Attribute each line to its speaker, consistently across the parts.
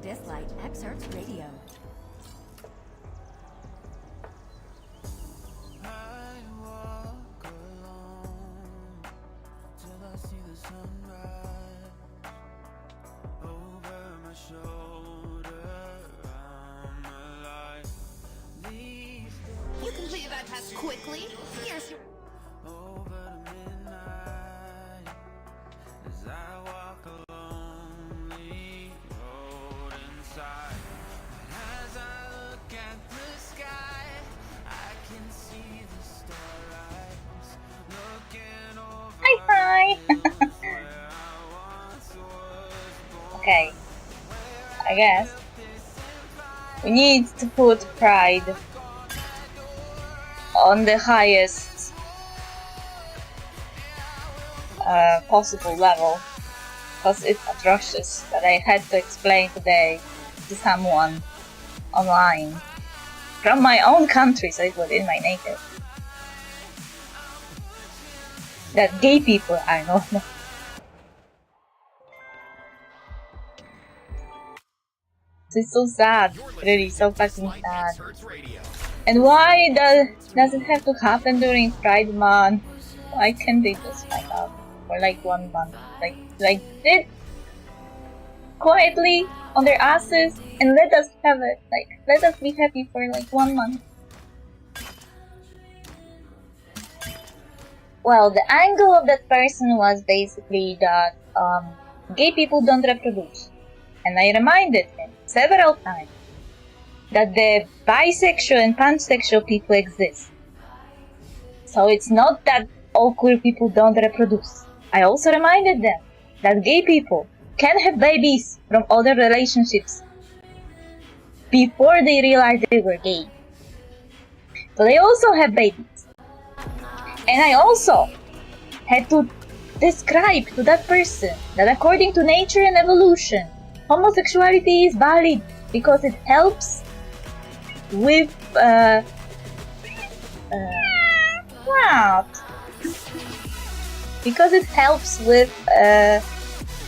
Speaker 1: Dislyte Excerpts Radio.
Speaker 2: I walk alone till I see the sunrise over my shoulder. I'm alive.
Speaker 1: You completed that task quickly. Here's your...
Speaker 2: Over the midnight as I walk a lonely road inside. But as I look at the sky, I can see the starlights looking over
Speaker 3: Hi.
Speaker 2: where I once was born.
Speaker 3: Okay, I guess we need to put pride on the highest possible level, because it's atrocious that I had to explain today to someone online from my own country, so it was in my native, that gay people are normal. It's so sad, really so fucking sad. And why does it have to happen during Pride Month? Why can't they just find out for like 1 month? Like sit quietly on their asses and let us have it. Like, let us be happy for like 1 month. Well, the angle of that person was basically that gay people don't reproduce. And I reminded him several times that the bisexual and pansexual people exist. So it's not that all queer people don't reproduce. I also reminded them that gay people can have babies from other relationships before they realized they were gay. So they also have babies. And I also had to describe to that person that according to nature and evolution, homosexuality is valid because it helps with what? Because it helps with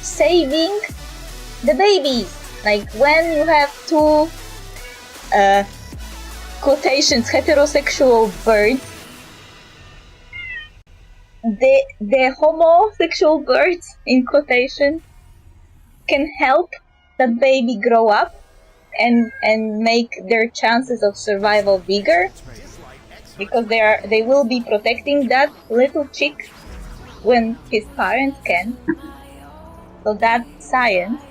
Speaker 3: saving the babies. Like when you have two quotations heterosexual birds, the homosexual birds in quotation can help the baby grow up and make their chances of survival bigger, because they will be protecting that little chick when his parents can. So that's science,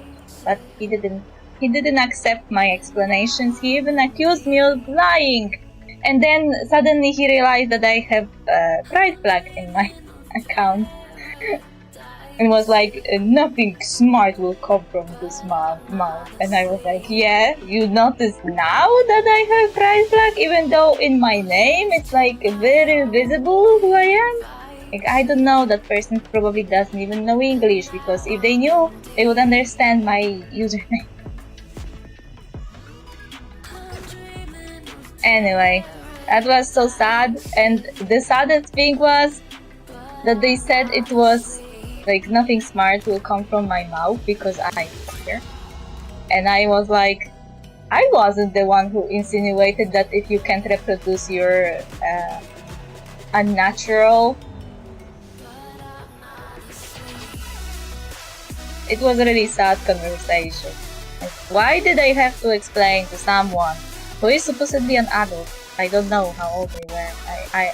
Speaker 3: but he didn't accept my explanations. He even accused me of lying, and then suddenly he realized that I have a pride flag in my account. And was like, nothing smart will come from this mouth. And I was like, yeah, you notice now that I have pride flag, even though in my name it's like very visible who I am? Like, I don't know, that person probably doesn't even know English, because if they knew, they would understand my username. Anyway, that was so sad, and the saddest thing was that they said it was like nothing smart will come from my mouth because I'm queer. And I was like, I wasn't the one who insinuated that if you can't reproduce, you're unnatural. It was a really sad conversation. Like, why did I have to explain to someone who is supposedly an adult? I don't know how old they were. I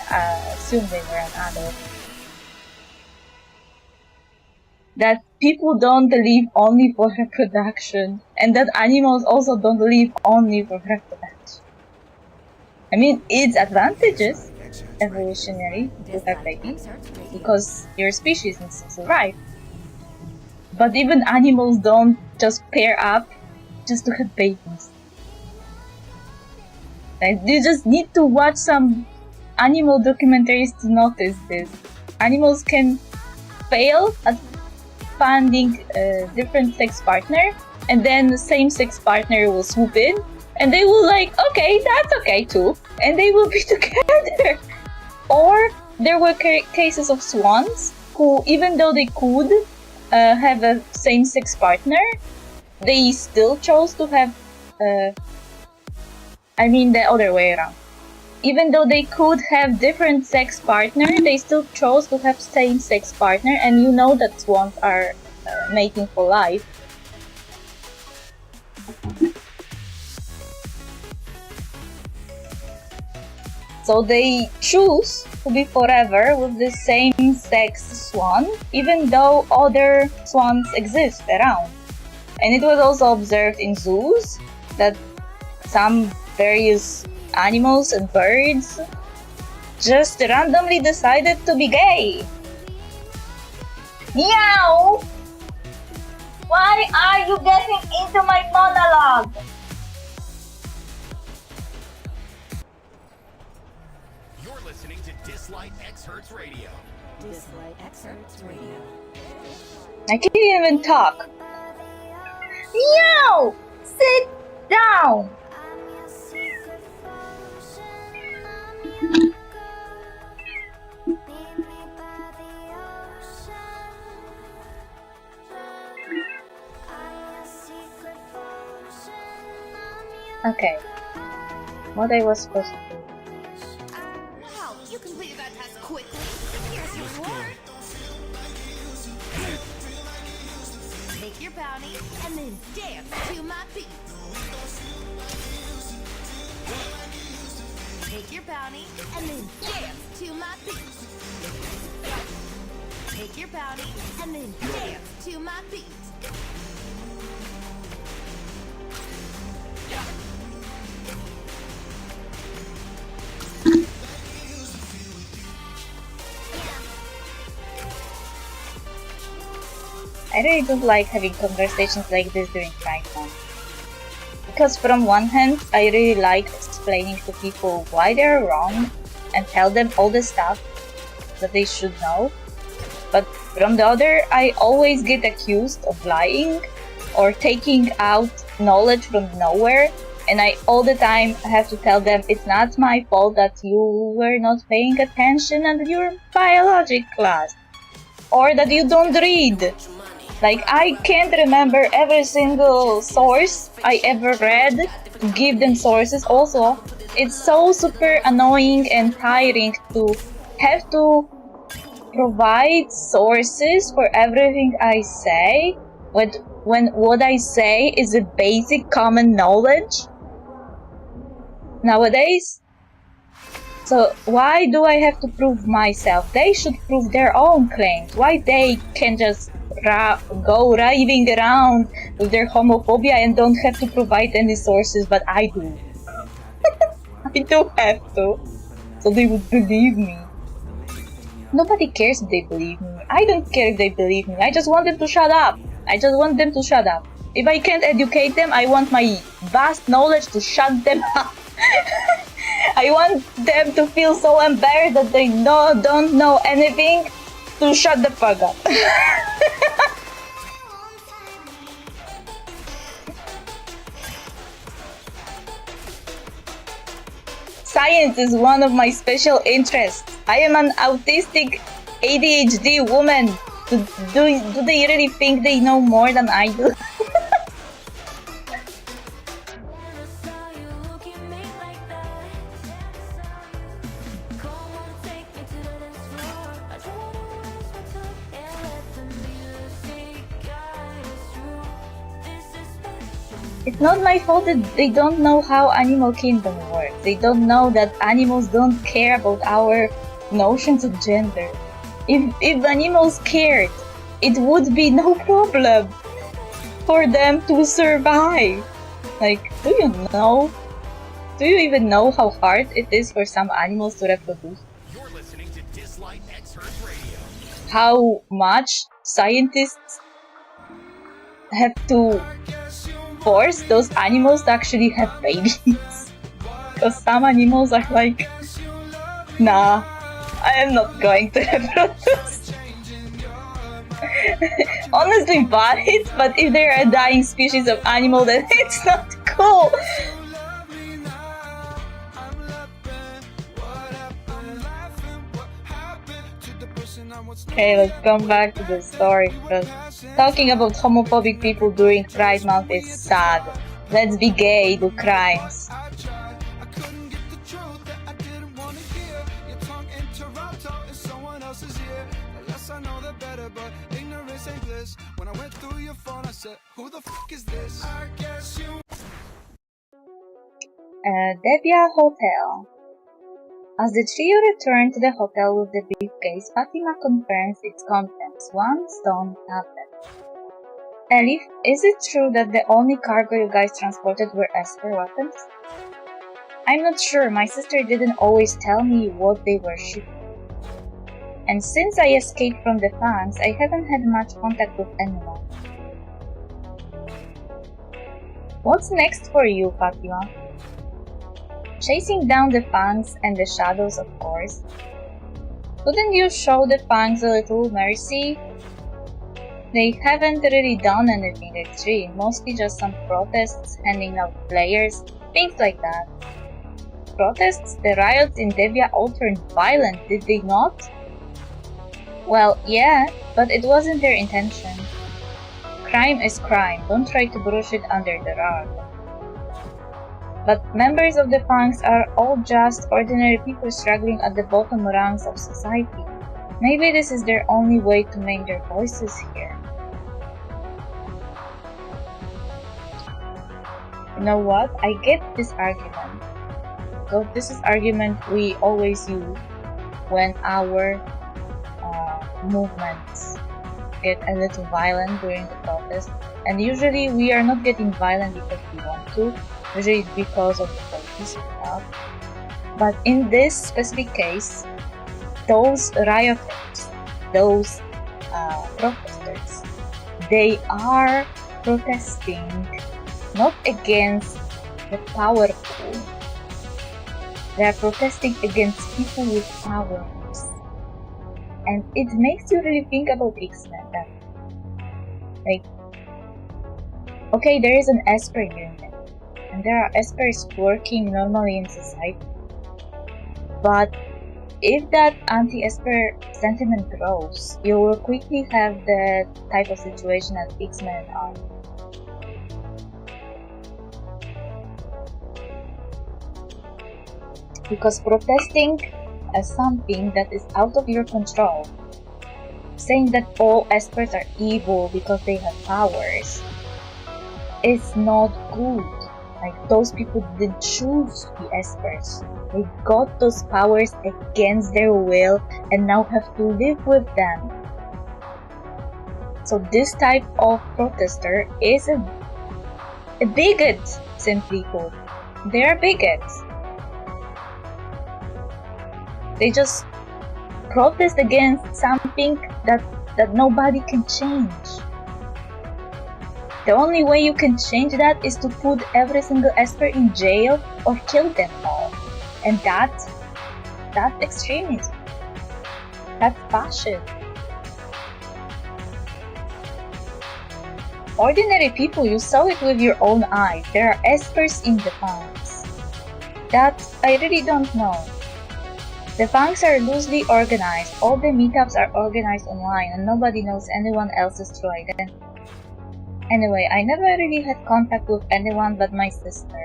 Speaker 3: assume they were an adult. That people don't live only for reproduction, and that animals also don't live only for reproduction. I mean, it's advantages, evolutionary, to have babies, because your species needs to survive. But even animals don't just pair up just to have babies. Like, you just need to watch some animal documentaries to notice this. Animals can fail at finding a different sex partner, and then the same sex partner will swoop in, and they will like, okay, that's okay too, and they will be together. Or there were cases of swans who, even though they could have a same-sex partner, they still chose to have, I mean the other way around. Even though they could have different sex partner, they still chose to have same sex partner, and you know that swans are mating for life. So they choose to be forever with the same sex swan, even though other swans exist around. And it was also observed in zoos that some various animals and birds just randomly decided to be gay. Meow! Why are you getting into my monologue?
Speaker 4: You're listening to Dislyte X Hertz Radio.
Speaker 5: Dislyte X Hertz Radio.
Speaker 3: I can't even talk. Meow! Sit down! Okay. What I was supposed to do.
Speaker 1: Wow, you completed that task quickly. Here's your reward. Take your bounty and then dance to my beat. Take your bounty and then dance to my beat. Take your bounty and then dance to my beat.
Speaker 3: I really don't like having conversations like this during night time. Because from one hand, I really like explaining to people why they're wrong and tell them all the stuff that they should know. But from the other, I always get accused of lying or taking out knowledge from nowhere, and I all the time have to tell them it's not my fault that you were not paying attention in your biology class, or that you don't read. Like, I can't remember every single source I ever read to give them sources. Also, it's so super annoying and tiring to have to provide sources for everything I say when what I say is a basic common knowledge nowadays. So why do I have to prove myself? They should prove their own claims. Why they can just go raving around with their homophobia and don't have to provide any sources, but I do. I do have to, so they would believe me. Nobody cares if they believe me. I don't care if they believe me. I just want them to shut up. I just want them to shut up. If I can't educate them, I want my vast knowledge to shut them up. I want them to feel so embarrassed that they don't know anything, to shut the fuck up. Science is one of my special interests. I am an autistic ADHD woman. Do they really think they know more than I do? It's not my fault that they don't know how Animal Kingdom works. They don't know that animals don't care about our notions of gender. If animals cared, it would be no problem for them to survive. Like, do you know? Do you even know how hard it is for some animals to reproduce?
Speaker 4: You're listening to Dislyte X Hertz Radio.
Speaker 3: How much scientists have to force those animals to actually have babies. Because some animals are like, nah, I am not going to reproduce. Honestly, but if they're a dying species of animal, then it's not cool. Okay, let's come back to the story, because Talking about homophobic people during Pride Month is sad. Let's be gay, do crimes.
Speaker 2: I tried, I couldn't get the truth that I didn't want to hear. Your tongue in Toronto is someone else's ear. The less I know the better, but ignorance ain't bliss. When I went through your phone, I said, who the fuck is this? I guess you.
Speaker 3: Devia Hotel. As the trio return to the hotel with the briefcase, Fatima confirms its contents: one stone tablet. Elif, is it true that the only cargo you guys transported were Esper weapons? I'm not sure, my sister didn't always tell me what they were shipping. And since I escaped from the Fangs, I haven't had much contact with anyone. What's next for you, Fatima? Chasing down the Fangs and the Shadows, of course. Couldn't you show the Fangs a little mercy? They haven't really done anything extreme, mostly just some protests, handing out flyers, things like that. Protests? The riots in Devia all turned violent, did they not? Well, yeah, but it wasn't their intention. Crime is crime, don't try to brush it under the rug. But members of the Fangs are all just ordinary people struggling at the bottom rungs of society. Maybe this is their only way to make their voices heard. You know what? I get this argument. Because this is argument we always use when our movements get a little violent during the protest. And usually we are not getting violent because we want to. Usually it's because of the police stuff. But in this specific case, those rioters, those protesters, they are protesting not against the powerful. They are protesting against people with powers. And it makes you really think about X-Men. That, like, okay, there is an Esper unit. And there are Espers working normally in society. But if that anti-Esper sentiment grows, you will quickly have the type of situation that X-Men are. Because protesting as something that is out of your control, saying that all Espers are evil because they have powers, is not good. Like, those people didn't choose to be Espers. They got those powers against their will and now have to live with them. So this type of protester is a bigot, simply put. They are bigots. They just protest against something that nobody can change. The only way you can change that is to put every single Esper in jail or kill them all. And that's extremism. That's fascism. Ordinary people, you saw it with your own eyes. There are Espers in the Fangs. That I really don't know. The Fangs are loosely organized. All the meetups are organized online and nobody knows anyone else's true identity. Anyway, I never really had contact with anyone but my sister.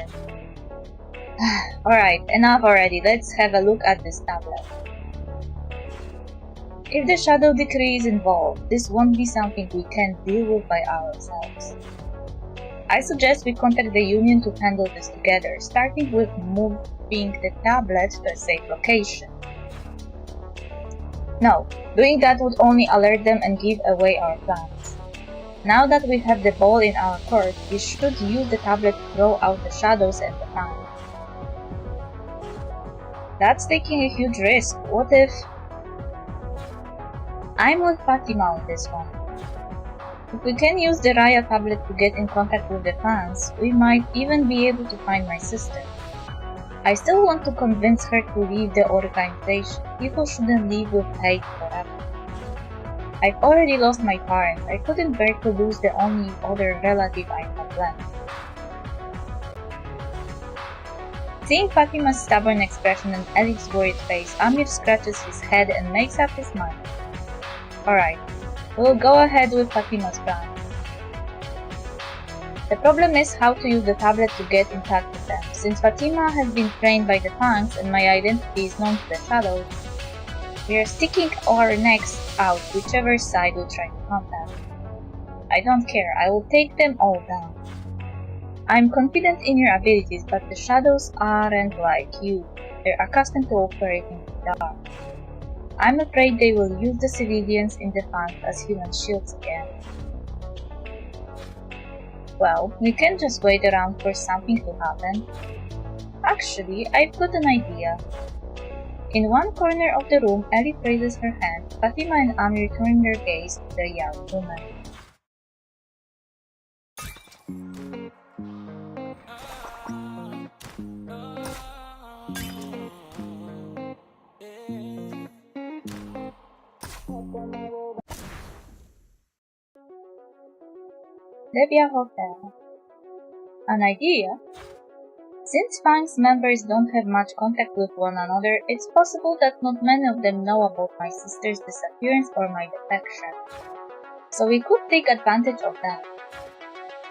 Speaker 3: Alright, enough already, let's have a look at this tablet. If the Shadow Decree is involved, this won't be something we can deal with by ourselves. I suggest we contact the Union to handle this together, starting with moving the tablet to a safe location. No, doing that would only alert them and give away our plans. Now that we have the ball in our court, we should use the tablet to throw out the shadows and the Fangs. That's taking a huge risk. What if... I'm with Fatima on this one. If we can use the Raya tablet to get in contact with the Fangs, we might even be able to find my sister. I still want to convince her to leave the organization. People shouldn't live with hate forever. I've already lost my parents. I couldn't bear to lose the only other relative I have left. Seeing Fatima's stubborn expression and Elif's worried face, Amir scratches his head and makes up his mind. Alright, We'll go ahead with Fatima's plan. The problem is how to use the tablet to get in touch with them. Since Fatima has been trained by the Fangs and my identity is known to the Shadows, we are sticking our necks out whichever side we try to contact. I don't care, I will take them all down. I'm confident in your abilities, but the Shadows aren't like you. They're accustomed to operating in the dark. I'm afraid they will use the civilians in the Fangs as human shields again. Well, we can't just wait around for something to happen. Actually, I've got an idea. In one corner of the room, Elif raises her hand. Fatima and Amir turn their gaze to the young woman. Levia Hotel. An idea? Since Fang's members don't have much contact with one another, it's possible that not many of them know about my sister's disappearance or my defection. So we could take advantage of that.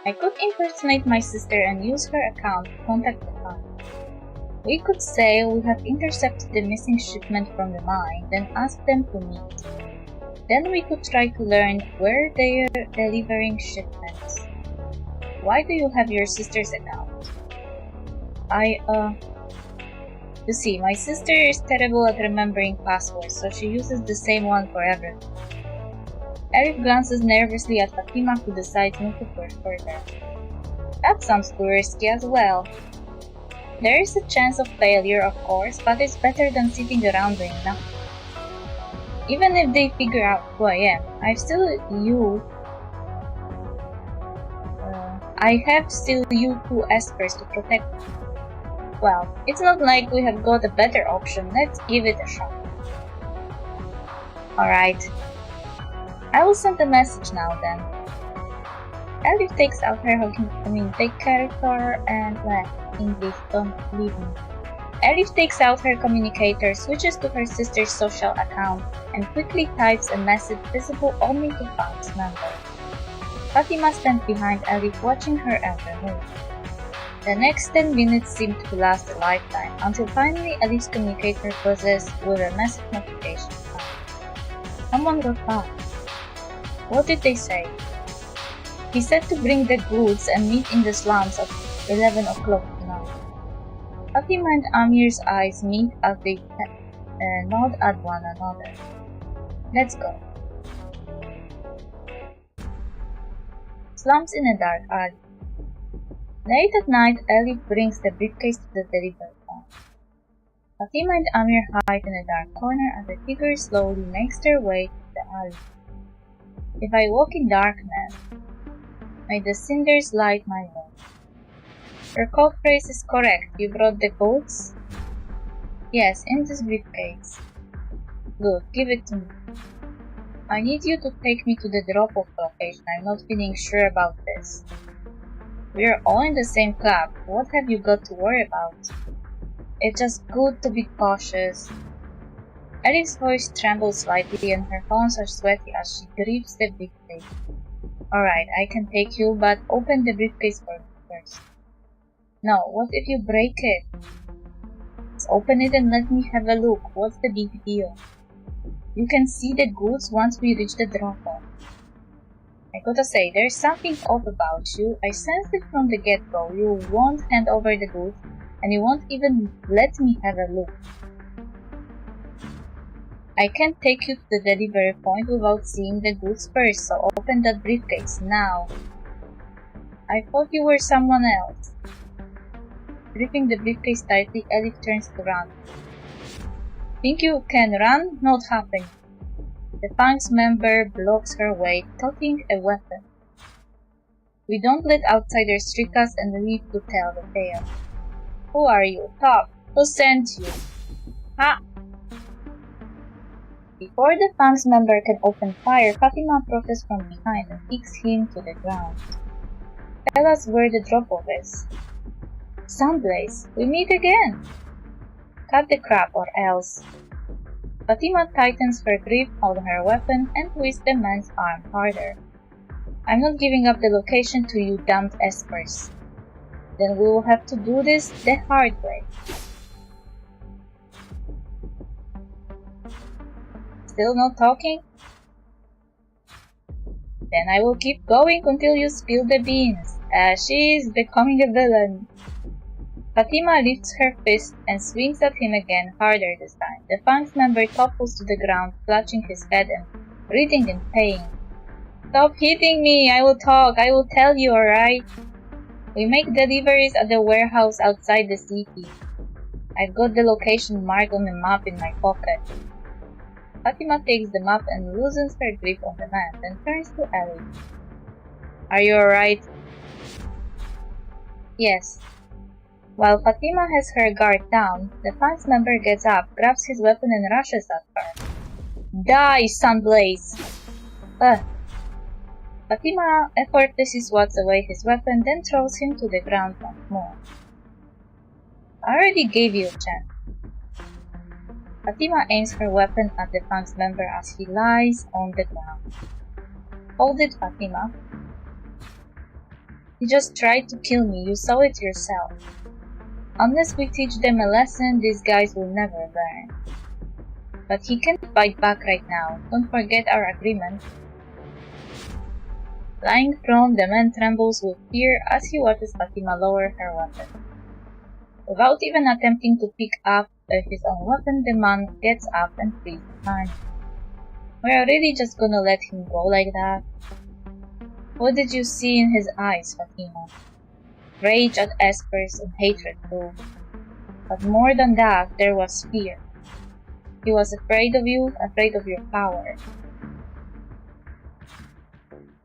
Speaker 3: I could impersonate my sister and use her account to contact the Fang. We could say we have intercepted the missing shipment from the mine, then ask them to meet. Then we could try to learn where they are delivering shipments. Why do you have your sister's account? You see, my sister is terrible at remembering passwords, so she uses the same one for everything. Eric glances nervously at Fatima, who decides not to push further. That sounds too risky as well. There is a chance of failure, of course, but it's better than sitting around doing nothing. Even if they figure out who I am, I have still you two espers to protect me. Well, it's not like we have got a better option. Let's give it a shot. Alright. I will send a message now then. Elif takes out her take character and English, don't leave me. Elif takes out her communicator, switches to her sister's social account, and quickly types a message visible only to Fang's members. Fatima stands behind Elif, watching her every move. The next 10 minutes seem to last a lifetime, until finally Elif's communicator buzzes with a message notification. Someone got back. What did they say? He said to bring the goods and meet in the slums at 11 o'clock tonight. Fatima and Amir's eyes meet as they nod at one another. Let's go. Slums in a dark alley. Late at night, Elif brings the briefcase to the delivery point. Fatima and Amir hide in a dark corner as the figure slowly makes their way to the alley. If I walk in darkness, may the cinders light my way. Your code phrase is correct. You brought the goods? Yes, in this briefcase. Good, give it to me. I need you to take me to the drop-off location. I'm not feeling sure about this. We are all in the same club. What have you got to worry about? It's just good to be cautious. Elif's voice trembles slightly and her palms are sweaty as she grips the briefcase. Alright, I can take you, but open the briefcase for me first. No, what if you break it? Let's open it and let me have a look. What's the big deal? You can see the goods once we reach the drop-off. I gotta say, there's something off about you. I sensed it from the get-go. You won't hand over the goods, and you won't even let me have a look. I can't take you to the delivery point without seeing the goods first, so open that briefcase now. I thought you were someone else. Gripping the briefcase tightly, Elif turns to run. Think you can run? Not happening. The Fangs member blocks her way, toting a weapon. We don't let outsiders trick us and leave to tell the tale. Who are you? Talk. Who sent you? Ha! Before the Fangs member can open fire, Fatima approaches from behind and kicks him to the ground. Tell us where the drop-off is. Sunblaze, we meet again! Cut the crap or else. Fatima tightens her grip on her weapon and twists the man's arm harder. I'm not giving up the location to you damned espers. Then we will have to do this the hard way. Still not talking? Then I will keep going until you spill the beans. She is becoming a villain. Fatima lifts her fist and swings at him again, harder this time. The Fangs member topples to the ground, clutching his head and writhing in pain. Stop hitting me! I will talk! I will tell you, alright? We make deliveries at the warehouse outside the city. I've got the location marked on the map in my pocket. Fatima takes the map and loosens her grip on the man, then turns to Ellie. Are you alright? Yes. While Fatima has her guard down, the Fangs member gets up, grabs his weapon and rushes at her. Die, Sunblaze! Fatima effortlessly swats away his weapon, then throws him to the ground once more. I already gave you a chance. Fatima aims her weapon at the Fangs member as he lies on the ground. Hold it, Fatima. You just tried to kill me, you saw it yourself. Unless we teach them a lesson, these guys will never learn. But he can't fight back right now, don't forget our agreement. Lying prone, the man trembles with fear as he watches Fatima lower her weapon. Without even attempting to pick up his own weapon, the man gets up and flees behind. We're really just gonna let him go like that? What did you see in his eyes, Fatima? Rage at espers and hatred too. But more than that, there was fear. He was afraid of you, afraid of your power.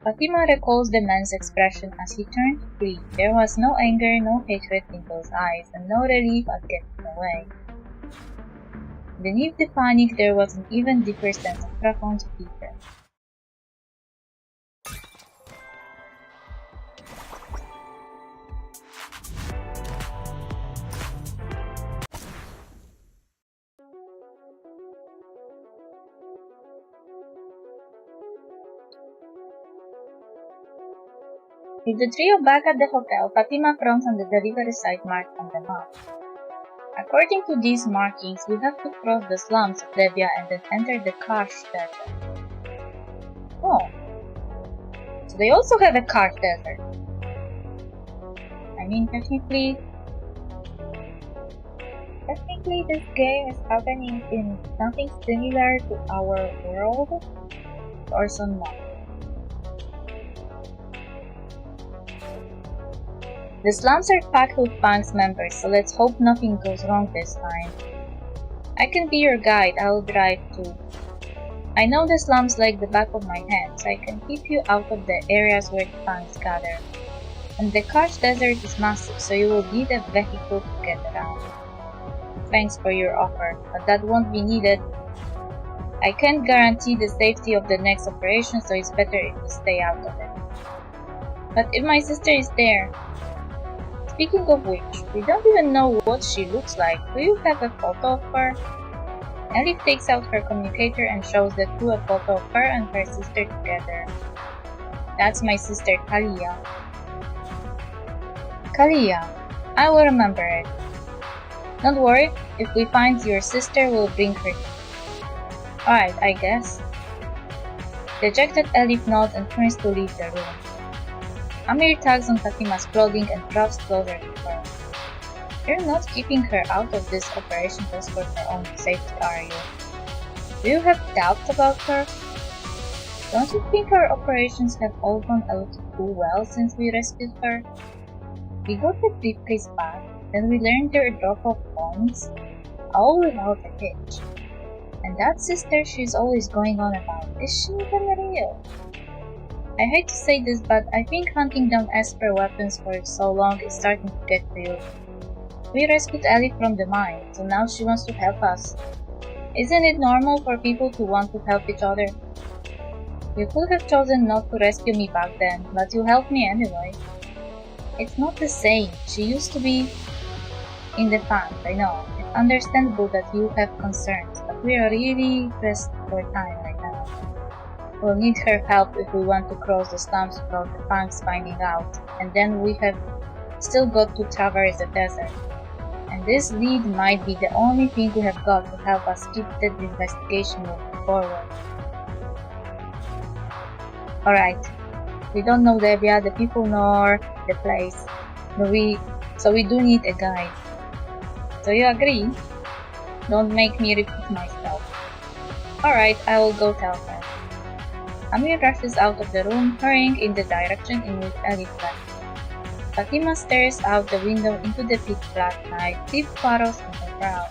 Speaker 3: Fatima recalls the man's expression as he turned to flee. There was no anger, no hatred in those eyes, and no relief at getting away. Beneath the panic, there was an even deeper sense of profound fear. With the trio back at the hotel, Fatima frowns on the delivery site marked on the map. According to these markings, we have to cross the slums of Levia and then enter the Karsh Desert. Oh. So they also have a Karsh Desert. I mean, technically this game is happening in something similar to our world, or so not. The slums are packed with Fangs members, so let's hope nothing goes wrong this time. I can be your guide, I'll drive too. I know the slums like the back of my hand, so I can keep you out of the areas where the Fangs gather. And the Karsh Desert is massive, so you will need a vehicle to get around. Thanks for your offer, but that won't be needed. I can't guarantee the safety of the next operation, so it's better if you stay out of it. But if my sister is there... Speaking of which, we don't even know what she looks like. Do you have a photo of her? Ellie takes out her communicator and shows the two a photo of her and her sister together. That's my sister Kalia. Kalia, I will remember it. Don't worry, if we find your sister, we'll bring her. Alright, I guess. Dejected Ellie nods and turns to leave the room. Amir tugs on Fatima's clothing and draws closer to her. You're not keeping her out of this operation just for her own safety, are you? Do you have doubts about her? Don't you think our operations have all gone a little too well since we rescued her? We got the briefcase back, then we learned there a drop of bombs, all without a hitch. And that sister she's always going on about, is she even real? I hate to say this, but I think hunting down Esper weapons for so long is starting to get to you. We rescued Ellie from the mine, so now she wants to help us. Isn't it normal for people to want to help each other? You could have chosen not to rescue me back then, but you helped me anyway. It's not the same. She used to be in the Fangs, I know. It understandable that you have concerns, but we are really pressed for time right now. We'll need her help if we want to cross the slums without the punks finding out, and then we have still got to traverse the desert. And this lead might be the only thing we have got to help us keep the investigation moving forward. Alright, we don't know the people nor the place, so we do need a guide. So you agree? Don't make me repeat myself. Alright, I will go tell her. Amir rushes out of the room, hurrying in the direction in which Elif went. Fatima stares out the window into the pitch black night, deep furrows in her brow.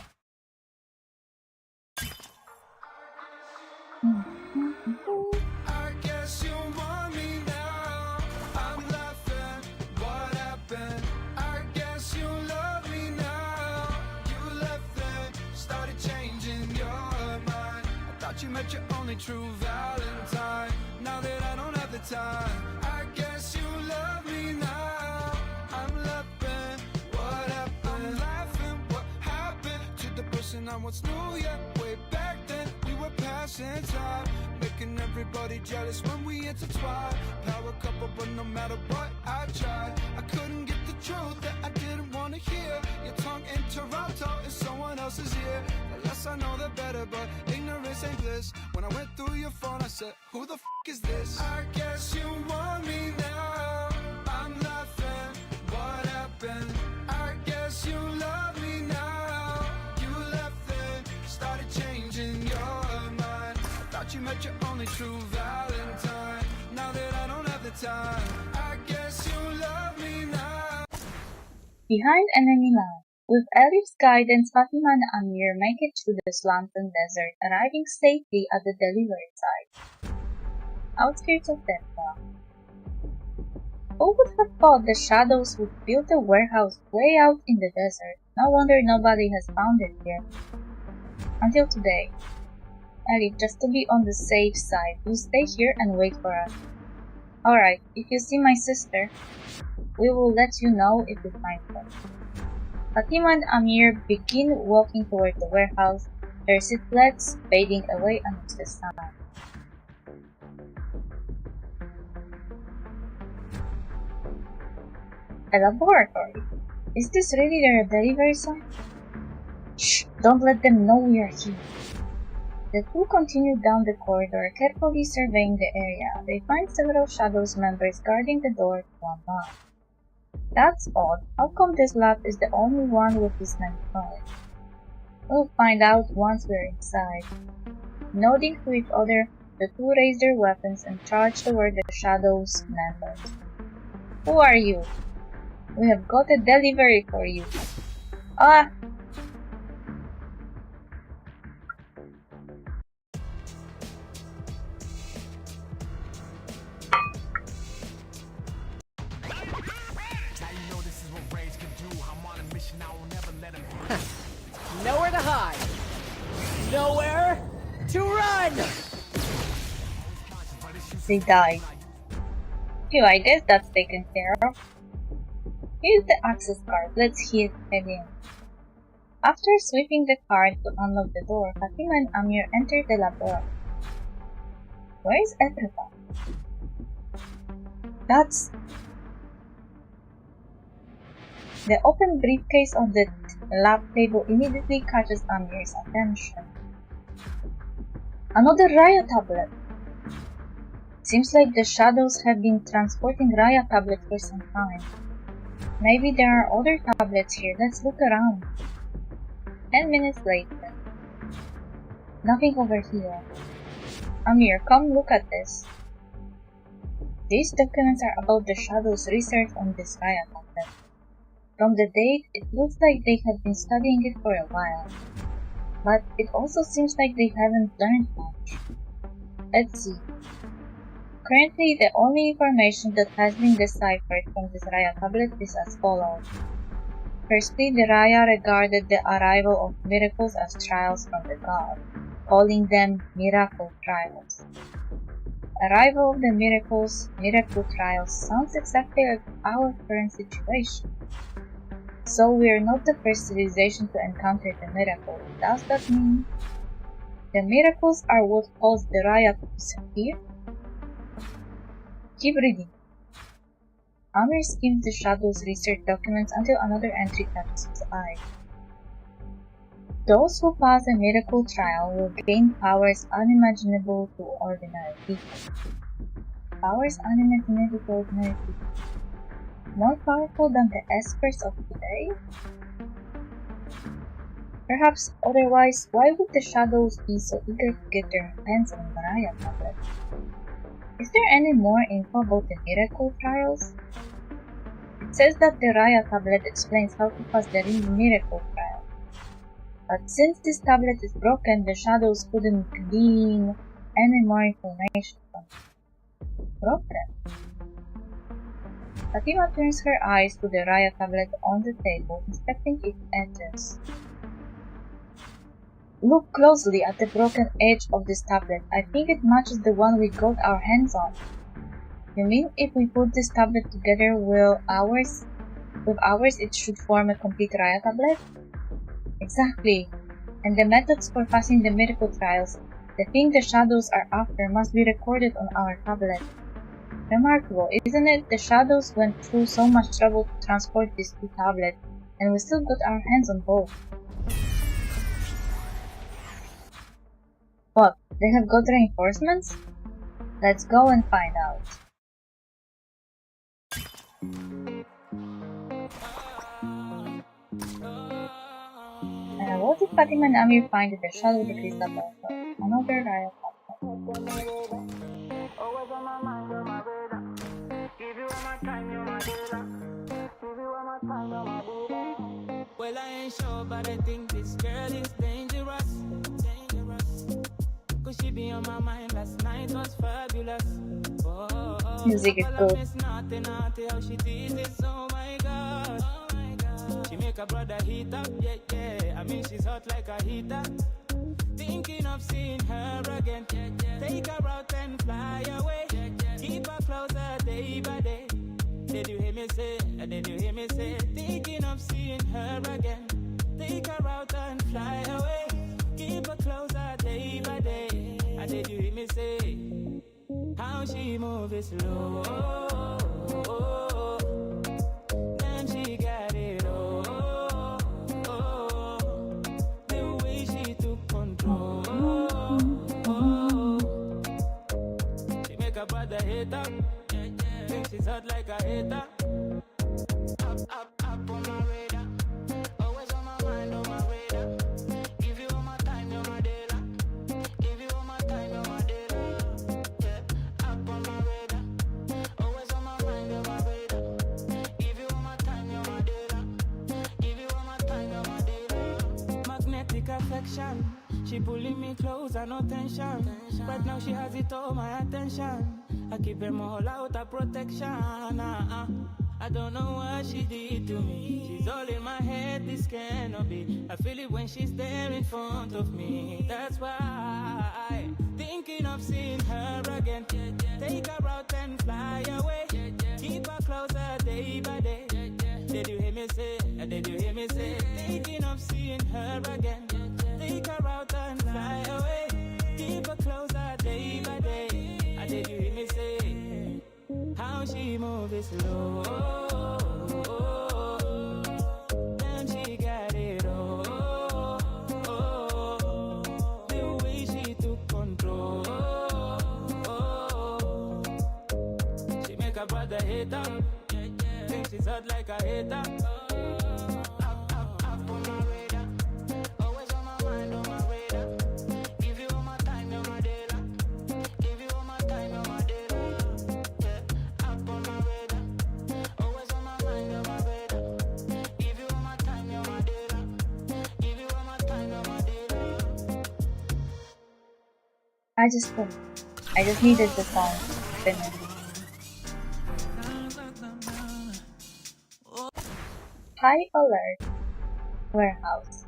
Speaker 2: I guess you want me now. I'm laughing. What happened? I guess you love me now. You left and started changing your mind. I thought you met your only true Valentine. Now that I don't have the time, I guess you love me now. I'm laughing. What happened? I'm laughing. What happened to the person I once knew? Yeah, way back then we were passing time, making everybody jealous when we intertwined. Power couple, but no matter what I tried, I couldn't get the truth that I didn't want to hear. Your tongue in Toronto is someone else's ear. The less I know, the better, but ignorance ain't bliss. When I went through your phone, I said, who the f*** is this? I guess you want me now. I'm laughing. What happened? I guess you love me now. You left and started changing your mind. I thought you met your only true Valentine. Now that I don't have the time, I guess you love me now.
Speaker 3: Behind enemy line. With Elif's guidance, Fatima and Amir make it through the slums and desert, arriving safely at the delivery site. Outskirts of Defra. Who would have thought the Shadows would build a warehouse way out in the desert? No wonder nobody has found it yet. Until today. Elif, just to be on the safe side, you stay here and wait for us. Alright, if you see my sister, we will let you know if we find her. Fatima and Amir begin walking toward the warehouse, their silhouettes fading away amidst the sun. A laboratory. Is this really their delivery site? Shh! Don't let them know we are here. The two continue down the corridor, carefully surveying the area. They find several Shadows members guarding the door to one lab. That's odd. How come this lab is the only one with this many guards? We'll find out once we're inside. Nodding to each other, the two raise their weapons and charge toward the Shadows members. Who are you? We have got a delivery for you. Ah!
Speaker 6: Nowhere to hide. Nowhere to run.
Speaker 3: They died. Phew, I guess that's taken care of. Here's the access card. Let's head in. After sweeping the card to unlock the door, Fatima and Amir enter the laboratory. Where is Etrika? That's... The open briefcase on the lab table immediately catches Amir's attention. Another Raya tablet! Seems like the Shadows have been transporting Raya tablets for some time. Maybe there are other tablets here. Let's look around. 10 minutes later. Nothing over here. Amir, come look at this. These documents are about the Shadows' research on this Raya tablet. From the date, it looks like they have been studying it for a while. But it also seems like they haven't learned much. Let's see. Currently, the only information that has been deciphered from this Raya tablet is as follows. Firstly, the Raya regarded the arrival of miracles as trials from the god, calling them miracle trials. Arrival of the miracles, miracle trials sounds exactly like our current situation. So we're not the first civilization to encounter the miracle. Does that mean the miracles are what caused the riot to disappear? Keep reading. Amir skims the Shadow's research documents until another entry catches his eye. Those who pass a miracle trial will gain powers unimaginable to ordinary people. Powers unimaginable to ordinary people. More powerful than the Espers of today? Perhaps otherwise, why would the Shadows be so eager to get their hands on the Raya tablet? Is there any more info about the miracle trials? It says that the Raya tablet explains how to pass the miracle trial. But since this tablet is broken, the Shadows couldn't glean any more information from it. Broken? Fatima turns her eyes to the Raya tablet on the table, inspecting its edges. Look closely at the broken edge of this tablet. I think it matches the one we got our hands on. You mean if we put this tablet together with ours, it should form a complete Raya tablet? Exactly. And the methods for passing the miracle trials, the thing the Shadows are after, must be recorded on our tablet. Remarkable, isn't it? The Shadows went through so much trouble to transport these two tablets, and we still got our hands on both. What? They have got reinforcements? Let's go and find out. What did Fatima and Amir find in the Shadow of the Crystal Ball? Another riot.
Speaker 7: Well, I ain't sure, but I think this girl is dangerous. Cause she be on my mind last night was fabulous.
Speaker 3: Music is good.
Speaker 7: Naughty, how she did this, oh my god. She make a brother heat up, yeah. I mean, she's hot like a heater. Thinking of seeing her again. Take her out and fly away. Keep her closer day by day. Did you hear me say? Did you hear me say? Thinking of seeing her again. Take her out and fly away. Keep her closer day by day. Did you hear me say? How she move is slow. Then she got it all. The way she took control. She make a brother hate up. Think she's hot like a hater. Up on my radar. Always on my mind, on my radar. Give you all my time, you're my data. Give you all my time, you're my data. Yeah, up on my radar. Always on my mind, you're my radar. Give you all my time, you're my data. Give you all my time, you're my data. Magnetic affection. She pulling me close, no tension. Right now she has it all my attention. I keep them all out of protection. I don't know what she did to me. She's all in my head, this cannot be. I feel it when she's there in front of me. That's why thinking of seeing her again. Take her out and fly away. Keep her closer day by day. Did you hear me say? Did you hear me say? Thinking of seeing her again. Take her out and fly away. Keep her closer day by day. Did you hear me say? How she move is slow. Then she got it all. The way she took control. She make a brother hate up. Think she's hot like a hater. Up on my radar. Always on my mind, on my radar. Give you all my time, you're my data. Give you all my time, you're my data. Yeah, up on my radar. Always on my mind, you're my radar. Give you all my time, you're my data. Give you all my time, you're my data.
Speaker 3: I just needed the song to finish. High alert. Warehouse.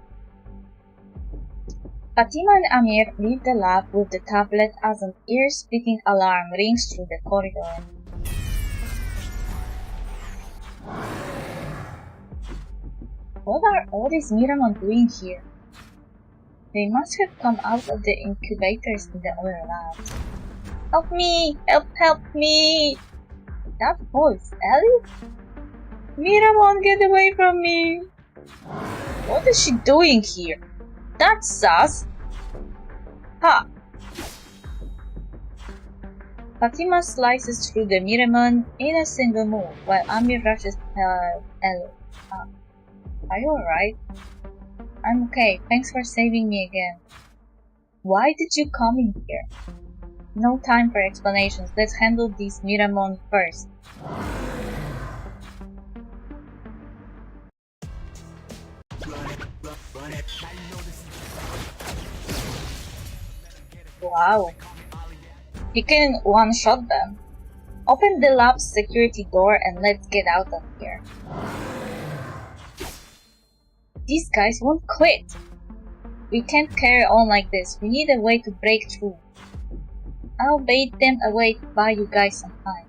Speaker 3: Fatima and Amir leave the lab with the tablet as an ear-splitting alarm rings through the corridor. What are all these Miramon doing here? They must have come out of the incubators in the other labs. Help me! Help me! That voice, Ellie? Miramon, get away from me! What is she doing here? That's sus! Ha! Fatima slices through the Miramon in a single move, while Amir rushes Ellie. Are you alright? I'm okay, thanks for saving me again. Why did you come in here? No time for explanations, let's handle these Miramon first. Wow. He can one-shot them. Open the lab's security door and let's get out of here. These guys won't quit. We can't carry on like this. We need a way to break through. I'll bait them away to buy you guys some time.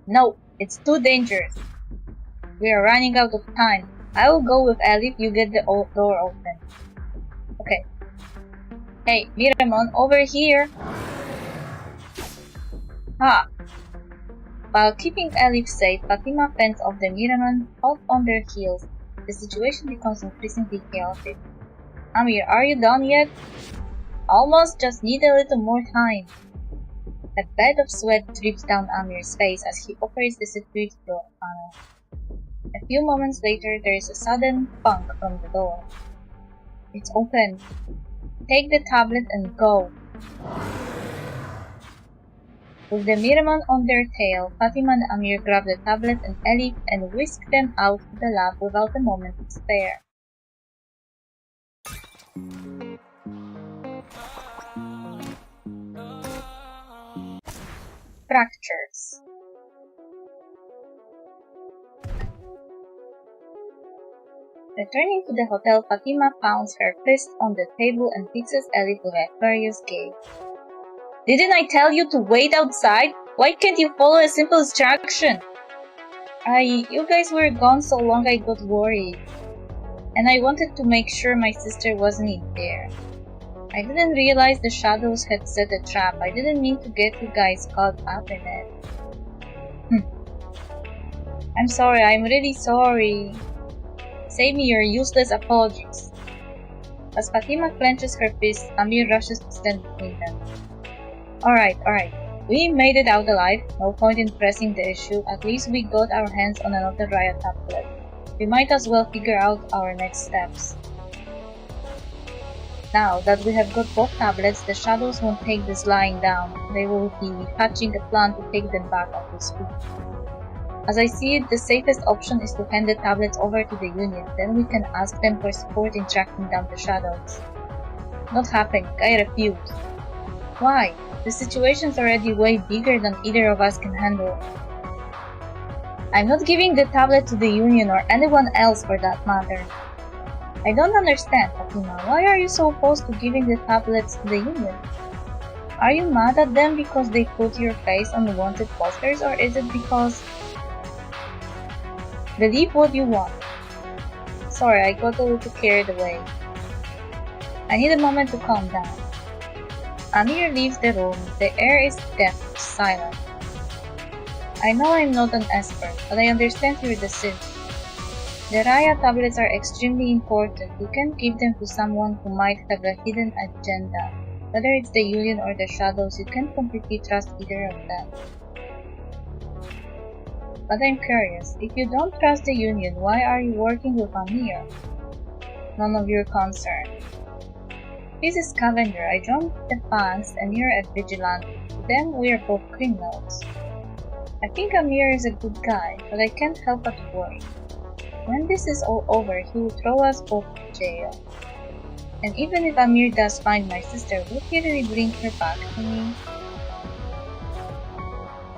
Speaker 3: No, it's too dangerous. We are running out of time. I will go with Ellie if you get the door open. Okay. Hey, Miramon, over here! Ha! While keeping Ellie safe, Fatima fends off the Miramon hot on their heels. The situation becomes increasingly chaotic. Amir, are you done yet? Almost, just need a little more time. A bed of sweat drips down Amir's face as he operates the security door panel. A few moments later, there is a sudden thunk from the door. It's open. Take the tablet and go. With the Miramon on their tail, Fatima and Amir grab the tablet and Ellie and whisk them out of the lab without a moment to spare. Fractures. Returning to the hotel, Fatima pounds her fist on the table and fixes Ellie with a furious gaze. Didn't I tell you to wait outside? Why can't you follow a simple instruction? You guys were gone so long I got worried. And I wanted to make sure my sister wasn't in there. I didn't realize the shadows had set a trap. I didn't mean to get you guys caught up in it. I'm sorry, I'm really sorry. Save me your useless apologies. As Fatima clenches her fist, Amir rushes to stand between them. Alright. We made it out alive. No point in pressing the issue. At least we got our hands on another Riot tablet. We might as well figure out our next steps. Now that we have got both tablets, the shadows won't take this lying down. They will be hatching a plan to take them back on this week. As I see it, the safest option is to hand the tablets over to the Union. Then we can ask them for support in tracking down the shadows. Not happening. I refuse. Why? The situation's already way bigger than either of us can handle. I'm not giving the tablet to the Union or anyone else for that matter. I don't understand, Fatima. Why are you so opposed to giving the tablets to the Union? Are you mad at them because they put your face on the wanted posters, or is it because... Believe what you want. Sorry, I got a little carried away. I need a moment to calm down. Amir leaves the room. The air is deathly silent. I know I'm not an expert, but I understand your decision. The Raya tablets are extremely important. You can't give them to someone who might have a hidden agenda. Whether it's the Union or the Shadows, you can't completely trust either of them. But I'm curious, if you don't trust the Union, why are you working with Amir? None of your concern. He's a scavenger. I joined the Fangs and you're a vigilante. To them, we are both criminals. I think Amir is a good guy, but I can't help but worry. When this is all over, he will throw us both to jail. And even if Amir does find my sister, would he really bring her back to me?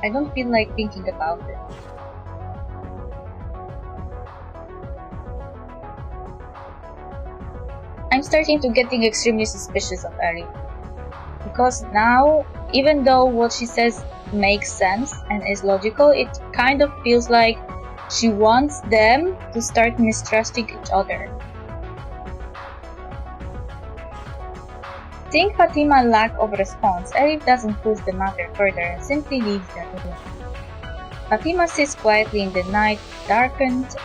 Speaker 3: I don't feel like thinking about it. I'm starting to getting extremely suspicious of Ellie. Because now, even though what she says makes sense and is logical, it kind of feels like She wants them to start mistrusting each other. Seeing Fatima's lack of response, Elif doesn't push the matter further and simply leaves the room. Fatima sits quietly in the night, darkened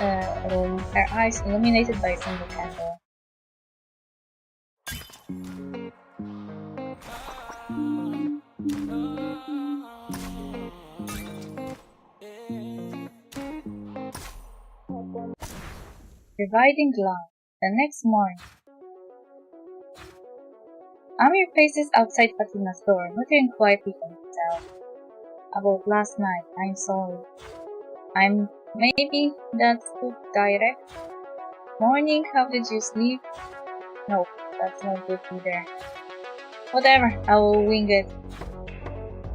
Speaker 3: room, her eyes illuminated by a single candle. Providing love. The next morning, Amir faces outside Fatima's door, muttering quietly to himself. About last night, I'm sorry. Maybe that's too direct. Morning, how did you sleep? Nope, that's not good either. Whatever, I will wing it.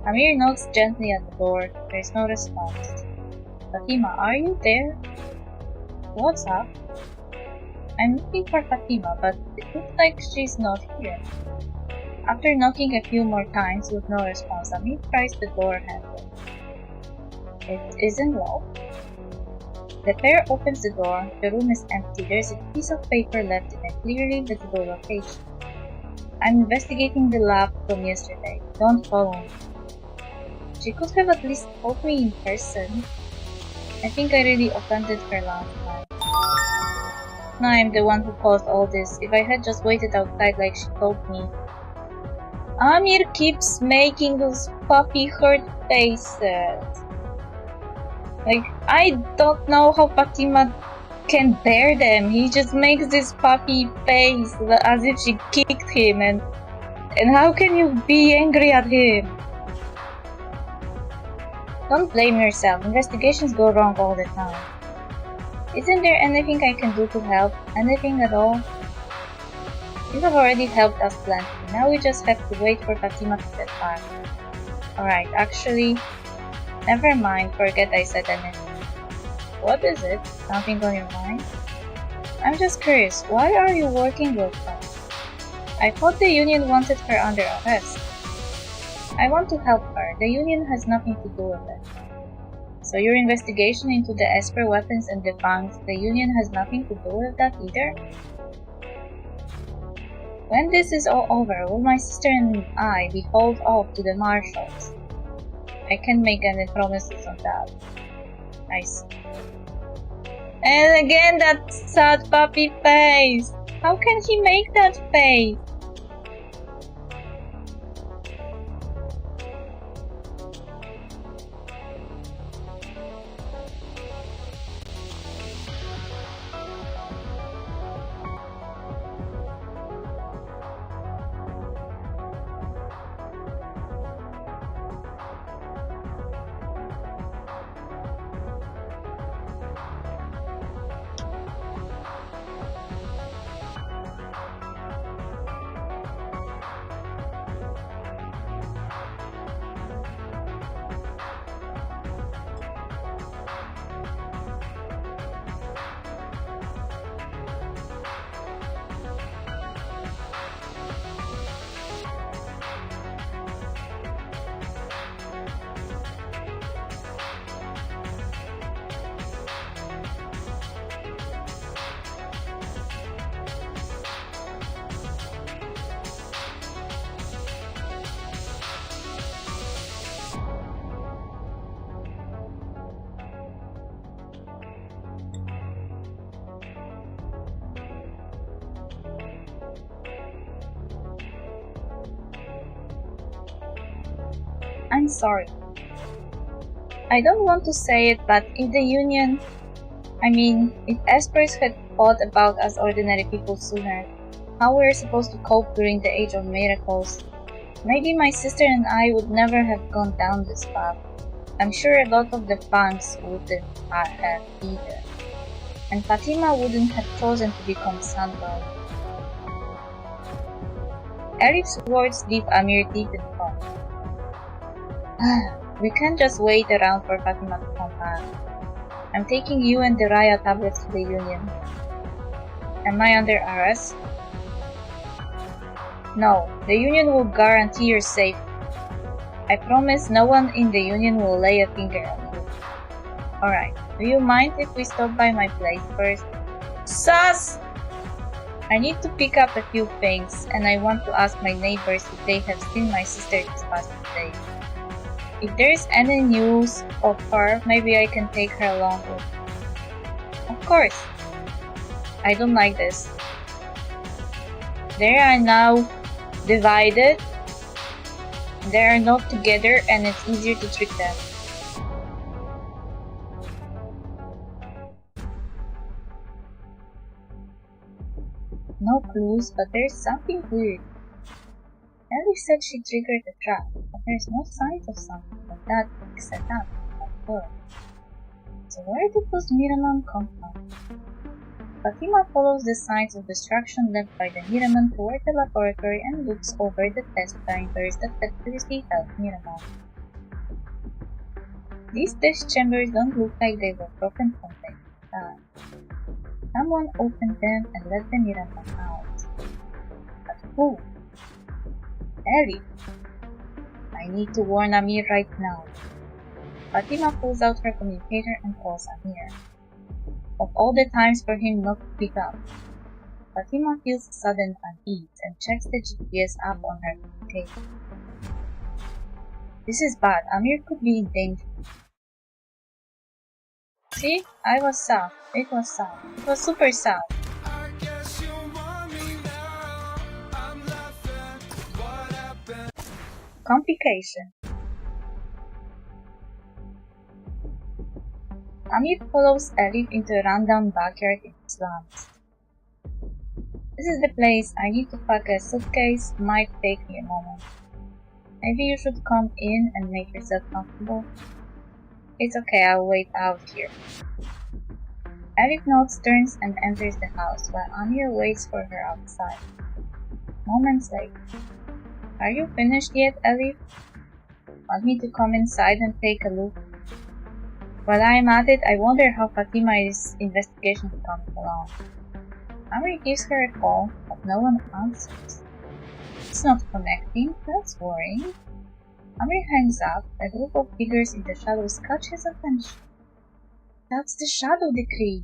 Speaker 3: Amir knocks gently at the door. There is no response. Fatima, are you there? What's up? I'm looking for Fatima, but it looks like she's not here. After knocking a few more times with no response, Amir tries the door handle. It isn't locked. The pair opens the door. The room is empty. There's a piece of paper left in a clearly visible location. I'm investigating the lab from yesterday. Don't follow me. She could have at least told me in person. I think I really offended her last time. Now I'm the one who caused all this. If I had just waited outside like she told me. Amir keeps making those puppy hurt faces. Like, I don't know how Fatima can bear them. He just makes this puppy face as if she kicked him, and how can you be angry at him? Don't blame yourself. Investigations go wrong all the time. Isn't there anything I can do to help? Anything at all? You have already helped us plenty. Now we just have to wait for Fatima to get back. Alright, actually, never mind. Forget I said anything. What is it? Something on your mind? I'm just curious. Why are you working with her? I thought the Union wanted her under arrest. I want to help her. The Union has nothing to do with it. So your investigation into the Esper weapons and the banks, the Union has nothing to do with that either? When this is all over, will my sister and I be hauled off to the marshals? I can't make any promises on that. I see. And again that sad puppy face! How can he make that face? I'm sorry. I don't want to say it, but if the Union, if Espers had thought about us ordinary people sooner, how we were supposed to cope during the Age of Miracles, maybe my sister and I would never have gone down this path. I'm sure a lot of the banks wouldn't have either. And Fatima wouldn't have chosen to become Sandal. Eric's words leave Amir deep in thought. We can't just wait around for Fatima to come back. I'm taking you and the Raya tablets to the Union. Am I under arrest? No, the Union will guarantee your safety. I promise no one in the Union will lay a finger on you. Alright, Do you mind if we stop by my place first? Sus! I need to pick up a few things, and I want to ask my neighbors if they have seen my sister this past day. If there's any news of her, maybe I can take her along with me. Of course. I don't like this. They are now divided. They are not together, and it's easier to trick them. No clues, but there's something weird. Ellie said she triggered the trap, but there's no signs of something like that being set up at all. So where did those Miraman come from? Fatima follows the signs of destruction left by the Miraman toward the laboratory and looks over the test printers that had previously held Miraman. These test chambers don't look like they were broken from time to time. Someone opened them and let the Miraman out. But who? Ellie. I need to warn Amir right now. Fatima pulls out her communicator and calls Amir. Of all the times for him not to pick up, Fatima feels sudden unease and checks the GPS app on her communicator. This is bad. Amir could be in danger. See? I was south. It was south. It was super south.
Speaker 2: I guess you want me now. I'm laughing. What happened?
Speaker 3: Complication. Amir follows Elif into a rundown backyard in the slums. This is the place. I need to pack a suitcase. Might take me a moment. Maybe you should come in and make yourself comfortable. It's okay, I'll wait out here. Elif nods, turns, and enters the house, while Amir waits for her outside. Moments later. Are you finished yet, Elif? Want me to come inside and take a look? While I'm at it, I wonder how Fatima's investigation is coming along. Amir gives her a call, but no one answers. It's not connecting, that's worrying. Amir hangs up. A group of figures in the shadows catch his attention. That's the Shadow Decree.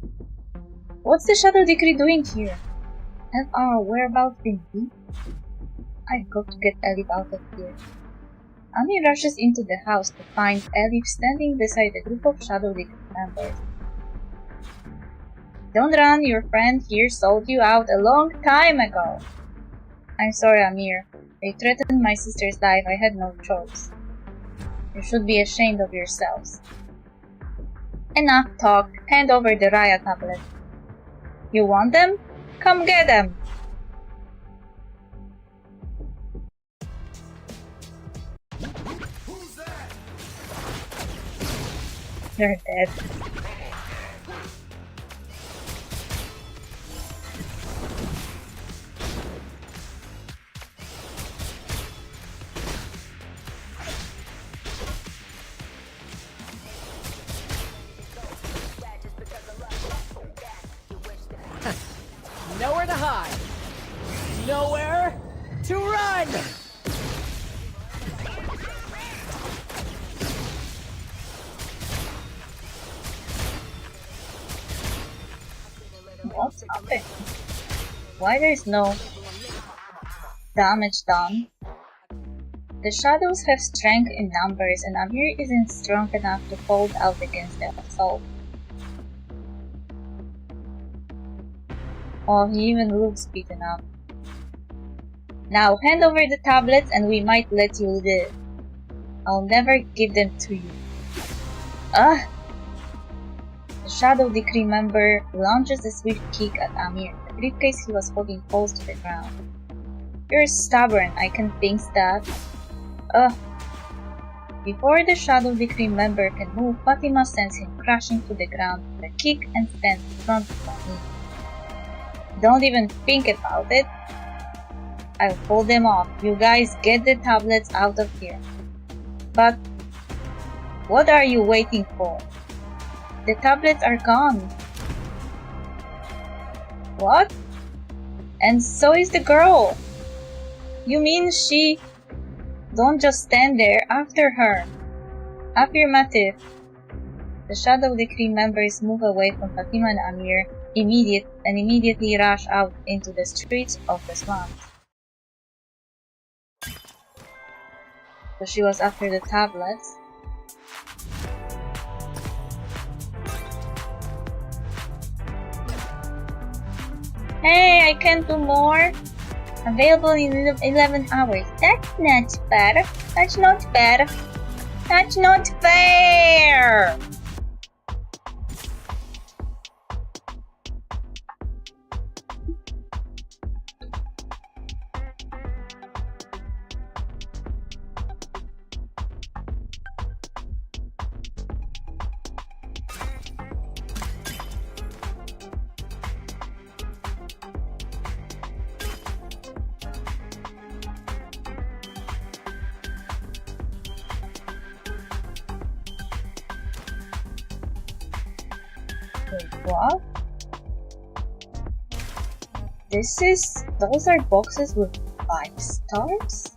Speaker 3: What's the Shadow Decree doing here? Have our whereabouts been leaked? I've got to get Elif out of here. Amir rushes into the house to find Elif standing beside a group of Shadow Decree members. Don't run, your friend here sold you out a long time ago. I'm sorry, Amir. They threatened my sister's life. I had no choice. You should be ashamed of yourselves. Enough talk. Hand over the Raya tablet. You want them? Come get them!
Speaker 2: Who's that?
Speaker 3: They're dead.
Speaker 6: Nowhere to hide. Nowhere to run.
Speaker 3: What's happening? Why there's no damage done? The shadows have strength in numbers and Amir isn't strong enough to hold out against the assault. Oh, he even looks beaten up. Now hand over the tablets and we might let you live. I'll never give them to you. Ugh! The Shadow Decree member launches a swift kick at Amir. The briefcase he was holding falls to the ground. You're stubborn, I can fix that. Ugh! Before the Shadow Decree member can move, Fatima sends him crashing to the ground with a kick and stands in front of Amir. Don't even think about it. I'll pull them off. You guys get the tablets out of here. But what are you waiting for? The tablets are gone. What? And so is the girl. You mean she... Don't just stand there. After her. Affirmative. The Shadow Decree members move away from Fatima and Amir immediately rush out into the streets of the slums. So she was after the tablets. Hey, I can do more. Available in 11 hours. That's not fair. That's not fair. That's not fair. What? Those are boxes with 5 stars?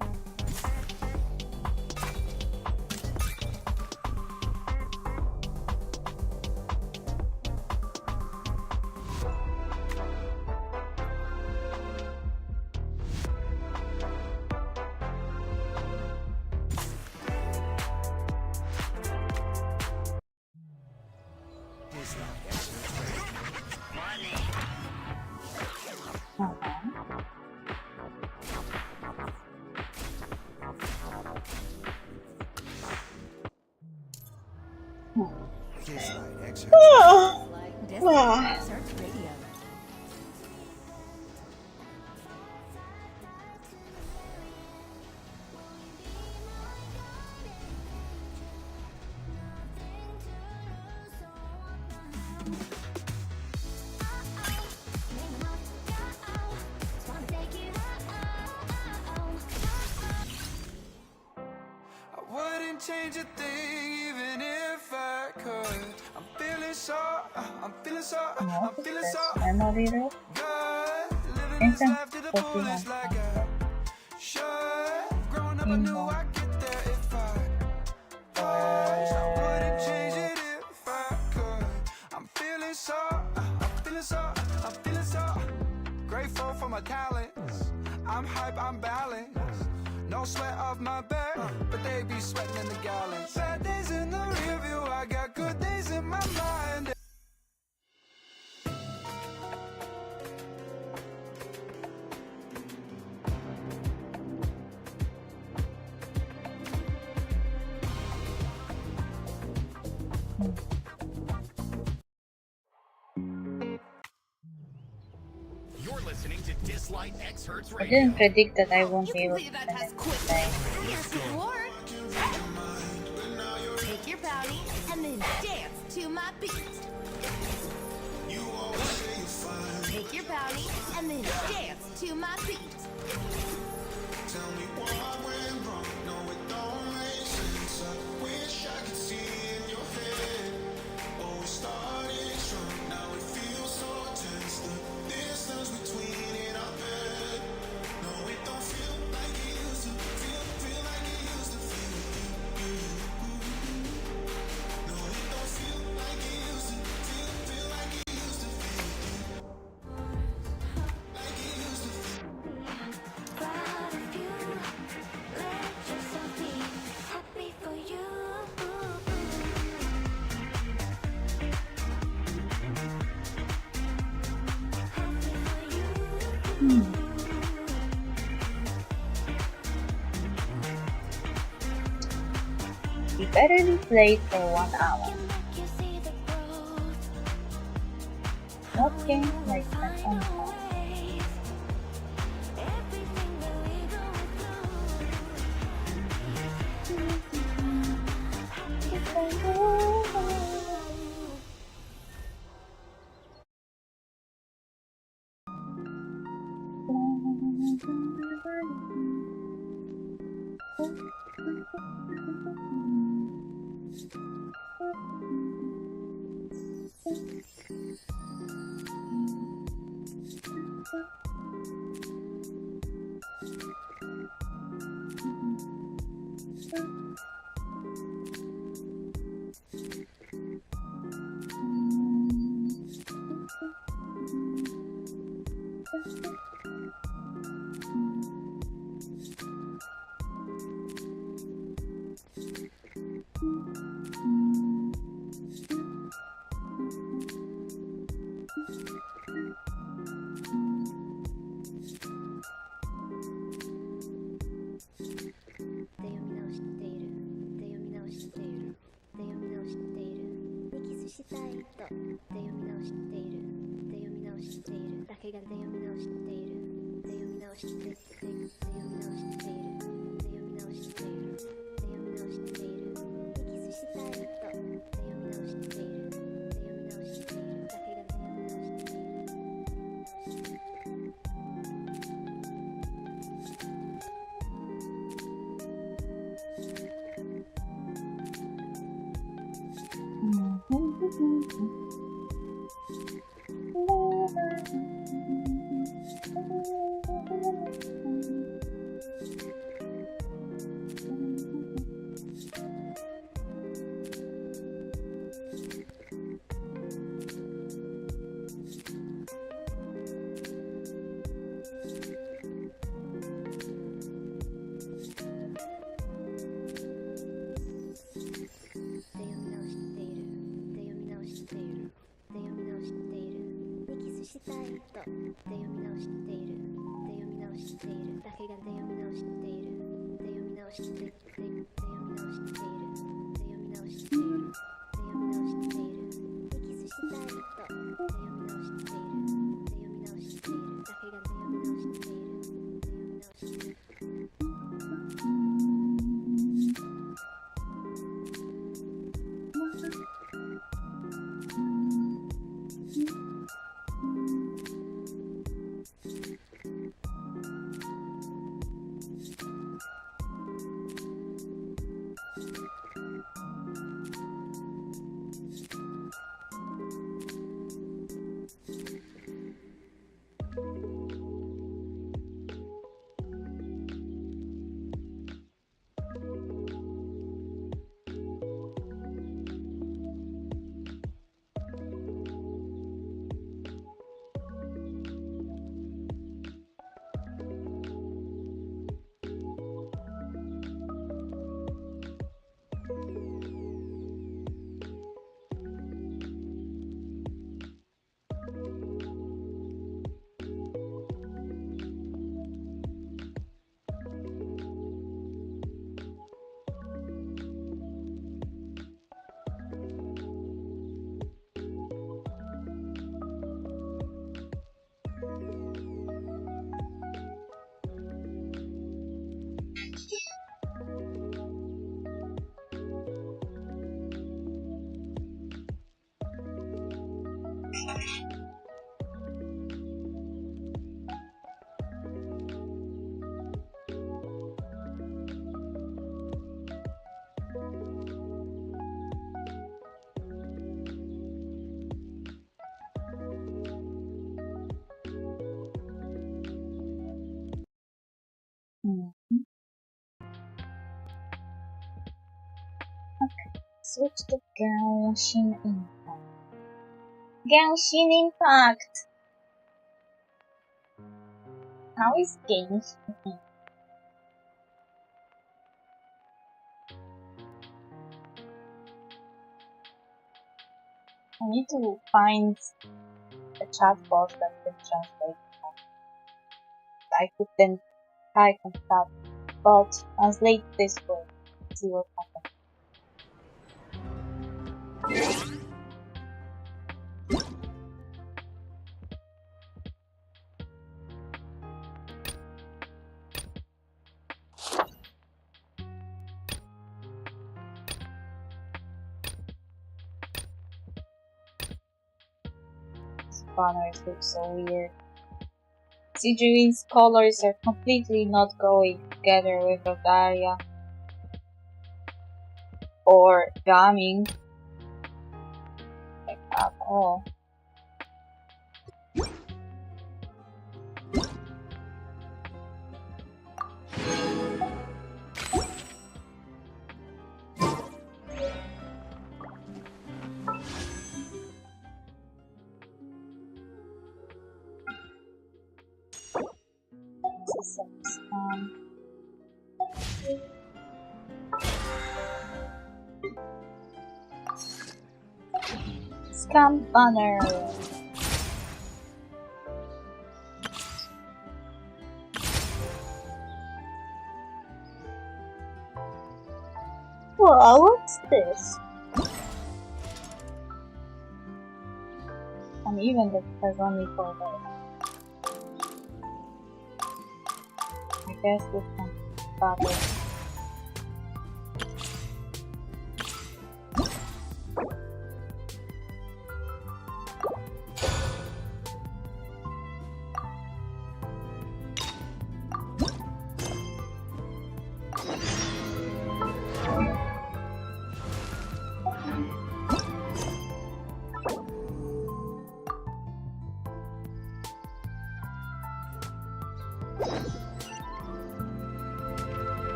Speaker 2: Dislyte X
Speaker 5: Dislyte Excerpt Radio.
Speaker 2: I wouldn't change a thing even if I could. I'm feeling so
Speaker 3: Memory
Speaker 2: good. Living this
Speaker 3: Instant
Speaker 2: life to the
Speaker 3: copy
Speaker 2: fullest
Speaker 3: of
Speaker 2: like I should. Growing up I knew I get there if I push. I wouldn't change it if I could. I'm feeling so grateful for my talents. I'm hype, I'm balanced. No sweat off my back, but they be sweating in the gallons. Bad days in the rear view, I got good days in my mind.
Speaker 4: You're listening to Dislyte X Hertz
Speaker 3: I
Speaker 4: Radio.
Speaker 3: didn't predict that I won't
Speaker 1: You
Speaker 3: be able to
Speaker 1: completed that task
Speaker 3: finish
Speaker 1: quickly.
Speaker 3: today.
Speaker 1: Here's your reward. Take your bounty and then dance to my beat. Take your bounty and then dance to my beat.
Speaker 8: Proud of you, let yourself be happy for you. Happy for you.
Speaker 3: We barely played for 1 hour.
Speaker 8: Make you see the growth.
Speaker 3: What games like that on time?
Speaker 8: Ways. Everything that we go through. Happy for you. したいとで読み直しているで読み直しているだけがで読み直しているで読み直しているで読み直しているで読み直しているで読み直しているでキスしたいとで読み直しているで読み直しているだけがで読み直しているしたいとで読み直しているで読み直しているだけがで読み直しているで読み直しているで読み直しているで読み直しているで読み直しているでキスしたいとで読み直しているで読み直しているだけがで読み直しているで読み直している
Speaker 3: Switch to Genshin Impact. Genshin Impact! How is Genshin Impact? I need to find a chatbot that can translate. I could then type and tap, but translate this way. See what happens. These banners look so weird. Sigewine's colors are completely not going together with Rodaria or Gaming. Like at all. Scam banner. Wow, what's this? an event that has only 4 days. I guess we can start it.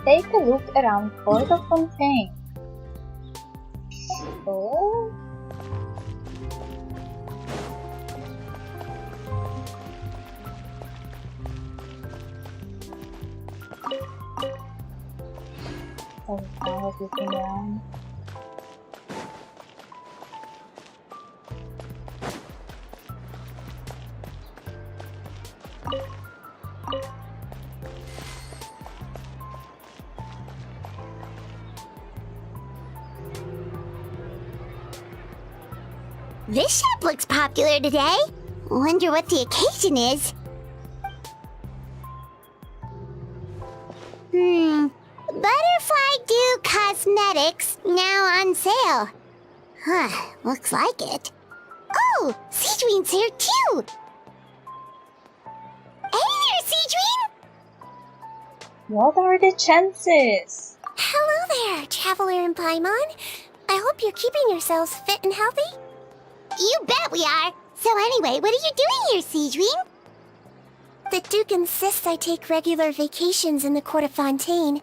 Speaker 3: Take a look around for the fontaine. Oh. Oh, I was looking around.
Speaker 9: This shop looks popular today. Wonder what the occasion is. Butterfly Dew Cosmetics now on sale. Huh, looks like it. Oh, Sigewine here too. Hey there, Sigewine!
Speaker 3: What are the chances?
Speaker 9: Hello there, Traveler and Paimon. I hope you're keeping yourselves fit and healthy. You bet we are! So anyway, what are you doing here, Sigewine? The Duke insists I take regular vacations in the Court of Fontaine.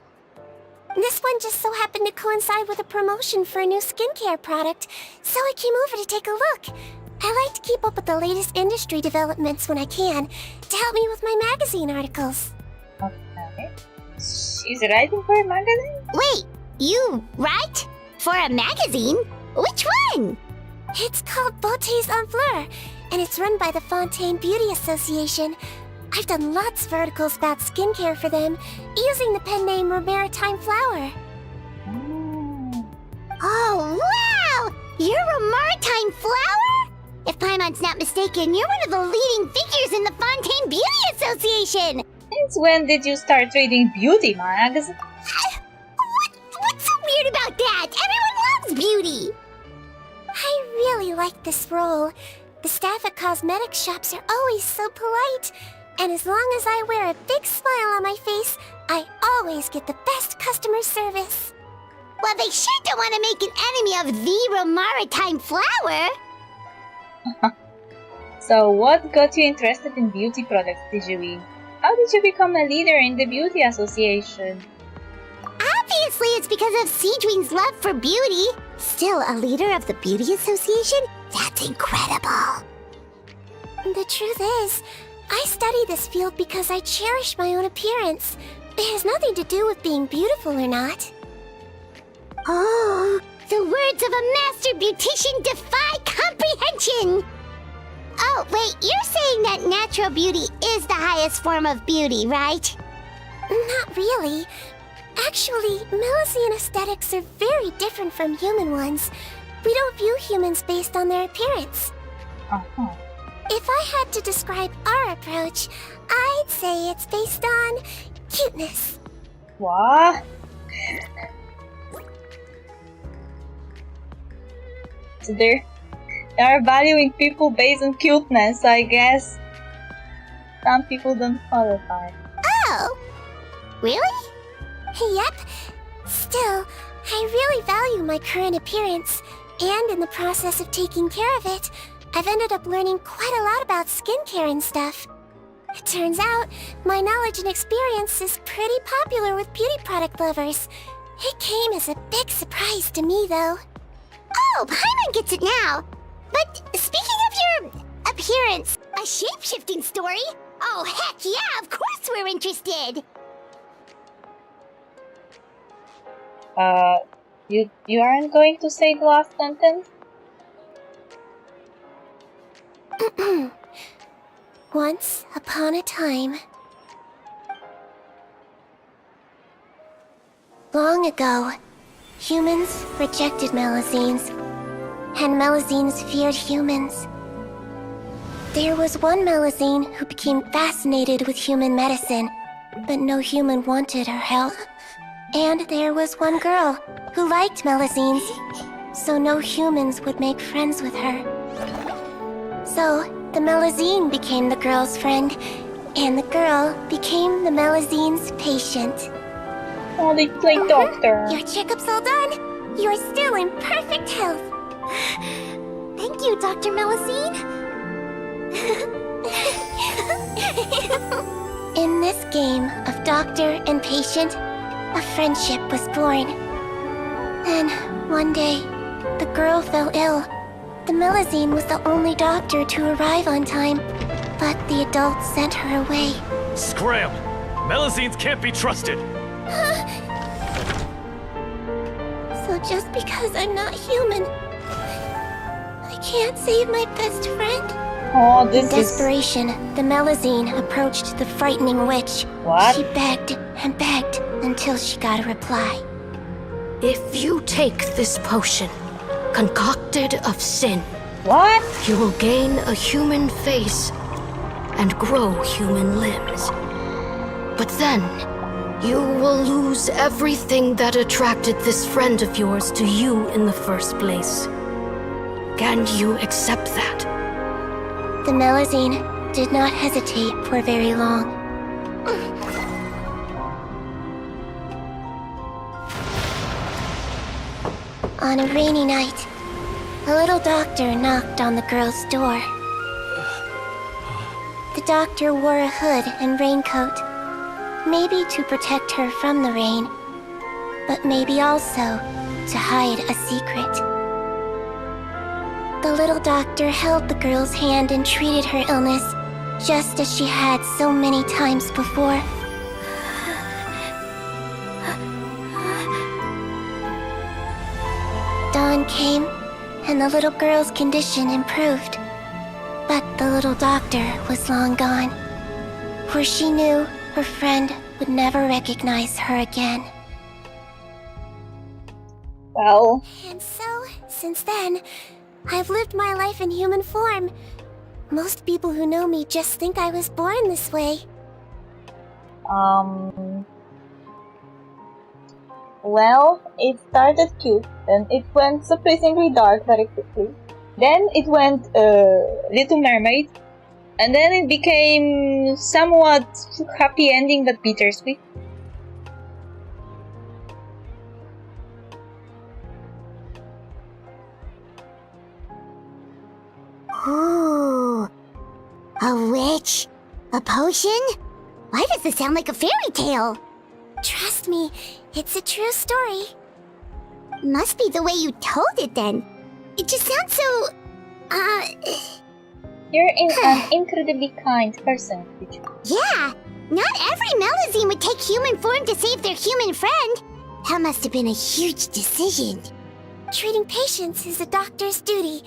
Speaker 9: This one just so happened to coincide with a promotion for a new skincare product, so I came over to take a look. I like to keep up with the latest industry developments when I can, to help me with my magazine articles.
Speaker 3: Okay. She's writing for a magazine?
Speaker 9: Wait, you write? For a magazine? Which one? It's called Beautés en Fleur, and it's run by the Fontaine Beauty Association. I've done lots of articles about skincare for them, using the pen name Maritime Flower. Oh, wow! You're a Maritime Flower? If Paimon's not mistaken, you're one of the leading figures in the Fontaine Beauty Association!
Speaker 3: Since when did you start reading beauty mags?
Speaker 9: What's so weird about that? Everyone loves beauty! I really like this role. The staff at cosmetic shops are always so polite. And as long as I wear a big smile on my face, I always get the best customer service. Well, they sure don't want to make an enemy of the Maritime Flower.
Speaker 3: So what got you interested in beauty products, Sigewine? How did you become a leader in the beauty association?
Speaker 9: Obviously, it's because of Sigewine's love for beauty. Still a leader of the Beauty Association? That's incredible. The truth is, I study this field because I cherish my own appearance. It has nothing to do with being beautiful or not. Oh, the words of a master beautician defy comprehension! Oh, wait, you're saying that natural beauty is the highest form of beauty, right? Not really. Actually, Melusine aesthetics are very different from human ones. We don't view humans based on their appearance.
Speaker 3: Uh-huh.
Speaker 9: If I had to describe our approach, I'd say it's based on cuteness.
Speaker 3: What? So they are valuing people based on cuteness, I guess. Some people don't qualify.
Speaker 9: Oh! Really? Yep. Still, I really value my current appearance, and in the process of taking care of it, I've ended up learning quite a lot about skincare and stuff. It turns out, my knowledge and experience is pretty popular with beauty product lovers. It came as a big surprise to me, though. Oh, Paimon gets it now! But speaking of your appearance, a shape-shifting story? Oh, heck yeah, of course we're interested!
Speaker 3: You aren't going to say the last sentence?
Speaker 9: Once upon a time. Long ago, humans rejected Melusines, and Melusines feared humans. There was one Melusine who became fascinated with human medicine, but no human wanted her help. And there was one girl who liked Melusines, so no humans would make friends with her. So, the Melusine became the girl's friend, and the girl became the Melusine's patient.
Speaker 3: Oh, they play doctor.
Speaker 9: Your checkup's all done. You're still in perfect health. Thank you, Dr. Melusine. In this game of doctor and patient, a friendship was born. Then, one day, the girl fell ill. The Melusine was the only doctor to arrive on time, but the adults sent her away.
Speaker 4: Scram! Melusines can't be trusted!
Speaker 9: So just because I'm not human, I can't save my best friend?
Speaker 3: Oh,
Speaker 9: In
Speaker 3: this is...
Speaker 9: desperation, the Melusine approached the frightening witch.
Speaker 3: What?
Speaker 9: She begged and begged until she got a reply.
Speaker 10: If you take this potion, concocted of sin,
Speaker 3: What?
Speaker 10: you will gain a human face and grow human limbs. But then, you will lose everything that attracted this friend of yours to you in the first place. Can you accept that?
Speaker 9: The Melusine did not hesitate for very long. On a rainy night, a little doctor knocked on the girl's door. The doctor wore a hood and raincoat, maybe to protect her from the rain, but maybe also to hide a secret. The little doctor held the girl's hand and treated her illness, just as she had so many times before. Dawn came, and the little girl's condition improved. But the little doctor was long gone, for she knew her friend would never recognize her again.
Speaker 3: Well,
Speaker 9: And so, since then, I've lived my life in human form. Most people who know me just think I was born this way.
Speaker 3: well, it started cute, then it went surprisingly dark very quickly. Then it went Little Mermaid, and then it became somewhat happy ending but bittersweet.
Speaker 9: Ooh, a witch? A potion? Why does this sound like a fairy tale? Trust me, it's a true story. Must be the way you told it then. It just sounds so...
Speaker 3: You're an incredibly kind person, Pichu.
Speaker 9: Yeah, not every Melusine would take human form to save their human friend. That must have been a huge decision. Treating patients is a doctor's duty.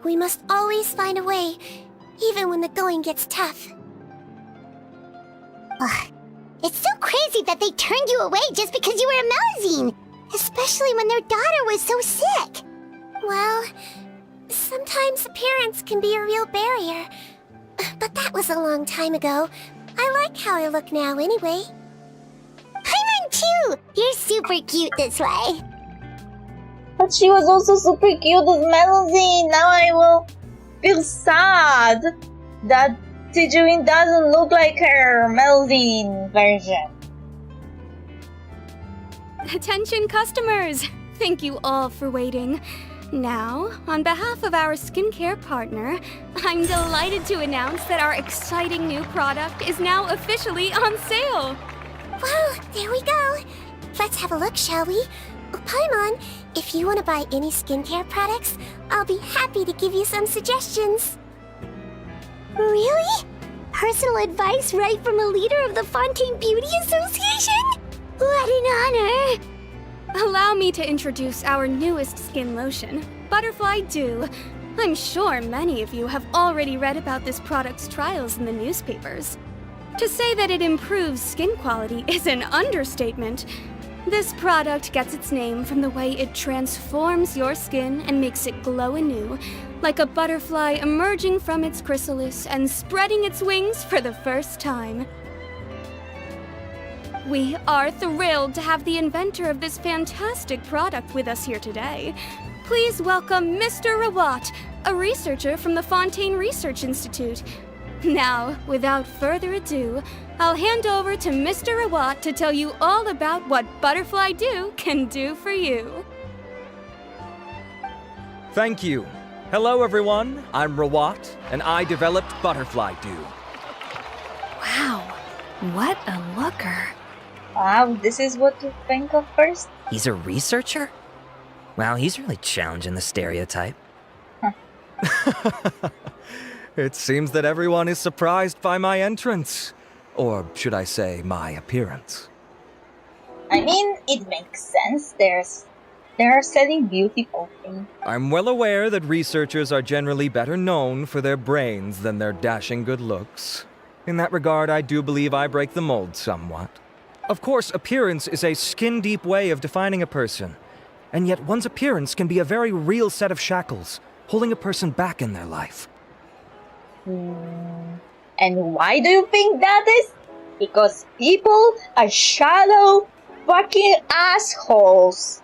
Speaker 9: We must always find a way, even when the going gets tough. Ugh. It's so crazy that they turned you away just because you were a Melusine, especially when their daughter was so sick. Well, sometimes appearance can be a real barrier. But that was a long time ago. I like how I look now anyway. I'm too! You're super cute this way.
Speaker 3: But she was also super cute as Melusine. Now I will feel sad that Sigewine doesn't look like her Melusine version.
Speaker 11: Attention customers! Thank you all for waiting. Now, on behalf of our skincare partner, I'm delighted to announce that our exciting new product is now officially on sale!
Speaker 9: Well, there we go. Let's have a look, shall we? Oh, Paimon, if you want to buy any skincare products, I'll be happy to give you some suggestions. Really? Personal advice right from a leader of the Fontaine Beauty Association? What an honor!
Speaker 11: Allow me to introduce our newest skin lotion, Butterfly Dew. I'm sure many of you have already read about this product's trials in the newspapers. To say that it improves skin quality is an understatement. This product gets its name from the way it transforms your skin and makes it glow anew, like a butterfly emerging from its chrysalis and spreading its wings for the first time. We are thrilled to have the inventor of this fantastic product with us here today. Please welcome Mr. Rawat, a researcher from the Fontaine Research Institute. Now, without further ado, I'll hand over to Mr. Rawat to tell you all about what Butterfly Dew can do for you.
Speaker 12: Thank you. Hello, everyone. I'm Rawat, and I developed Butterfly Dew.
Speaker 11: Wow, what a looker.
Speaker 3: Wow, this is what you think of first?
Speaker 13: He's a researcher? Wow, he's really challenging the stereotype.
Speaker 12: It seems that everyone is surprised by my entrance. Or should I say, my appearance.
Speaker 3: I mean, it makes sense. They are selling beautiful things.
Speaker 12: I'm well aware that researchers are generally better known for their brains than their dashing good looks. In that regard, I do believe I break the mold somewhat. Of course, appearance is a skin-deep way of defining a person. And yet one's appearance can be a very real set of shackles, holding a person back in their life.
Speaker 3: And why do you think that is? Because people are shallow fucking assholes.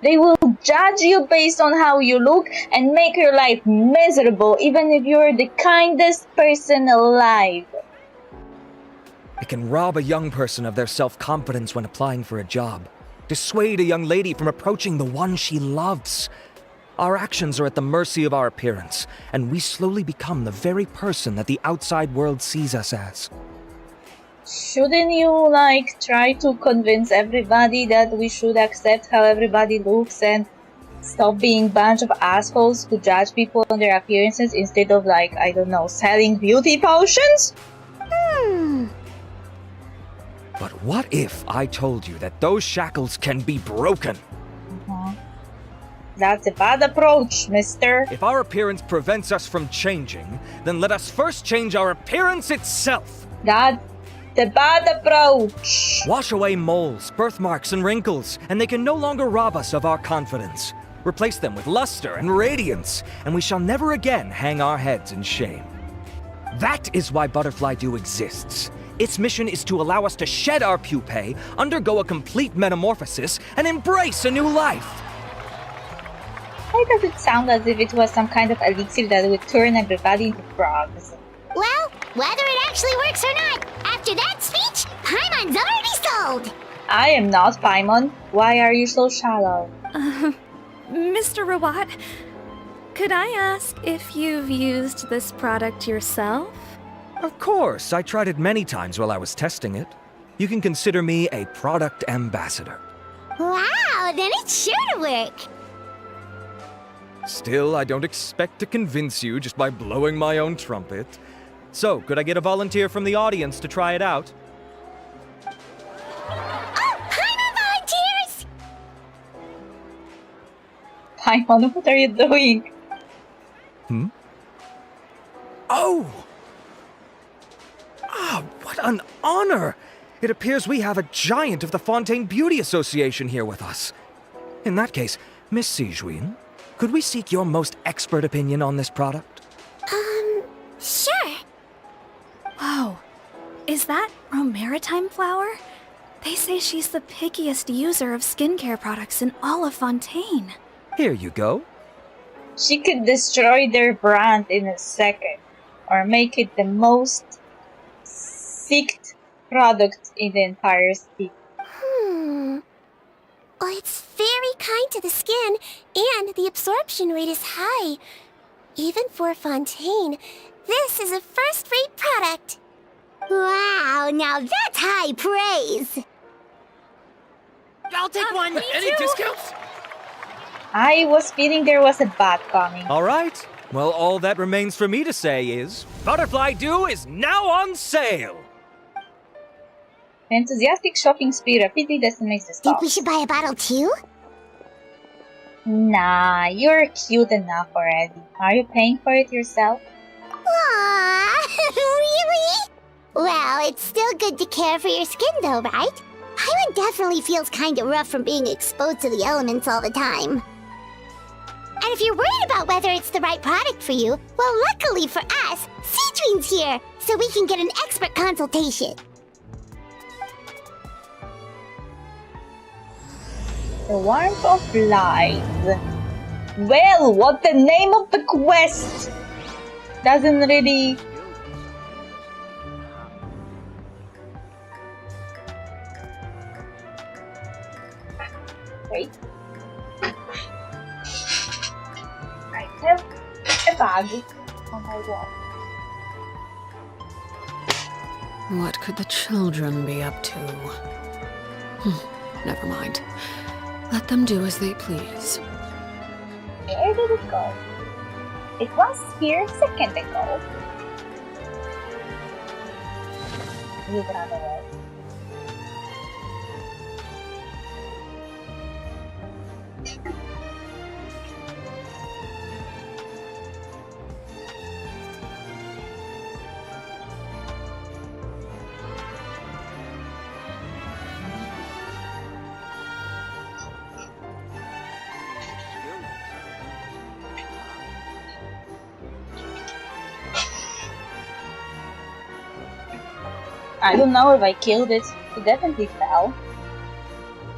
Speaker 3: They will judge you based on how you look and make your life miserable, even if you're the kindest person alive.
Speaker 12: It can rob a young person of their self-confidence when applying for a job, dissuade a young lady from approaching the one she loves. Our actions are at the mercy of our appearance, and we slowly become the very person that the outside world sees us as.
Speaker 3: Shouldn't you, try to convince everybody that we should accept how everybody looks and stop being a bunch of assholes who judge people on their appearances instead of, I don't know, selling beauty potions?
Speaker 12: But what if I told you that those shackles can be broken?
Speaker 3: That's a bad approach, mister.
Speaker 12: If our appearance prevents us from changing, then let us first change our appearance itself.
Speaker 3: That's the bad approach.
Speaker 12: Wash away moles, birthmarks, and wrinkles, and they can no longer rob us of our confidence. Replace them with luster and radiance, and we shall never again hang our heads in shame. That is why Butterfly Dew exists. Its mission is to allow us to shed our pupae, undergo a complete metamorphosis, and embrace a new life.
Speaker 3: Why does it sound as if it was some kind of elixir that would turn everybody into frogs?
Speaker 9: Well, whether it actually works or not, after that speech, Paimon's already sold!
Speaker 3: I am not Paimon. Why are you so shallow?
Speaker 11: Mr. Rawat, could I ask if you've used this product yourself?
Speaker 12: Of course, I tried it many times while I was testing it. You can consider me a product ambassador.
Speaker 9: Wow, then it's sure to work!
Speaker 12: Still, I don't expect to convince you just by blowing my own trumpet. So, could I get a volunteer from the audience to try it out?
Speaker 9: Oh, Paimon volunteers!
Speaker 3: Paimon, what are you doing?
Speaker 12: Oh! Ah, what an honor! It appears we have a giant of the Fontaine Beauty Association here with us. In that case, Miss Sigewine, could we seek your most expert opinion on this product?
Speaker 9: Sure.
Speaker 11: Whoa, is that Romaritime flower? They say she's the pickiest user of skincare products in all of Fontaine.
Speaker 12: Here you go.
Speaker 3: She could destroy their brand in a second, or make it the most seeked product in the entire city.
Speaker 9: Well, it's very kind to the skin, and the absorption rate is high. Even for Fontaine, this is a first-rate product. Wow, now that's high praise!
Speaker 4: I'll take one! Any discounts?
Speaker 3: I was feeling there was a bad coming.
Speaker 12: All right. Well, all that remains for me to say is, Butterfly Dew is now on sale!
Speaker 3: Enthusiastic shopping spree rapidly decimates the stock.
Speaker 9: Think we should buy a bottle too?
Speaker 3: Nah, you're cute enough already. Are you paying for it yourself?
Speaker 9: Aww, really? Well, it's still good to care for your skin though, right? Paimon definitely feels kinda rough from being exposed to the elements all the time. And if you're worried about whether it's the right product for you, well, luckily for us, Sigewin's here, so we can get an expert consultation.
Speaker 3: The warmth of life. Well, what the name of the quest doesn't really... Wait. I have a bag on my wall.
Speaker 14: What could the children be up to? Never mind. Let them do as they please.
Speaker 3: Where did it go? It was here a second ago. You ran away. I don't know if I killed it. It definitely fell.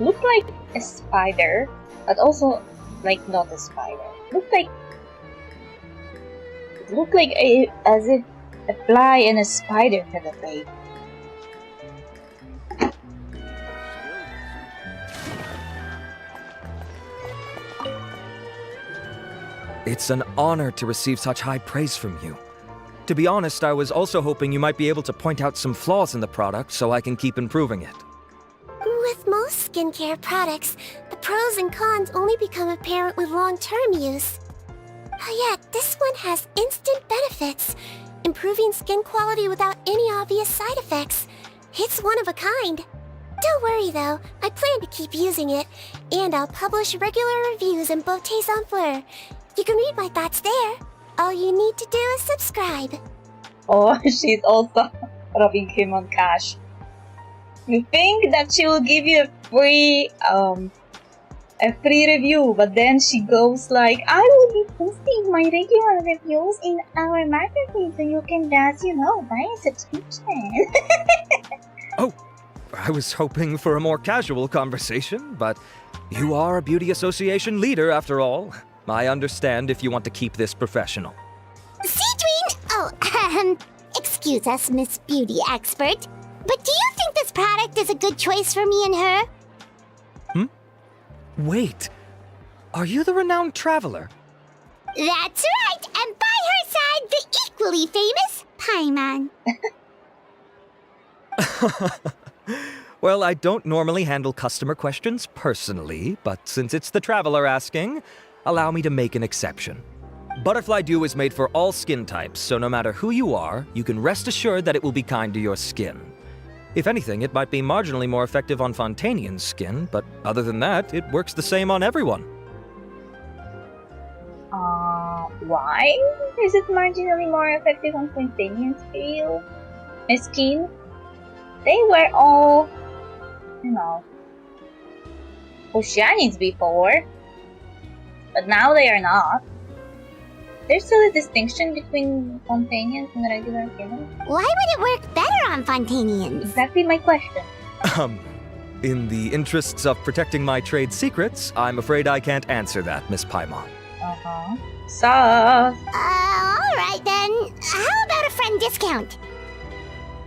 Speaker 3: Looked like a spider, but also like not a spider. Looked like as if a fly and a spider had a baby.
Speaker 12: It's an honor to receive such high praise from you. To be honest, I was also hoping you might be able to point out some flaws in the product so I can keep improving it.
Speaker 9: With most skincare products, the pros and cons only become apparent with long-term use. Yet, this one has instant benefits, improving skin quality without any obvious side effects. It's one of a kind. Don't worry though, I plan to keep using it, and I'll publish regular reviews in Beautés en Fleur. You can read my thoughts there. All you need to do is subscribe.
Speaker 3: Oh, she's also robbing him on cash. You think that she will give you a free review, but then she goes like, I will be posting my regular reviews in our magazine, so you can just, buy a subscription.
Speaker 12: Oh, I was hoping for a more casual conversation, but you are a beauty association leader after all. I understand if you want to keep this professional.
Speaker 9: Sigewine! Oh, excuse us, Miss Beauty Expert, but do you think this product is a good choice for me and her?
Speaker 12: Wait, are you the renowned traveler?
Speaker 9: That's right, and by her side, the equally famous Paimon.
Speaker 12: Well, I don't normally handle customer questions personally, but since it's the traveler asking, allow me to make an exception. Butterfly Dew is made for all skin types, so no matter who you are, you can rest assured that it will be kind to your skin. If anything, it might be marginally more effective on Fontanian's skin, but other than that, it works the same on everyone.
Speaker 3: Why is it marginally more effective on Fontanian's skin? They were all, Oceanics before. But now they are not. There's still a distinction between Fontanians and regular humans.
Speaker 9: Why would it work better on Fontanians?
Speaker 3: Exactly my question.
Speaker 12: In the interests of protecting my trade secrets, I'm afraid I can't answer that, Miss Paimon.
Speaker 9: Alright then. How about a friend discount?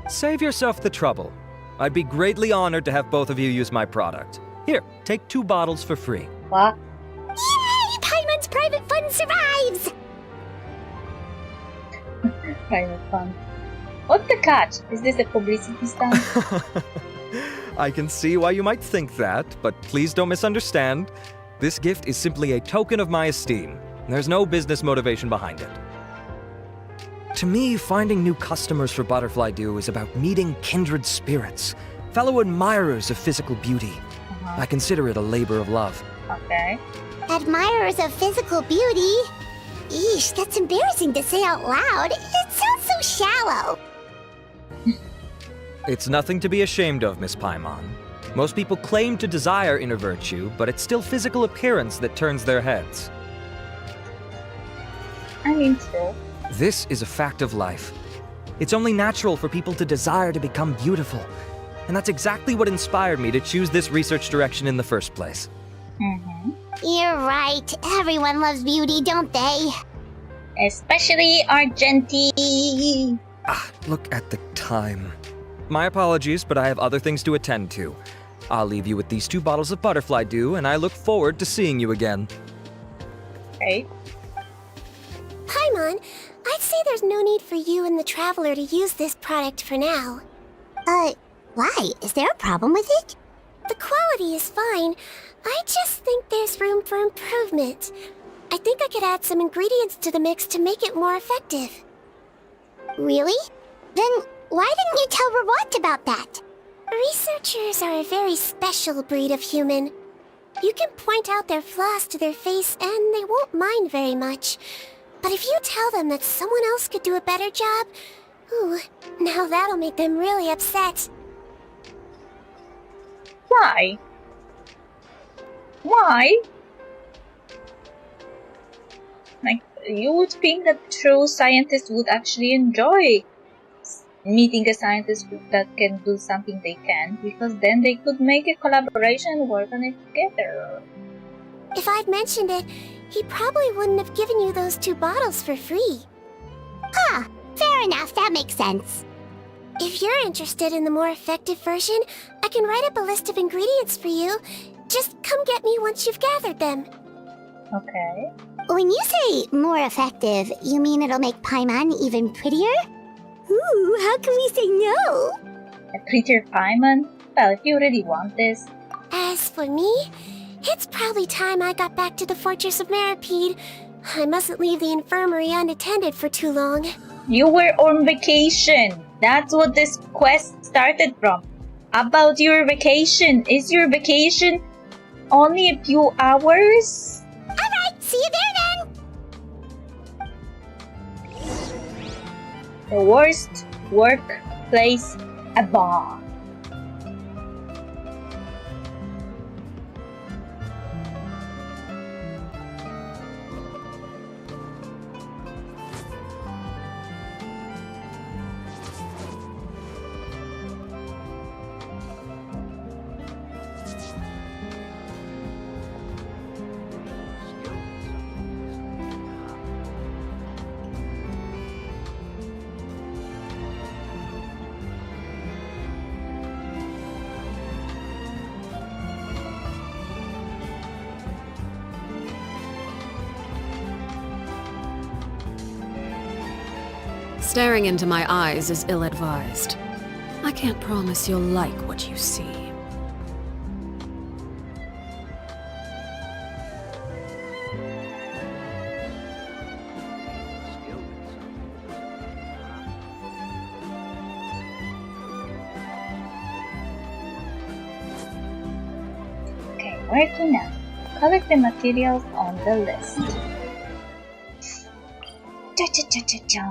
Speaker 12: Save yourself the trouble. I'd be greatly honored to have both of you use my product. Here, take 2 bottles for free.
Speaker 3: What?
Speaker 9: Yay! Paimon's private fund survives!
Speaker 3: Private fund. What's the catch? Is this a publicity stunt?
Speaker 12: I can see why you might think that, but please don't misunderstand. This gift is simply a token of my esteem. There's no business motivation behind it. To me, finding new customers for Butterfly Dew is about meeting kindred spirits, fellow admirers of physical beauty. I consider it a labor of love.
Speaker 3: Okay.
Speaker 9: Admirers of physical beauty? Eesh, that's embarrassing to say out loud. It sounds so shallow.
Speaker 12: It's nothing to be ashamed of, Miss Paimon. Most people claim to desire inner virtue, but it's still physical appearance that turns their heads.
Speaker 3: I mean, true.
Speaker 12: This is a fact of life. It's only natural for people to desire to become beautiful. And that's exactly what inspired me to choose this research direction in the first place.
Speaker 9: You're right. Everyone loves beauty, don't they?
Speaker 3: Especially Argenti.
Speaker 12: Look at the time. My apologies, but I have other things to attend to. I'll leave you with these 2 bottles of butterfly dew, and I look forward to seeing you again.
Speaker 3: Okay.
Speaker 9: Paimon, I'd say there's no need for you and the Traveler to use this product for now. Why? Is there a problem with it? The quality is fine. I just think there's room for improvement. I think I could add some ingredients to the mix to make it more effective. Really? Then why didn't you tell Rawat about that? Researchers are a very special breed of human. You can point out their flaws to their face and they won't mind very much. But if you tell them that someone else could do a better job, ooh, now that'll make them really upset.
Speaker 3: Why? Why? Like, you would think that true scientists would actually enjoy meeting a scientist that can do something they can, because then they could make a collaboration and work on it together.
Speaker 9: If I'd mentioned it, he probably wouldn't have given you those 2 bottles for free. Fair enough, that makes sense. If you're interested in the more effective version, I can write up a list of ingredients for you. Just come get me once you've gathered them.
Speaker 3: Okay.
Speaker 9: When you say more effective, you mean it'll make Paimon even prettier? Ooh, how can we say no?
Speaker 3: A prettier Paimon? Well, if you really want this.
Speaker 9: As for me, it's probably time I got back to the Fortress of Maripede. I mustn't leave the infirmary unattended for too long.
Speaker 3: You were on vacation. That's what this quest started from. About your vacation. Is your vacation only a few hours?
Speaker 9: Alright, see you there then!
Speaker 3: The worst workplace ever.
Speaker 14: Staring into my eyes is ill-advised. I can't promise you'll like what you see.
Speaker 3: Okay, working now. Collect the materials on the list. Cha-cha-cha-cha-cha.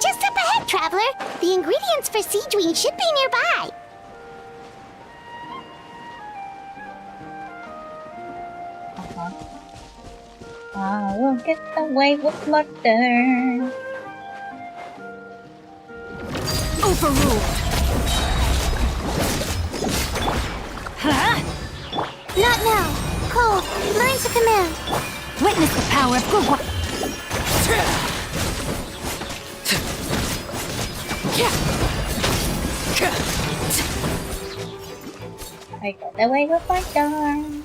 Speaker 9: Just up ahead, Traveler! The ingredients for Sigewine should be nearby!
Speaker 3: I will get away with murder.
Speaker 11: Overruled! Huh?
Speaker 9: Not now! Cold, learn to command!
Speaker 11: Witness the power of good work!
Speaker 3: I got away with murder.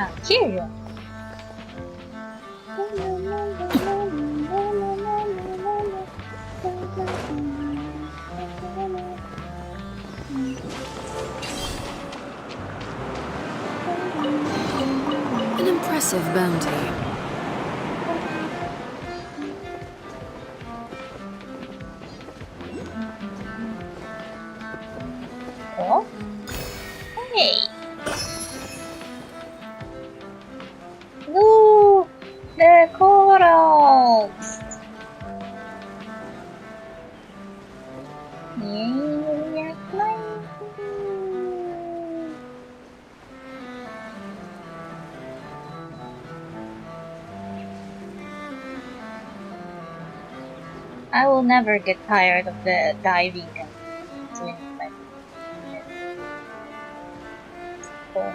Speaker 3: Ah, here you are.
Speaker 14: An impressive bounty.
Speaker 3: Oh? Hey! No! The corals! Yeah, flying! I will never get tired of the diving and doing like cool.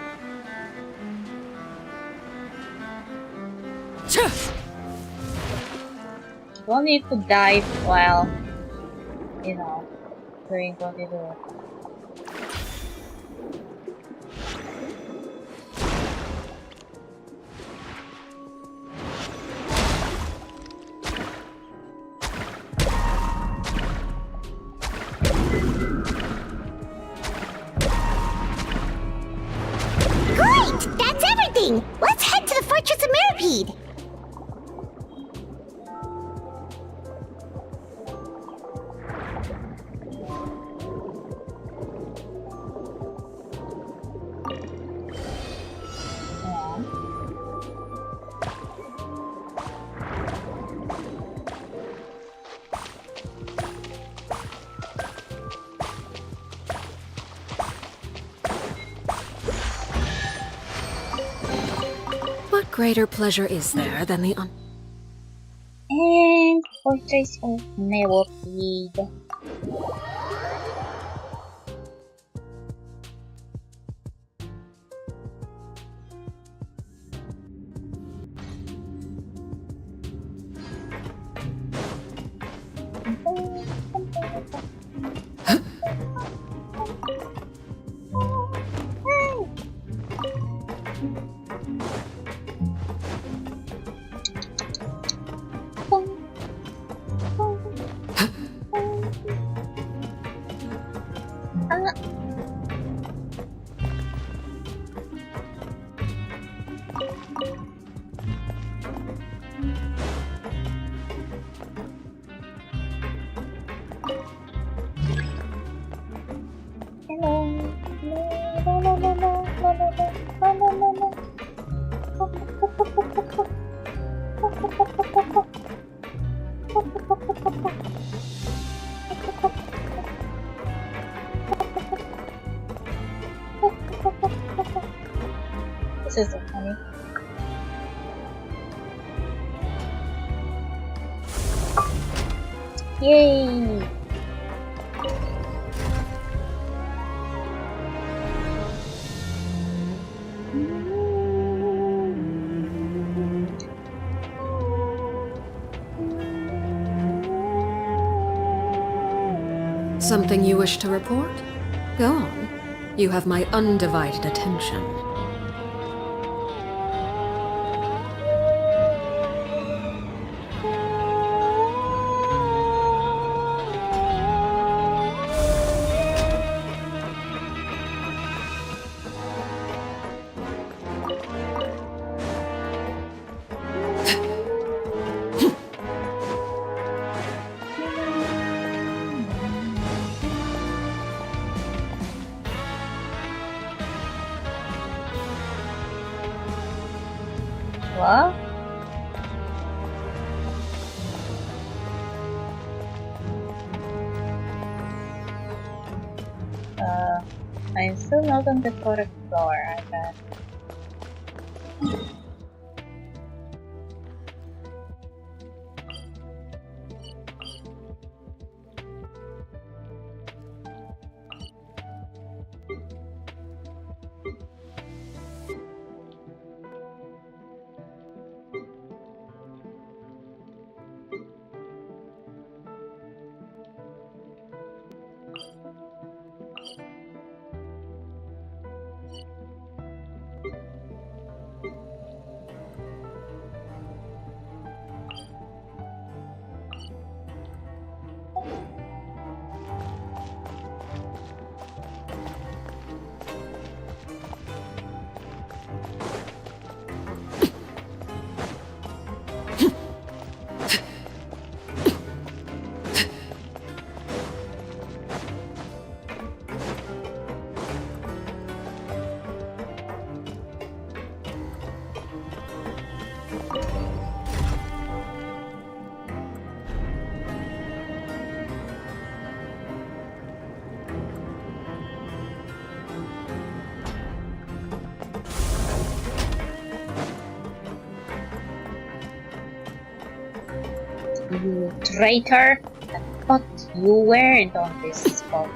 Speaker 3: You don't need to dive while, you know, doing what you do.
Speaker 9: Great! That's everything! Let's head to the Fortress of Mirapede!
Speaker 14: What greater pleasure is there than the
Speaker 3: And Fortress of Mirapede. This is so funny. Yay!
Speaker 14: Something you wish to report? Go on. You have my undivided attention.
Speaker 3: What? I'm still not on the correct floor, I bet. You traitor! I thought you weren't on this spot.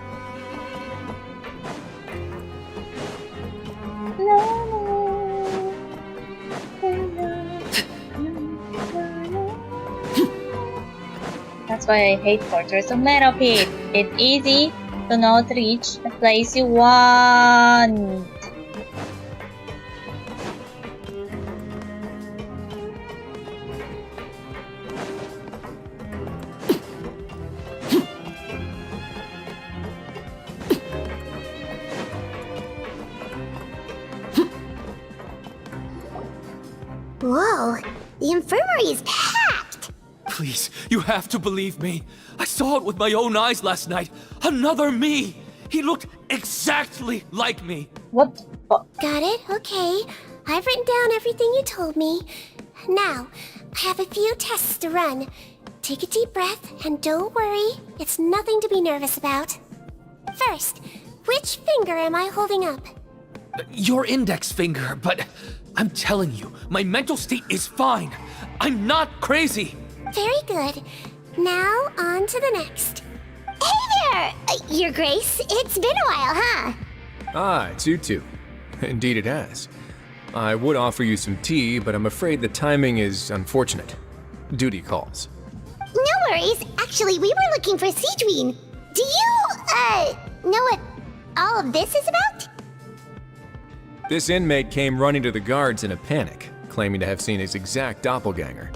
Speaker 3: That's why I hate Fortress of Meropit. It's easy to not reach the place you want.
Speaker 9: Whoa, the infirmary is packed!
Speaker 15: Please, you have to believe me. I saw it with my own eyes last night. Another me! He looked exactly like me.
Speaker 3: What?
Speaker 9: Got it, okay. I've written down everything you told me. Now, I have a few tests to run. Take a deep breath, and don't worry, it's nothing to be nervous about. First, which finger am I holding up?
Speaker 15: Your index finger, but I'm telling you, my mental state is fine. I'm not crazy.
Speaker 9: Very good. Now, on to the next. Hey there, Your Grace. It's been a while, huh?
Speaker 16: Ah, it's you two. Indeed it has. I would offer you some tea, but I'm afraid the timing is unfortunate. Duty calls.
Speaker 9: No worries. Actually, we were looking for Sigewine. Do you, know what all of this is about?
Speaker 16: This inmate came running to the guards in a panic, claiming to have seen his exact doppelganger.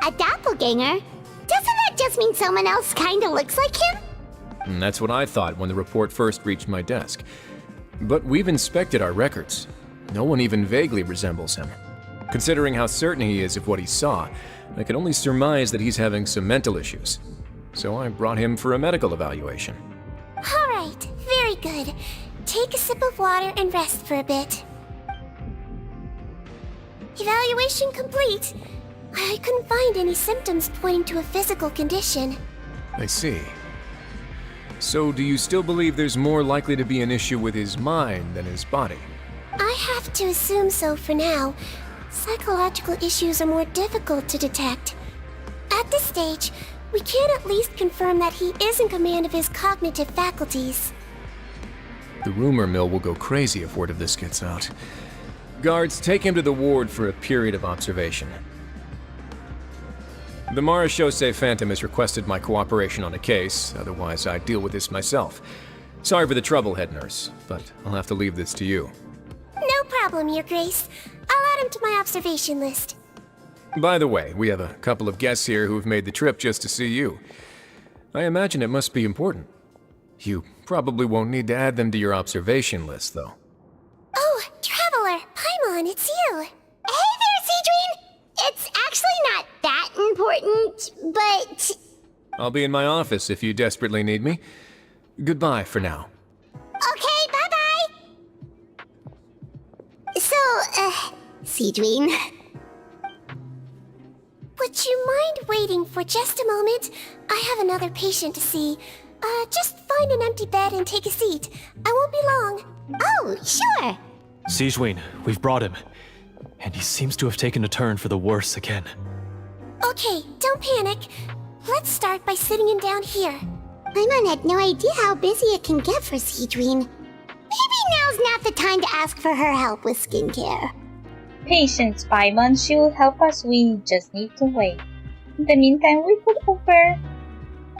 Speaker 9: A doppelganger? Doesn't that just mean someone else kinda looks like him?
Speaker 16: And that's what I thought when the report first reached my desk. But we've inspected our records. No one even vaguely resembles him. Considering how certain he is of what he saw, I can only surmise that he's having some mental issues. So I brought him for a medical evaluation.
Speaker 9: Alright, very good. Take a sip of water and rest for a bit. Evaluation complete. I couldn't find any symptoms pointing to a physical condition.
Speaker 16: I see. So do you still believe there's more likely to be an issue with his mind than his body?
Speaker 9: I have to assume so for now. Psychological issues are more difficult to detect. At this stage, we can at least confirm that he is in command of his cognitive faculties.
Speaker 16: The rumor mill will go crazy if word of this gets out. Guards, take him to the ward for a period of observation. The Marechaussee Phantom has requested my cooperation on a case, otherwise I'd deal with this myself. Sorry for the trouble, head nurse, but I'll have to leave this to you.
Speaker 9: No problem, Your Grace. I'll add him to my observation list.
Speaker 16: By the way, we have a couple of guests here who've made the trip just to see you. I imagine it must be important. You probably won't need to add them to your observation list, though.
Speaker 9: Oh, Traveler, Paimon, it's you. Hey there, Sigewine! It's actually not that important, but...
Speaker 16: I'll be in my office if you desperately need me. Goodbye for now.
Speaker 9: Okay, bye-bye! So, Sigewine... Would you mind waiting for just a moment? I have another patient to see. Just find an empty bed and take a seat. I won't be long. Oh, sure.
Speaker 17: Sigewine, we've brought him. And he seems to have taken a turn for the worse again.
Speaker 9: Okay, don't panic. Let's start by sitting him down here. Paimon had no idea how busy it can get for Sigewine. Maybe now's not the time to ask for her help with skincare.
Speaker 3: Patience, Paimon. She will help us. We just need to wait. In the meantime, we could offer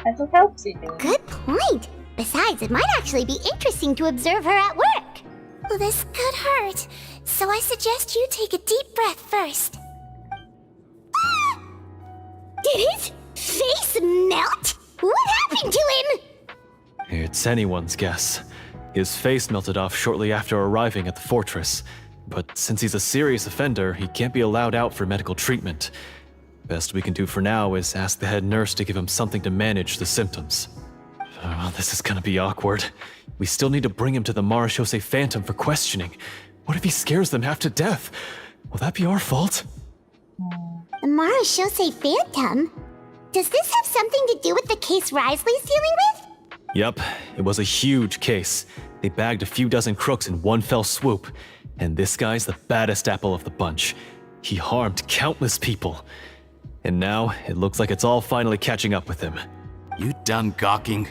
Speaker 3: to help Sigewine.
Speaker 9: Good point. Besides, it might actually be interesting to observe her at work. Well, this could hurt, so I suggest you take a deep breath first. Did his face melt? What happened to him?
Speaker 17: It's anyone's guess. His face melted off shortly after arriving at the fortress. But since he's a serious offender, he can't be allowed out for medical treatment. Best we can do for now is ask the head nurse to give him something to manage the symptoms. Oh, this is gonna be awkward. We still need to bring him to the Marechaussee Phantom for questioning. What if he scares them half to death? Will that be our fault?
Speaker 9: The Marechaussee Phantom? Does this have something to do with the case Risley's dealing with?
Speaker 17: Yep, it was a huge case. They bagged a few dozen crooks in one fell swoop. And this guy's the baddest apple of the bunch. He harmed countless people. And now, it looks like it's all finally catching up with him.
Speaker 18: You done gawking?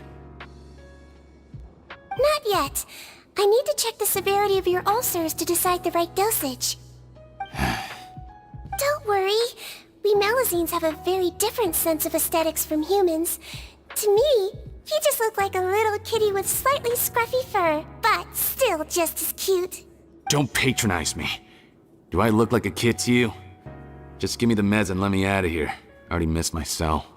Speaker 9: Not yet. I need to check the severity of your ulcers to decide the right dosage. Don't worry. We Melazines have a very different sense of aesthetics from humans. To me, he just looked like a little kitty with slightly scruffy fur, but still just as cute.
Speaker 18: Don't patronize me. Do I look like a kid to you? Just give me the meds and let me out of here. I already missed my cell.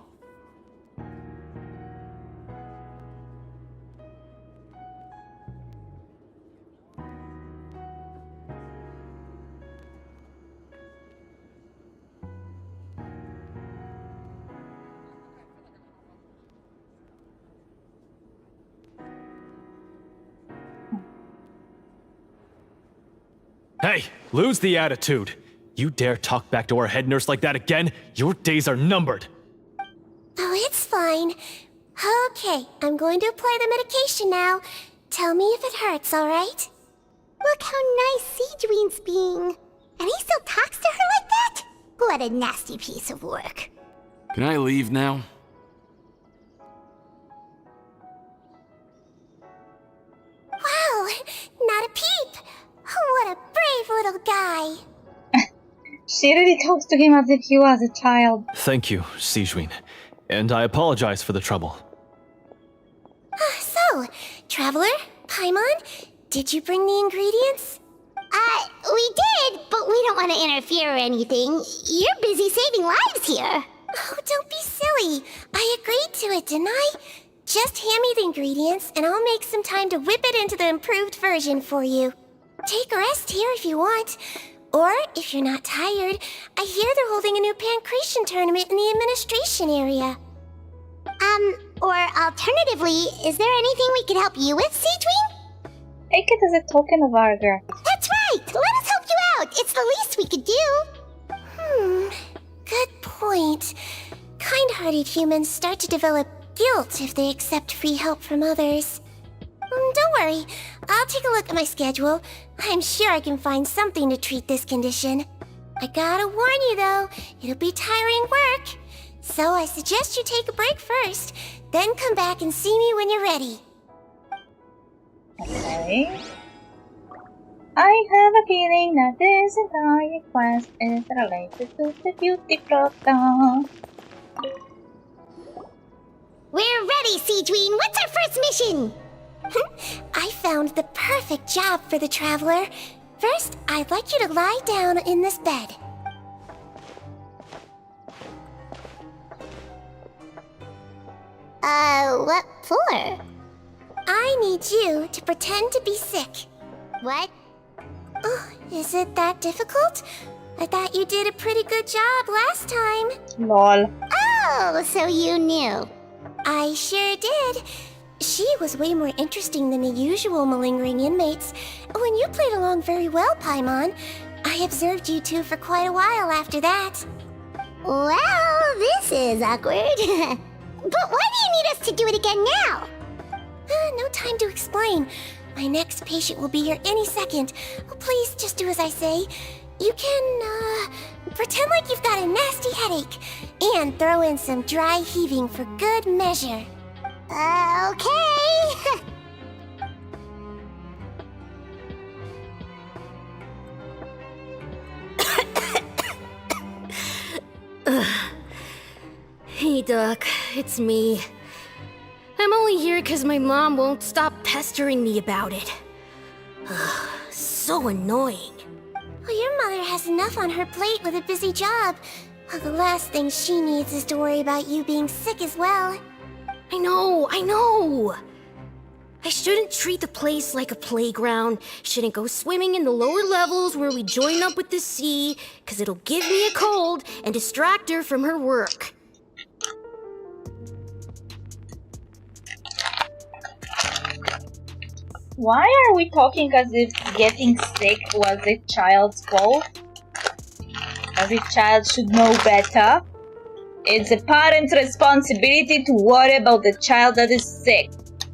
Speaker 17: Hey, lose the attitude. You dare talk back to our head nurse like that again? Your days are numbered.
Speaker 9: Oh, it's fine. Okay, I'm going to apply the medication now. Tell me if it hurts, alright? Look how nice Sigewin's being. And he still talks to her like that? What a nasty piece of work.
Speaker 18: Can I leave now?
Speaker 9: Wow, not a peep. What a brave little guy.
Speaker 3: She really talks to him as if he was a child.
Speaker 17: Thank you, Sigewine. And I apologize for the trouble.
Speaker 9: So, Traveler, Paimon, did you bring the ingredients? We did, but we don't want to interfere or anything. You're busy saving lives here. Oh, don't be silly. I agreed to it, didn't I? Just hand me the ingredients, and I'll make some time to whip it into the improved version for you. Take a rest here if you want. Or, if you're not tired, I hear they're holding a new pancreation tournament in the administration area. Or alternatively, is there anything we could help you with, Sigewine?
Speaker 3: Take it as a token of our gratitude.
Speaker 9: That's right! Let us help you out! It's the least we could do! Good point. Kind-hearted humans start to develop guilt if they accept free help from others. Don't worry. I'll take a look at my schedule. I'm sure I can find something to treat this condition. I gotta warn you though, it'll be tiring work. So I suggest you take a break first, then come back and see me when you're ready.
Speaker 3: Okay. I have a feeling that this entire quest is related to the beauty product.
Speaker 9: We're ready, Sigewine! What's our first mission? I found the perfect job for the Traveler. First, I'd like you to lie down in this bed. What for? I need you to pretend to be sick. What? Oh, is it that difficult? I thought you did a pretty good job last time.
Speaker 3: Lol.
Speaker 9: Oh, so you knew. I sure did. She was way more interesting than the usual malingering inmates. When you played along very well, Paimon, I observed you two for quite a while after that. Well, this is awkward. But why do you need us to do it again now? No time to explain. My next patient will be here any second. Oh, please, just do as I say. You can, pretend like you've got a nasty headache. And throw in some dry heaving for good measure.
Speaker 8: Okay.
Speaker 10: Hey, Doc, it's me. I'm only here because my mom won't stop pestering me about it. So annoying.
Speaker 9: Well, your mother has enough on her plate with a busy job. Well, the last thing she needs is to worry about you being sick as well.
Speaker 10: I know! I shouldn't treat the place like a playground, shouldn't go swimming in the lower levels where we join up with the sea, because it'll give me a cold and distract her from her work.
Speaker 3: Why are we talking as if getting sick was a child's fault? Every child should know better. It's a parent's responsibility to worry about the child that is sick.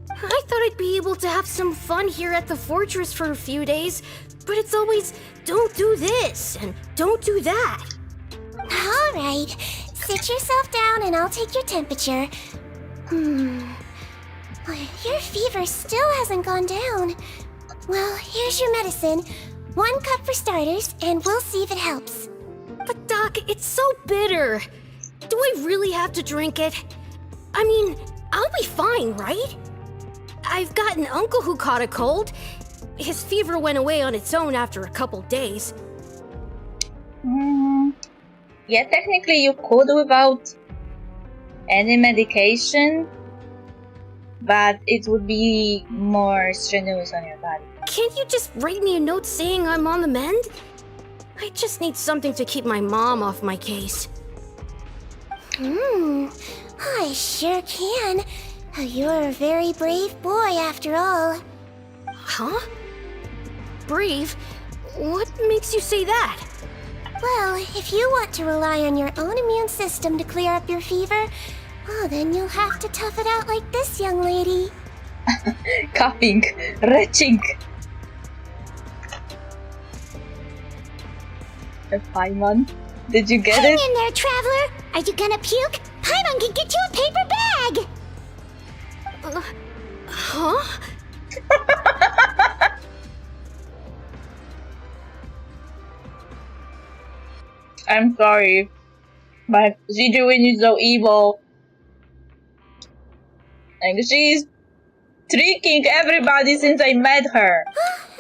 Speaker 10: I thought I'd be able to have some fun here at the fortress for a few days, but it's always, don't do this and don't do that.
Speaker 9: Alright, sit yourself down and I'll take your temperature. Your fever still hasn't gone down. Well, here's your medicine. 1 cup for starters, and we'll see if it helps.
Speaker 10: But Doc, it's so bitter. Do I really have to drink it? I mean, I'll be fine, right? I've got an uncle who caught a cold. His fever went away on its own after a couple days.
Speaker 3: Yeah, technically you could without any medication, but it would be more strenuous on your body.
Speaker 10: Can't you just write me a note saying I'm on the mend? I just need something to keep my mom off my case.
Speaker 9: I sure can. You're a very brave boy after all.
Speaker 10: Huh? Brave? What makes you say that?
Speaker 9: Well, if you want to rely on your own immune system to clear up your fever, oh, then you'll have to tough it out like this young lady.
Speaker 3: Coughing, retching. Paimon, did you get it?
Speaker 8: Hang in there, traveler. Are you gonna puke? Paimon can get you a paper bag.
Speaker 10: Huh?
Speaker 3: I'm sorry, but Sigewine is so evil. And she's tricking everybody since I met her.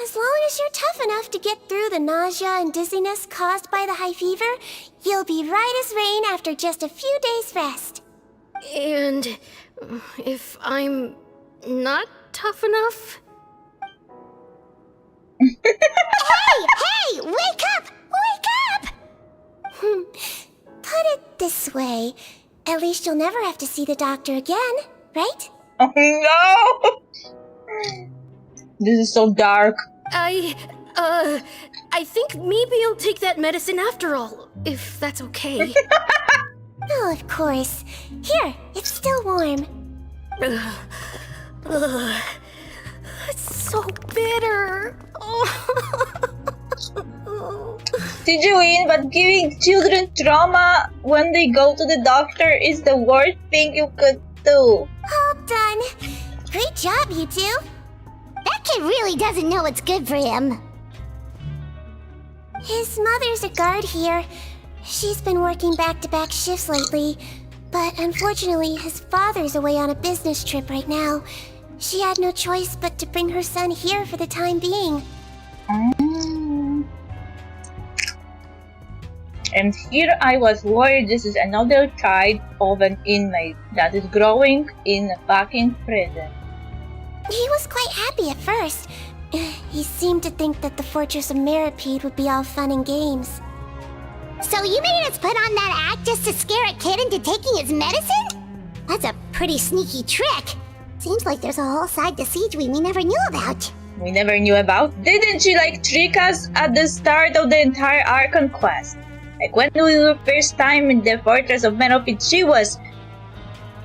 Speaker 9: As long as you're tough enough to get through the nausea and dizziness caused by the high fever, you'll be right as rain after just a few days' rest.
Speaker 10: And if I'm not tough enough?
Speaker 9: Hey! Wake up! Wake up! Put it this way. At least you'll never have to see the doctor again, right?
Speaker 3: Oh no! This is so dark.
Speaker 10: I think maybe I'll take that medicine after all, if that's okay.
Speaker 9: Oh, of course. Here, it's still warm.
Speaker 10: It's so bitter.
Speaker 3: Sigewine, but giving children trauma when they go to the doctor is the worst thing you could do.
Speaker 9: All done. Great job, you two.
Speaker 8: That kid really doesn't know what's good for him.
Speaker 9: His mother's a guard here. She's been working back-to-back shifts lately, but unfortunately his father's away on a business trip right now. She had no choice but to bring her son here for the time being.
Speaker 3: And here I was worried this is another child of an inmate that is growing in a fucking prison.
Speaker 9: He was quite happy at first. He seemed to think that the Fortress of Meropide would be all fun and games.
Speaker 8: So you made us put on that act just to scare a kid into taking his medicine? That's a pretty sneaky trick. Seems like there's a whole side to Sigewine we never knew about.
Speaker 3: We never knew about? Didn't she trick us at the start of the entire Archon quest? Like when we were first time in the Fortress of Meropide, she was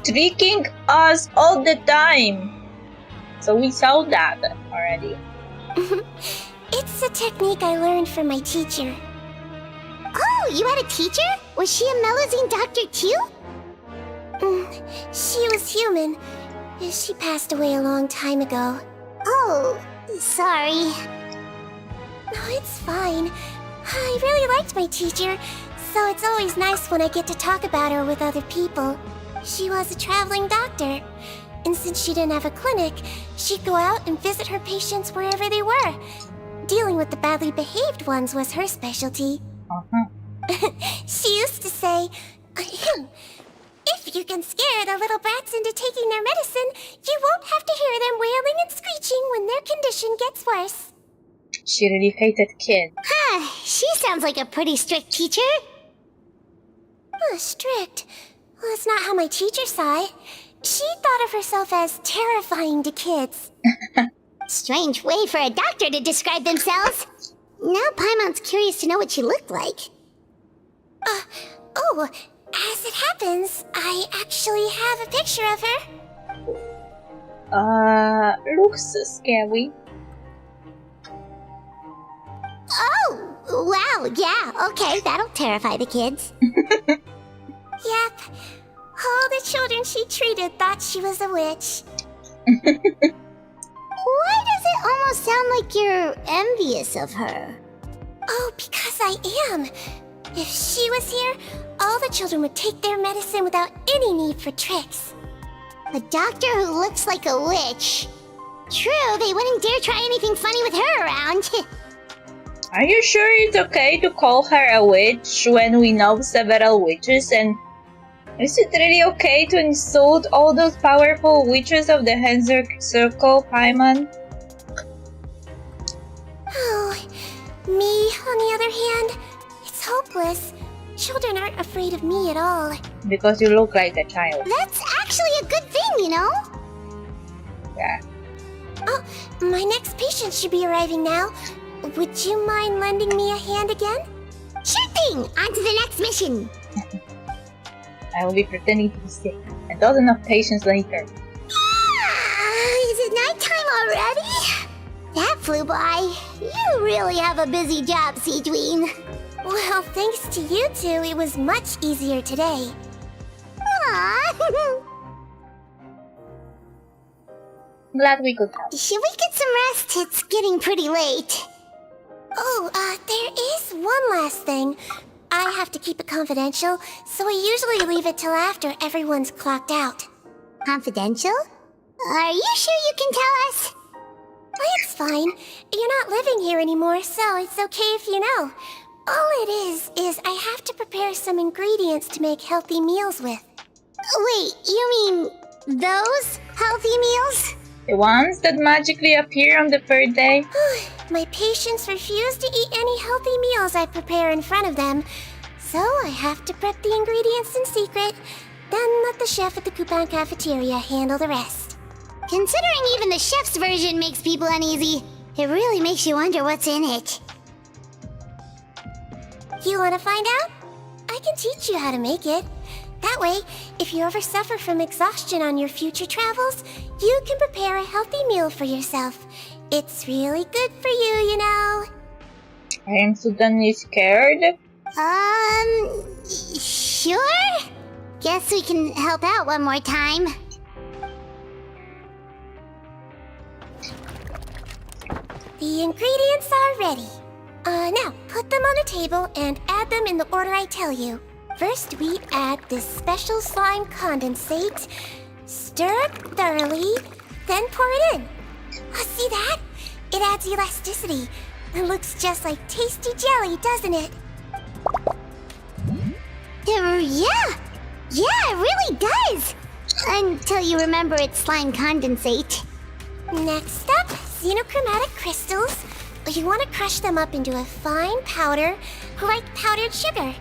Speaker 3: tricking us all the time. So we saw that already.
Speaker 9: It's a technique I learned from my teacher. Oh, you had a teacher? Was she a Melusine doctor too? She was human. She passed away a long time ago. Oh, sorry. No, it's fine. I really liked my teacher, so it's always nice when I get to talk about her with other people. She was a traveling doctor, and since she didn't have a clinic, she'd go out and visit her patients wherever they were. Dealing with the badly behaved ones was her specialty. She used to say, if you can scare the little brats into taking their medicine, you won't have to hear them wailing and screeching when their condition gets worse.
Speaker 3: She really hated kids.
Speaker 9: She sounds like a pretty strict teacher. Strict? Well, that's not how my teacher saw it. She thought of herself as terrifying to kids. Strange way for a doctor to describe themselves. Now Paimon's curious to know what she looked like. As it happens, I actually have a picture of her.
Speaker 3: Looks scary.
Speaker 9: Oh, wow, yeah, okay, that'll terrify the kids. Yep. All the children she treated thought she was a witch. Why does it almost sound like you're envious of her? Oh, because I am. If she was here, all the children would take their medicine without any need for tricks. A doctor who looks like a witch. True, they wouldn't dare try anything funny with her around.
Speaker 3: Are you sure it's okay to call her a witch when we know several witches? And is it really okay to insult all those powerful witches of the Hanser Circle, Paimon?
Speaker 9: Oh, me, on the other hand, it's hopeless. Children aren't afraid of me at all.
Speaker 3: Because you look like a child.
Speaker 9: That's actually a good thing, you know?
Speaker 3: Yeah.
Speaker 9: Oh, my next patient should be arriving now. Would you mind lending me a hand again? Sure thing! On to the next mission!
Speaker 3: I will be pretending to be sick. A dozen of patients later.
Speaker 9: Is it nighttime already? That flew by. You really have a busy job, Sigewine. Well, thanks to you two, it was much easier today. Aww.
Speaker 3: Glad we could help.
Speaker 9: Should we get some rest? It's getting pretty late. Oh, there is one last thing. I have to keep it confidential, so I usually leave it till after everyone's clocked out. Confidential? Are you sure you can tell us? It's fine. You're not living here anymore, so it's okay if you know. All it is I have to prepare some ingredients to make healthy meals with. Wait, you mean those healthy meals?
Speaker 3: The ones that magically appear on the third day?
Speaker 9: My patients refuse to eat any healthy meals I prepare in front of them, so I have to prep the ingredients in secret, then let the chef at the Coupon cafeteria handle the rest. Considering even the chef's version makes people uneasy, it really makes you wonder what's in it. You want to find out? I can teach you how to make it. That way, if you ever suffer from exhaustion on your future travels, you can prepare a healthy meal for yourself. It's really good for you, you know.
Speaker 3: I am suddenly scared.
Speaker 9: Sure? Guess we can help out one more time. The ingredients are ready. Now, put them on the table and add them in the order I tell you. First, we add this special slime condensate, stir it thoroughly, then pour it in. See that? It adds elasticity. It looks just like tasty jelly, doesn't it? Yeah, it really does. Until you remember it's slime condensate. Next up, xenochromatic crystals. You want to crush them up into a fine powder, like powdered sugar.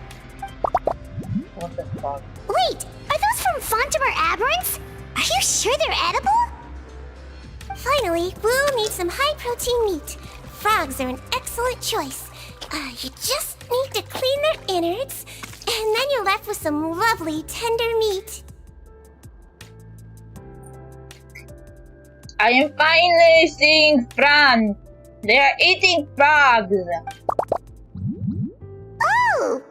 Speaker 3: What the fuck?
Speaker 9: Wait, are those from Vtuber aberrants? Are you sure they're edible? Finally, we'll need some high-protein meat. Frogs are an excellent choice. You just need to clean their innards, and then you're left with some lovely, tender meat.
Speaker 3: I am finally seeing Fran. They are eating frogs.
Speaker 9: Oh!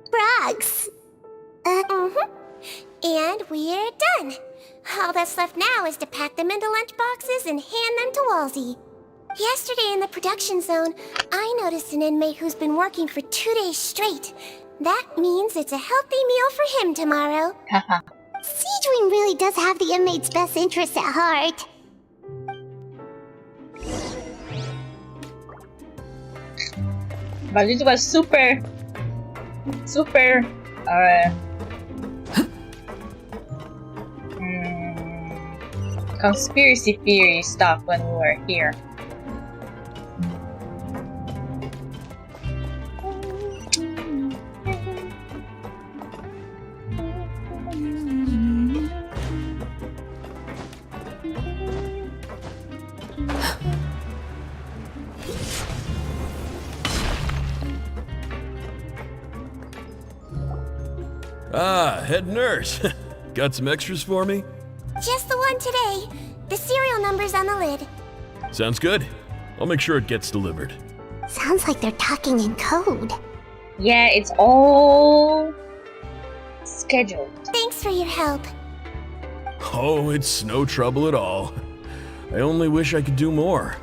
Speaker 9: Frogs. And we're done. All that's left now is to pack them into lunchboxes and hand them to Walsey. Yesterday in the production zone, I noticed an inmate who's been working for 2 days straight. That means it's a healthy meal for him tomorrow.
Speaker 8: Sigewine really does have the inmate's best interests at heart.
Speaker 3: But this was super conspiracy theory stuff when we were here.
Speaker 19: Ah, head nurse. Got some extras for me?
Speaker 9: Just the one today. The serial number's on the lid.
Speaker 19: Sounds good. I'll make sure it gets delivered.
Speaker 8: Sounds like they're talking in code.
Speaker 3: Yeah, it's all scheduled.
Speaker 9: Thanks for your help.
Speaker 19: Oh, it's no trouble at all. I only wish I could do more.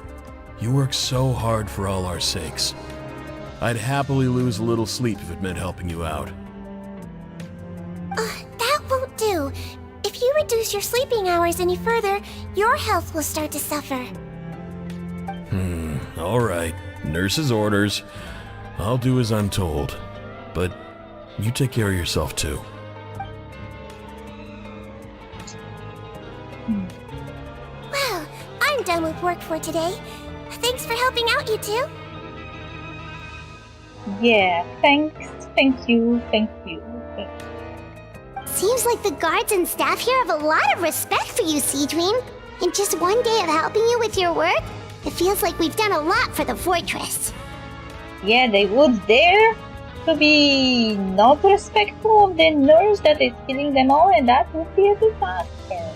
Speaker 19: You work so hard for all our sakes. I'd happily lose a little sleep if it meant helping you out.
Speaker 9: That won't do. If you reduce your sleeping hours any further, your health will start to suffer.
Speaker 19: All right. Nurse's orders. I'll do as I'm told. But you take care of yourself too.
Speaker 9: Well, I'm done with work for today. Thanks for helping out, you two.
Speaker 3: Yeah, thanks. Thank you.
Speaker 8: Seems like the guards and staff here have a lot of respect for you, Sigewine. In just one day of helping you with your work, it feels like we've done a lot for the fortress.
Speaker 3: Yeah, they would dare to be not respectful of the nurse that is killing them all, and that would be a disaster.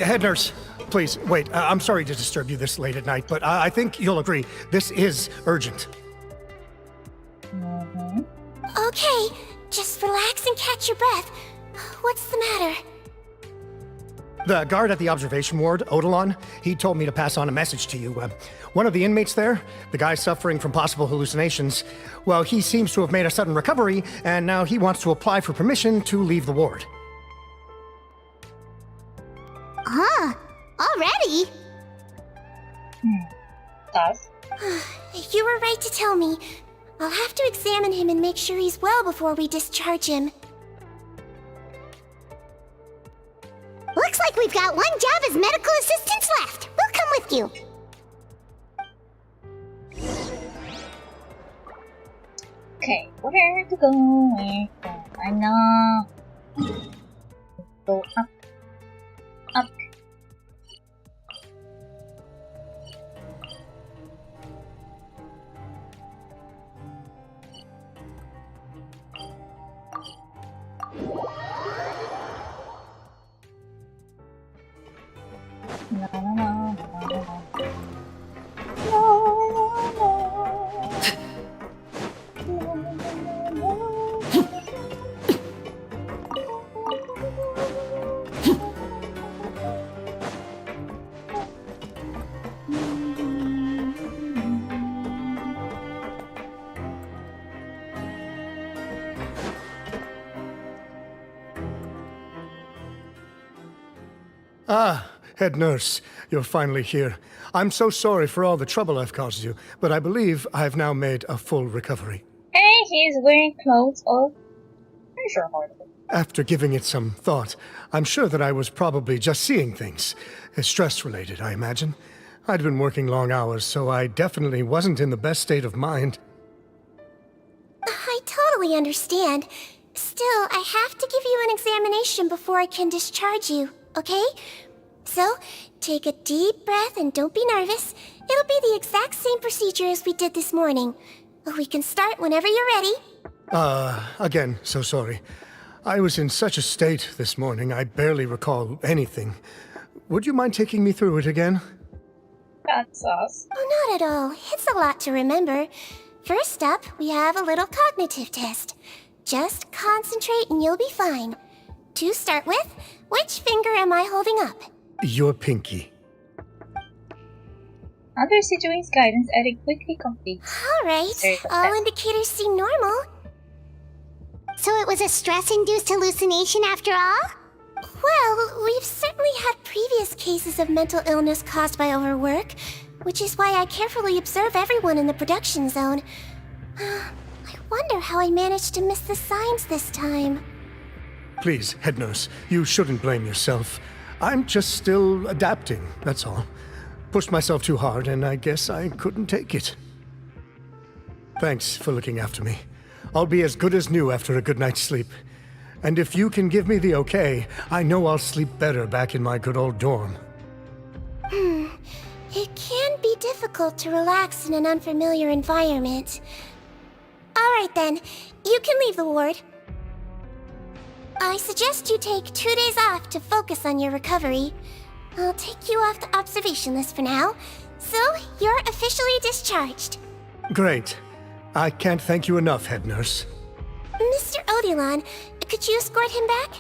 Speaker 20: Head nurse, please, wait. I'm sorry to disturb you this late at night, but I think you'll agree, this is urgent.
Speaker 9: Okay, just relax and catch your breath. What's the matter?
Speaker 20: The guard at the observation ward, Odilon, he told me to pass on a message to you. One of the inmates there, the guy suffering from possible hallucinations, well, he seems to have made a sudden recovery, and now he wants to apply for permission to leave the ward.
Speaker 8: Huh? Already?
Speaker 9: You were right to tell me. I'll have to examine him and make sure he's well before we discharge him.
Speaker 8: Looks like we've got one job as medical assistants left. We'll come with you.
Speaker 3: Okay, where to go? I know. Go up. Up.
Speaker 20: Ah, head nurse, you're finally here. I'm so sorry for all the trouble I've caused you, but I believe I've now made a full recovery.
Speaker 3: Hey, he's wearing clothes of treasure hoarder.
Speaker 20: After giving it some thought, I'm sure that I was probably just seeing things. Stress-related, I imagine. I'd been working long hours, so I definitely wasn't in the best state of mind.
Speaker 9: I totally understand. Still, I have to give you an examination before I can discharge you, okay? So, take a deep breath and don't be nervous. It'll be the exact same procedure as we did this morning. We can start whenever you're ready.
Speaker 20: Again, so sorry. I was in such a state this morning, I barely recall anything. would you mind taking me through it again?
Speaker 3: Hot sauce.
Speaker 9: Oh, not at all. It's a lot to remember. First up, we have a little cognitive test. Just concentrate and you'll be fine. To start with, which finger am I holding up?
Speaker 20: Your pinky.
Speaker 3: Under Sigewine's guidance, Eric quickly completes.
Speaker 9: Alright, all indicators seem normal.
Speaker 21: So it was a stress-induced hallucination after all?
Speaker 9: Well, we've certainly had previous cases of mental illness caused by overwork, which is why I carefully observe everyone in the production zone. I wonder how I managed to miss the signs this time.
Speaker 20: Please, head nurse, you shouldn't blame yourself. I'm just still adapting, that's all. Pushed myself too hard, and I guess I couldn't take it. Thanks for looking after me. I'll be as good as new after a good night's sleep. And if you can give me the okay, I know I'll sleep better back in my good old dorm.
Speaker 9: It can be difficult to relax in an unfamiliar environment. Alright then, you can leave the ward. I suggest you take 2 days off to focus on your recovery. I'll take you off the observation list for now, so you're officially discharged.
Speaker 20: Great. I can't thank you enough, head nurse.
Speaker 9: Mr. Odilon, could you escort him back?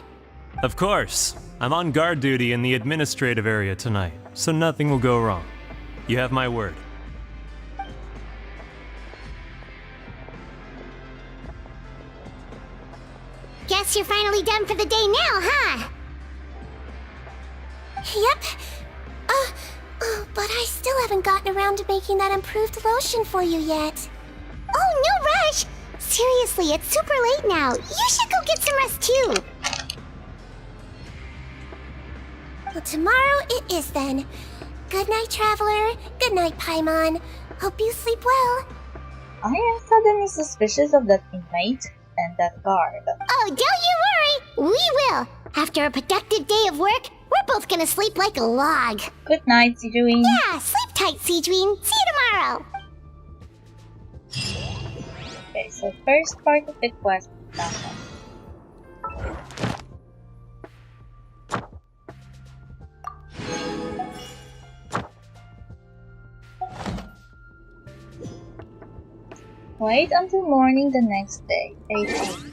Speaker 17: Of course. I'm on guard duty in the administrative area tonight, so nothing will go wrong. You have my word.
Speaker 21: Guess you're finally done for the day now, huh?
Speaker 9: Yep. But I still haven't gotten around to making that improved lotion for you yet.
Speaker 21: Oh, no rush! Seriously, it's super late now. You should go get some rest too.
Speaker 9: Well, tomorrow it is then. Good night, Traveler. Good night, Paimon. Hope you sleep well.
Speaker 3: I am suddenly suspicious of that inmate and that guard.
Speaker 21: Oh, don't you worry! We will! After a productive day of work, we're both gonna sleep like a log.
Speaker 3: Good night, Sigewine.
Speaker 21: Yeah, sleep tight, Sigewine. See you tomorrow!
Speaker 3: Okay, so first part of the quest is done. Wait until morning the next day, 8 a.m.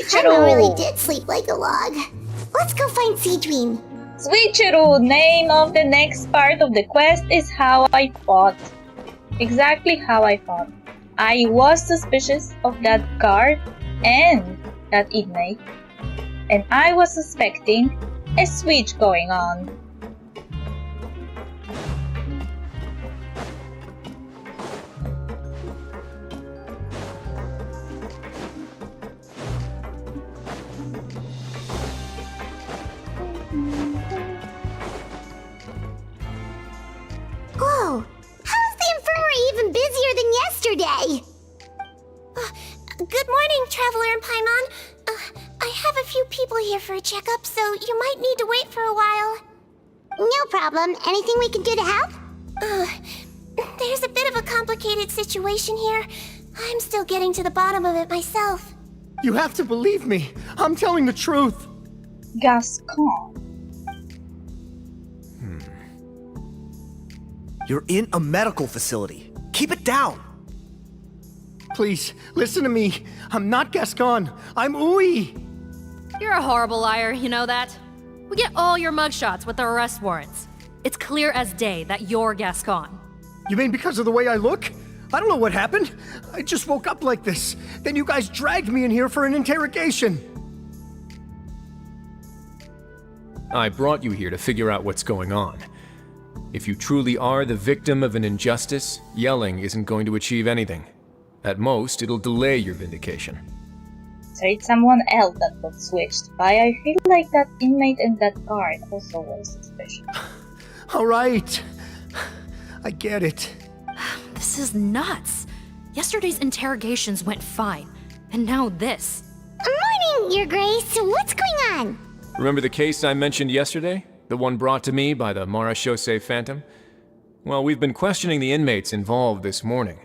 Speaker 21: Paimon really did sleep like a log. Let's go find Sigewine.
Speaker 3: Switcheroo! Name of the next part of the quest is How I Fought. Exactly how I fought. I was suspicious of that guard and that inmate, and I was suspecting a switch going on.
Speaker 21: Whoa! How's the infirmary even busier than yesterday?
Speaker 9: Good morning, Traveler and Paimon. I have a few people here for a checkup, so you might need to wait for a while.
Speaker 21: No problem. Anything we can do to help?
Speaker 9: There's a bit of a complicated situation here. I'm still getting to the bottom of it myself.
Speaker 20: You have to believe me. I'm telling the truth.
Speaker 3: Gascon.
Speaker 6: You're in a medical facility. Keep it down.
Speaker 20: Please, listen to me. I'm not Gascon. I'm Uy.
Speaker 22: You're a horrible liar, you know that? We get all your mugshots with the arrest warrants. It's clear as day that you're Gascon.
Speaker 20: You mean because of the way I look? I don't know what happened. I just woke up like this. Then you guys dragged me in here for an interrogation.
Speaker 16: I brought you here to figure out what's going on. If you truly are the victim of an injustice, yelling isn't going to achieve anything. At most, it'll delay your vindication.
Speaker 3: So it's someone else that got switched. But I feel like that inmate and that guard also were suspicious.
Speaker 20: Alright. I get it.
Speaker 22: This is nuts. Yesterday's interrogations went fine, and now this.
Speaker 21: Your Grace. What's going on?
Speaker 16: Remember the case I mentioned yesterday? The one brought to me by the Marachose Phantom? Well, we've been questioning the inmates involved this morning.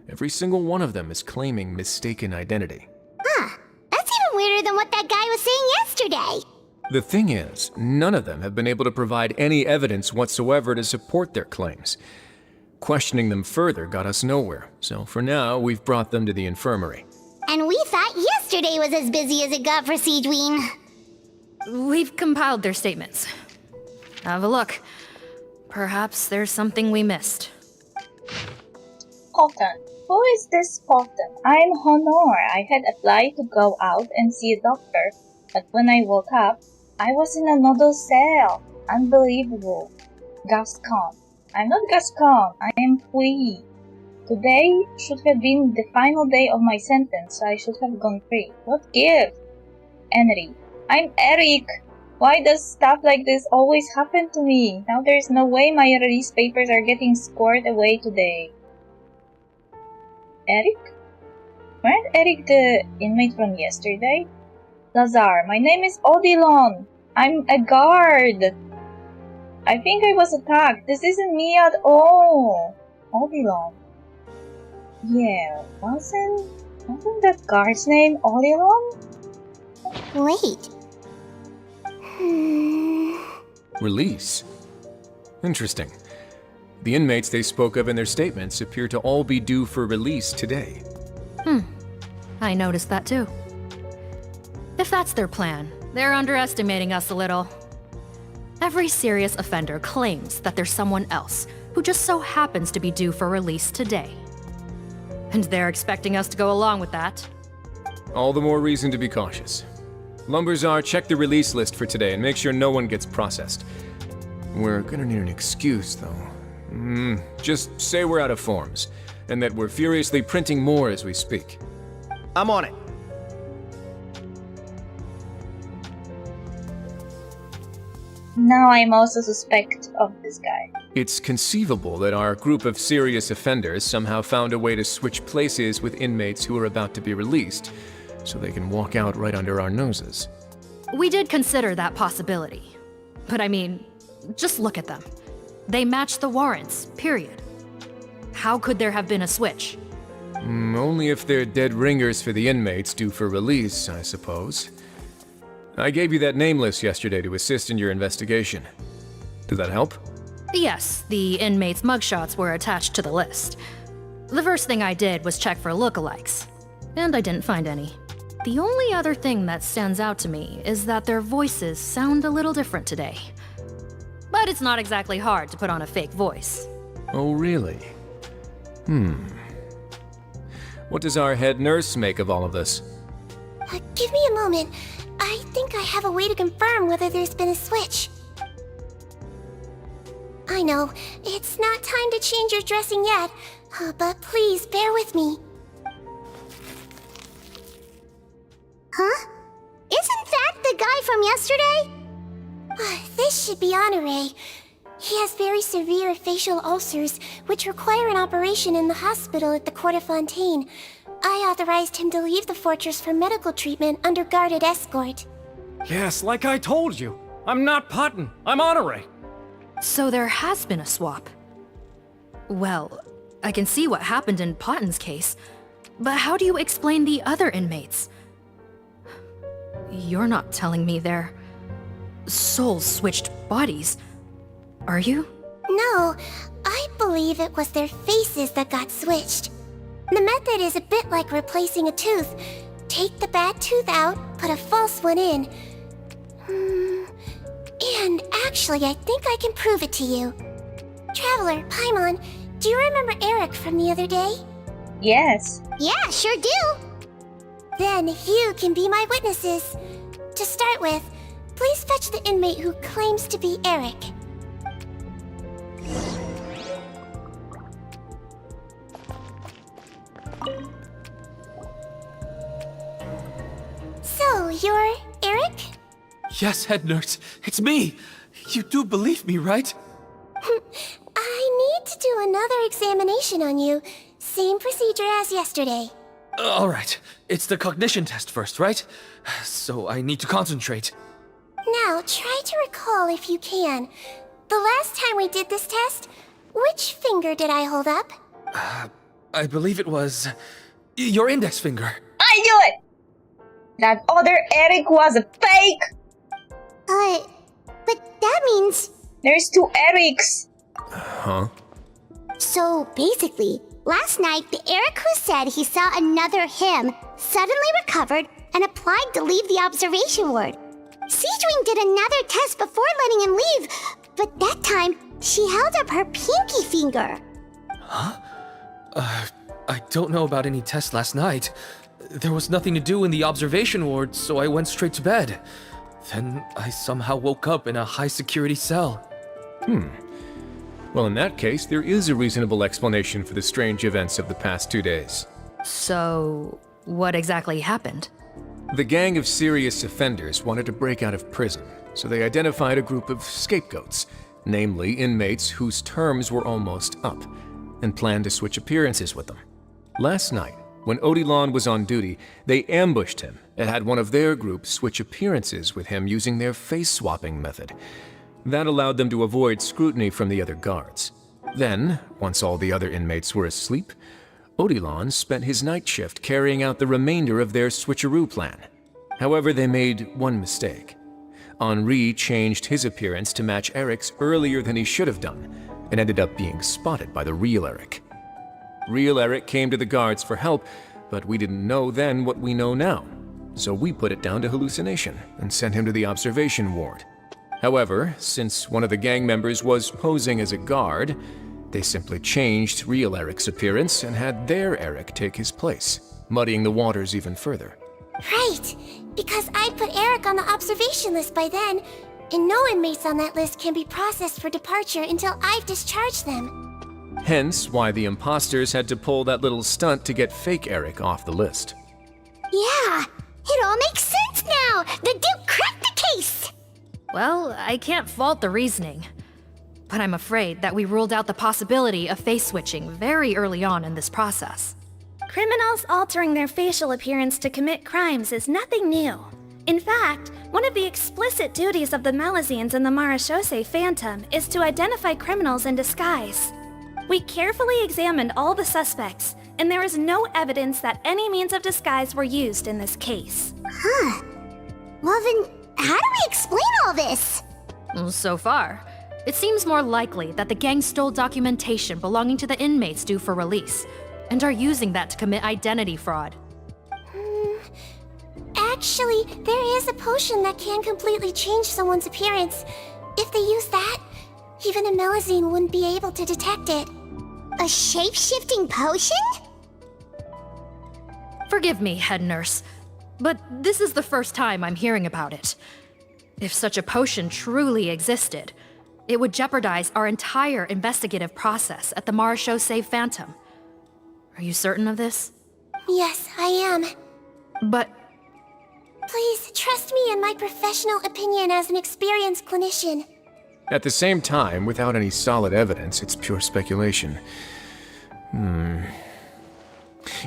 Speaker 16: Every single one of them is claiming mistaken identity.
Speaker 21: Huh. That's even weirder than what that guy was saying yesterday.
Speaker 16: The thing is, none of them have been able to provide any evidence whatsoever to support their claims. Questioning them further got us nowhere, so for now, we've brought them to the infirmary.
Speaker 21: And we thought yesterday was as busy as it got for Sigewine.
Speaker 22: We've compiled their statements. Have a look. Perhaps there's something we missed.
Speaker 3: Potten. Who is this Potten? I'm Honor. I had applied to go out and see a doctor, but when I woke up, I was in another cell. Unbelievable. Gascon. I'm not Gascon. I am free. Today should have been the final day of my sentence, so I should have gone free. What gift? Henry. I'm Eric. Why does stuff like this always happen to me? Now there's no way my release papers are getting scored away today. Eric? Weren't Eric the inmate from yesterday? Lazar, my name is Odilon. I'm a guard. I think I was attacked. This isn't me at all. Odilon. Yeah, wasn't that guard's name Odilon?
Speaker 21: Wait.
Speaker 16: Release? Interesting. The inmates they spoke of in their statements appear to all be due for release today.
Speaker 22: I noticed that too. If that's their plan, they're underestimating us a little. Every serious offender claims that there's someone else who just so happens to be due for release today. And they're expecting us to go along with that.
Speaker 16: All the more reason to be cautious. Lumberzar, check the release list for today and make sure no one gets processed. We're gonna need an excuse, though. Just say we're out of forms, and that we're furiously printing more as we speak.
Speaker 6: I'm on it.
Speaker 3: Now I'm also suspect of this guy.
Speaker 16: It's conceivable that our group of serious offenders somehow found a way to switch places with inmates who are about to be released, so they can walk out right under our noses.
Speaker 22: We did consider that possibility. But I mean, just look at them. They match the warrants, period. How could there have been a switch?
Speaker 16: Only if they're dead ringers for the inmates due for release, I suppose. I gave you that name list yesterday to assist in your investigation. Did that help?
Speaker 22: Yes, the inmates' mugshots were attached to the list. The first thing I did was check for lookalikes, and I didn't find any. The only other thing that stands out to me is that their voices sound a little different today. But it's not exactly hard to put on a fake voice.
Speaker 16: Oh, really? What does our head nurse make of all of this?
Speaker 9: Give me a moment. I think I have a way to confirm whether there's been a switch. I know, it's not time to change your dressing yet, but please bear with me.
Speaker 21: Huh? Isn't that the guy from yesterday?
Speaker 9: This should be Honore. He has very severe facial ulcers, which require an operation in the hospital at the Court of Fontaine. I authorized him to leave the fortress for medical treatment under guarded escort.
Speaker 12: Yes, like I told you. I'm not Potten. I'm Honore.
Speaker 22: So there has been a swap. Well, I can see what happened in Potten's case, but how do you explain the other inmates? You're not telling me their souls switched bodies, are you?
Speaker 9: No, I believe it was their faces that got switched. The method is a bit like replacing a tooth. Take the bad tooth out, put a false one in. And actually, I think I can prove it to you. Traveler, Paimon, do you remember Eric from the other day?
Speaker 3: Yes.
Speaker 21: Yeah, sure do.
Speaker 9: Then you can be my witnesses. To start with, please fetch the inmate who claims to be Eric. So, you're Eric?
Speaker 15: Yes, head nurse. It's me. You do believe me, right?
Speaker 9: I need to do another examination on you. Same procedure as yesterday.
Speaker 15: All right. It's the cognition test first, right? So I need to concentrate.
Speaker 9: Now, try to recall if you can. The last time we did this test, which finger did I hold up?
Speaker 15: I believe it was your index finger.
Speaker 3: I knew it! That other Eric was a fake!
Speaker 21: But that means...
Speaker 3: There's 2 Erics!
Speaker 16: Huh?
Speaker 21: So, basically, last night, the Eric who said he saw another him suddenly recovered and applied to leave the observation ward. Sigewine did another test before letting him leave, but that time, she held up her pinky finger.
Speaker 15: Huh? I don't know about any tests last night. There was nothing to do in the observation ward, so I went straight to bed. Then I somehow woke up in a high-security cell.
Speaker 16: Well, in that case, there is a reasonable explanation for the strange events of the past 2 days.
Speaker 22: So, what exactly happened?
Speaker 16: The gang of serious offenders wanted to break out of prison, so they identified a group of scapegoats, namely inmates whose terms were almost up, and planned to switch appearances with them. Last night, when Odilon was on duty, they ambushed him and had one of their group switch appearances with him using their face-swapping method. That allowed them to avoid scrutiny from the other guards. Then, once all the other inmates were asleep, Odilon spent his night shift carrying out the remainder of their switcheroo plan. However, they made one mistake. Henri changed his appearance to match Eric's earlier than he should have done, and ended up being spotted by the real Eric. Real Eric came to the guards for help, but we didn't know then what we know now, so we put it down to hallucination and sent him to the observation ward. However, since one of the gang members was posing as a guard, they simply changed real Eric's appearance and had their Eric take his place, muddying the waters even further.
Speaker 9: Right, because I put Eric on the observation list by then, and no inmates on that list can be processed for departure until I've discharged them.
Speaker 16: Hence why the imposters had to pull that little stunt to get fake Eric off the list.
Speaker 21: Yeah, it all makes sense now! The Duke cracked the case!
Speaker 22: Well, I can't fault the reasoning. But I'm afraid that we ruled out the possibility of face switching very early on in this process.
Speaker 11: Criminals altering their facial appearance to commit crimes is nothing new. In fact, one of the explicit duties of the Malazines in the Marashose Phantom is to identify criminals in disguise. We carefully examined all the suspects, and there is no evidence that any means of disguise were used in this case.
Speaker 21: Huh. Well then, how do we explain all this?
Speaker 22: So far, it seems more likely that the gang stole documentation belonging to the inmates due for release, and are using that to commit identity fraud.
Speaker 9: Actually, there is a potion that can completely change someone's appearance. If they use that, even a Melazine wouldn't be able to detect it.
Speaker 21: A shape-shifting potion?
Speaker 22: Forgive me, head nurse, but this is the first time I'm hearing about it. If such a potion truly existed, it would jeopardize our entire investigative process at the Marashose Phantom. Are you certain of this?
Speaker 9: Yes, I am.
Speaker 22: But...
Speaker 9: Please, trust me in my professional opinion as an experienced clinician.
Speaker 16: At the same time, without any solid evidence, it's pure speculation.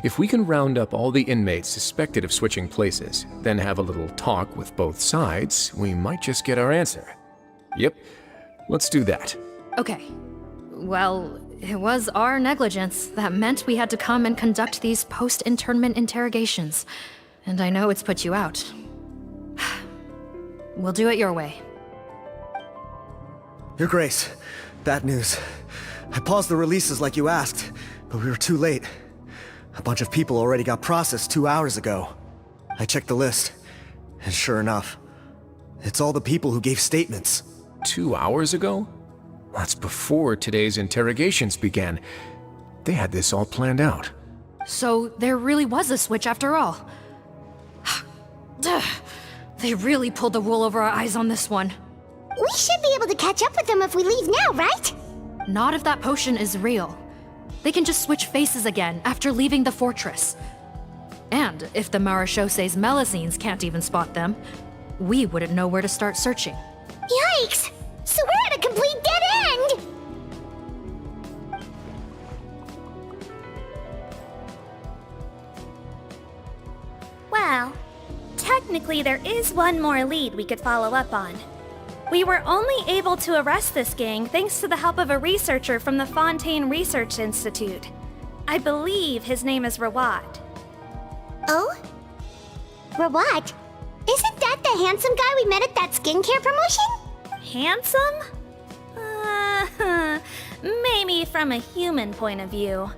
Speaker 16: If we can round up all the inmates suspected of switching places, then have a little talk with both sides, we might just get our answer. Yep, let's do that.
Speaker 22: Okay. Well, it was our negligence that meant we had to come and conduct these post-internment interrogations. And I know it's put you out. We'll do it your way.
Speaker 5: Your Grace, bad news. I paused the releases like you asked, but we were too late. A bunch of people already got processed 2 hours ago. I checked the list, and sure enough, it's all the people who gave statements.
Speaker 16: 2 hours ago? That's before today's interrogations began. They had this all planned out.
Speaker 22: So there really was a switch after all. They really pulled the wool over our eyes on this one.
Speaker 21: We should be able to catch up with them if we leave now, right?
Speaker 22: Not if that potion is real. They can just switch faces again after leaving the fortress. And if the Marashose's Melazines can't even spot them, we wouldn't know where to start searching.
Speaker 21: Yikes! So we're at a complete dead end!
Speaker 2: Technically, there is one more lead we could follow up on. We were only able to arrest this gang thanks to the help of a researcher from the Fontaine Research Institute. I believe his name is Rawat.
Speaker 21: Oh? Rawat? Isn't that the handsome guy we met at that skincare promotion?
Speaker 2: Handsome? Maybe from a human point of view.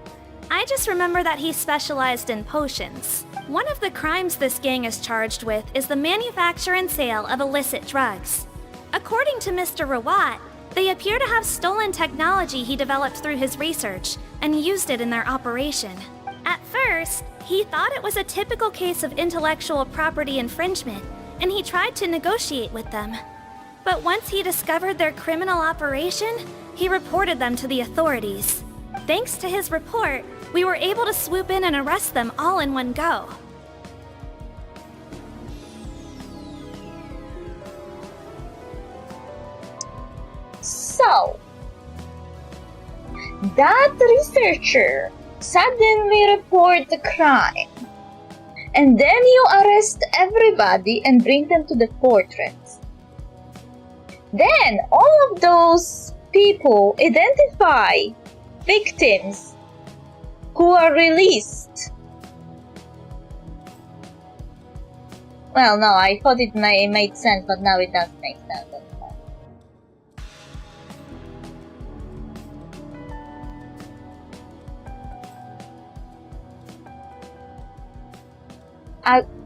Speaker 2: I just remember that he specialized in potions. One of the crimes this gang is charged with is the manufacture and sale of illicit drugs. According to Mr. Rawat, they appear to have stolen technology he developed through his research and used it in their operation. At first, he thought it was a typical case of intellectual property infringement, and he tried to negotiate with them. But once he discovered their criminal operation, he reported them to the authorities. Thanks to his report, we were able to swoop in and arrest them all in one go.
Speaker 3: So, that researcher suddenly report the crime, and then you arrest everybody and bring them to the fortress. Then all of those people identify victims who are released. Well, no, I thought it made sense, but now it does make sense.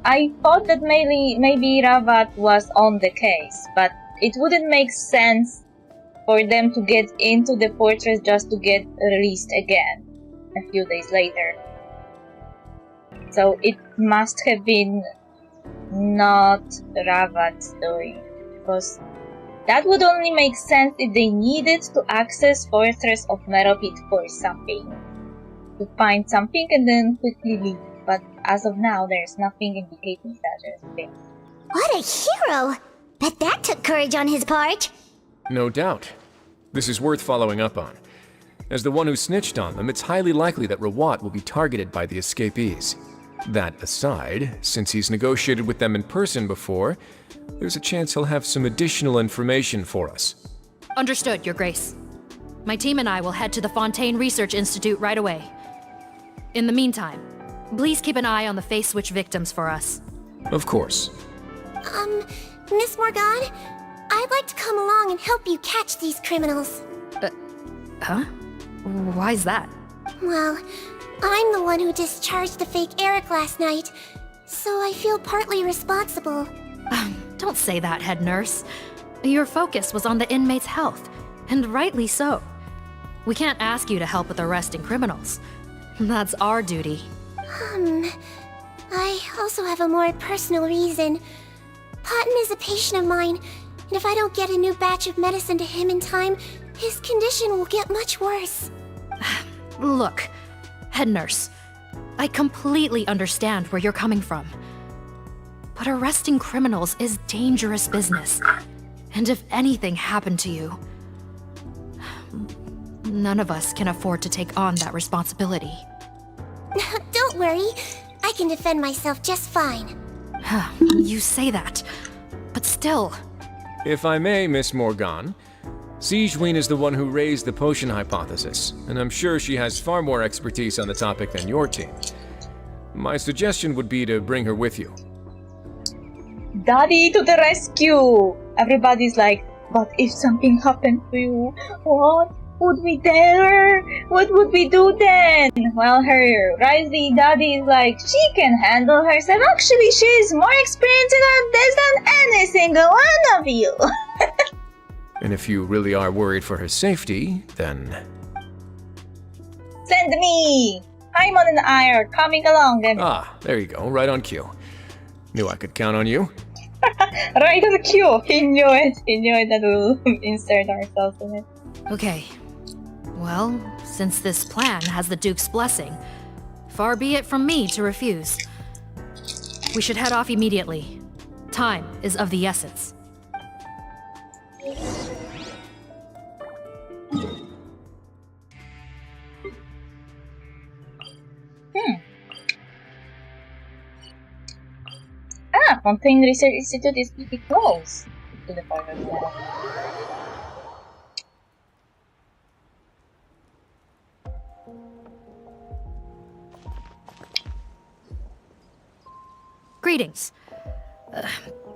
Speaker 3: I thought that maybe Rawat was on the case, but it wouldn't make sense for them to get into the fortress just to get released again a few days later. So it must have been not Rawat's doing, because that would only make sense if they needed to access Fortress of Meropit for something, to find something and then quickly leave. But as of now, there's nothing indicating that there's a thing.
Speaker 21: What a hero! Bet that took courage on his part.
Speaker 16: No doubt. This is worth following up on. As the one who snitched on them, it's highly likely that Rawat will be targeted by the escapees. That aside, since he's negotiated with them in person before, there's a chance he'll have some additional information for us.
Speaker 22: Understood, Your Grace. My team and I will head to the Fontaine Research Institute right away. In the meantime, please keep an eye on the face switch victims for us.
Speaker 16: Of course.
Speaker 9: Miss Morgan, I'd like to come along and help you catch these criminals.
Speaker 22: Huh? Why's that?
Speaker 9: Well, I'm the one who discharged the fake Eric last night, so I feel partly responsible.
Speaker 22: Don't say that, head nurse. Your focus was on the inmate's health, and rightly so. We can't ask you to help with arresting criminals. That's our duty.
Speaker 9: I also have a more personal reason. Cotton is a patient of mine, and if I don't get a new batch of medicine to him in time, his condition will get much worse.
Speaker 22: Look, head nurse, I completely understand where you're coming from. But arresting criminals is dangerous business. And if anything happened to you, none of us can afford to take on that responsibility.
Speaker 9: Don't worry, I can defend myself just fine.
Speaker 22: You say that, but still.
Speaker 16: If I may, Miss Morgan, Sigewine is the one who raised the potion hypothesis, and I'm sure she has far more expertise on the topic than your team. My suggestion would be to bring her with you.
Speaker 3: Daddy to the rescue! Everybody's like, but if something happened to you, what would we dare? What would we do then? Well, her rising daddy is like, she can handle herself. Actually, she's more experienced in this than any single one of you.
Speaker 16: And if you really are worried for her safety, then...
Speaker 3: Send me! Paimon and I are coming along then.
Speaker 16: Ah, there you go, right on cue. Knew I could count on you.
Speaker 3: Right on cue! He knew it. He knew it that we'll insert ourselves in it.
Speaker 22: Okay. Well, since this plan has the Duke's blessing, far be it from me to refuse. We should head off immediately. Time is of the essence.
Speaker 3: Fontaine Research Institute is pretty close to the pirate lab.
Speaker 22: Greetings.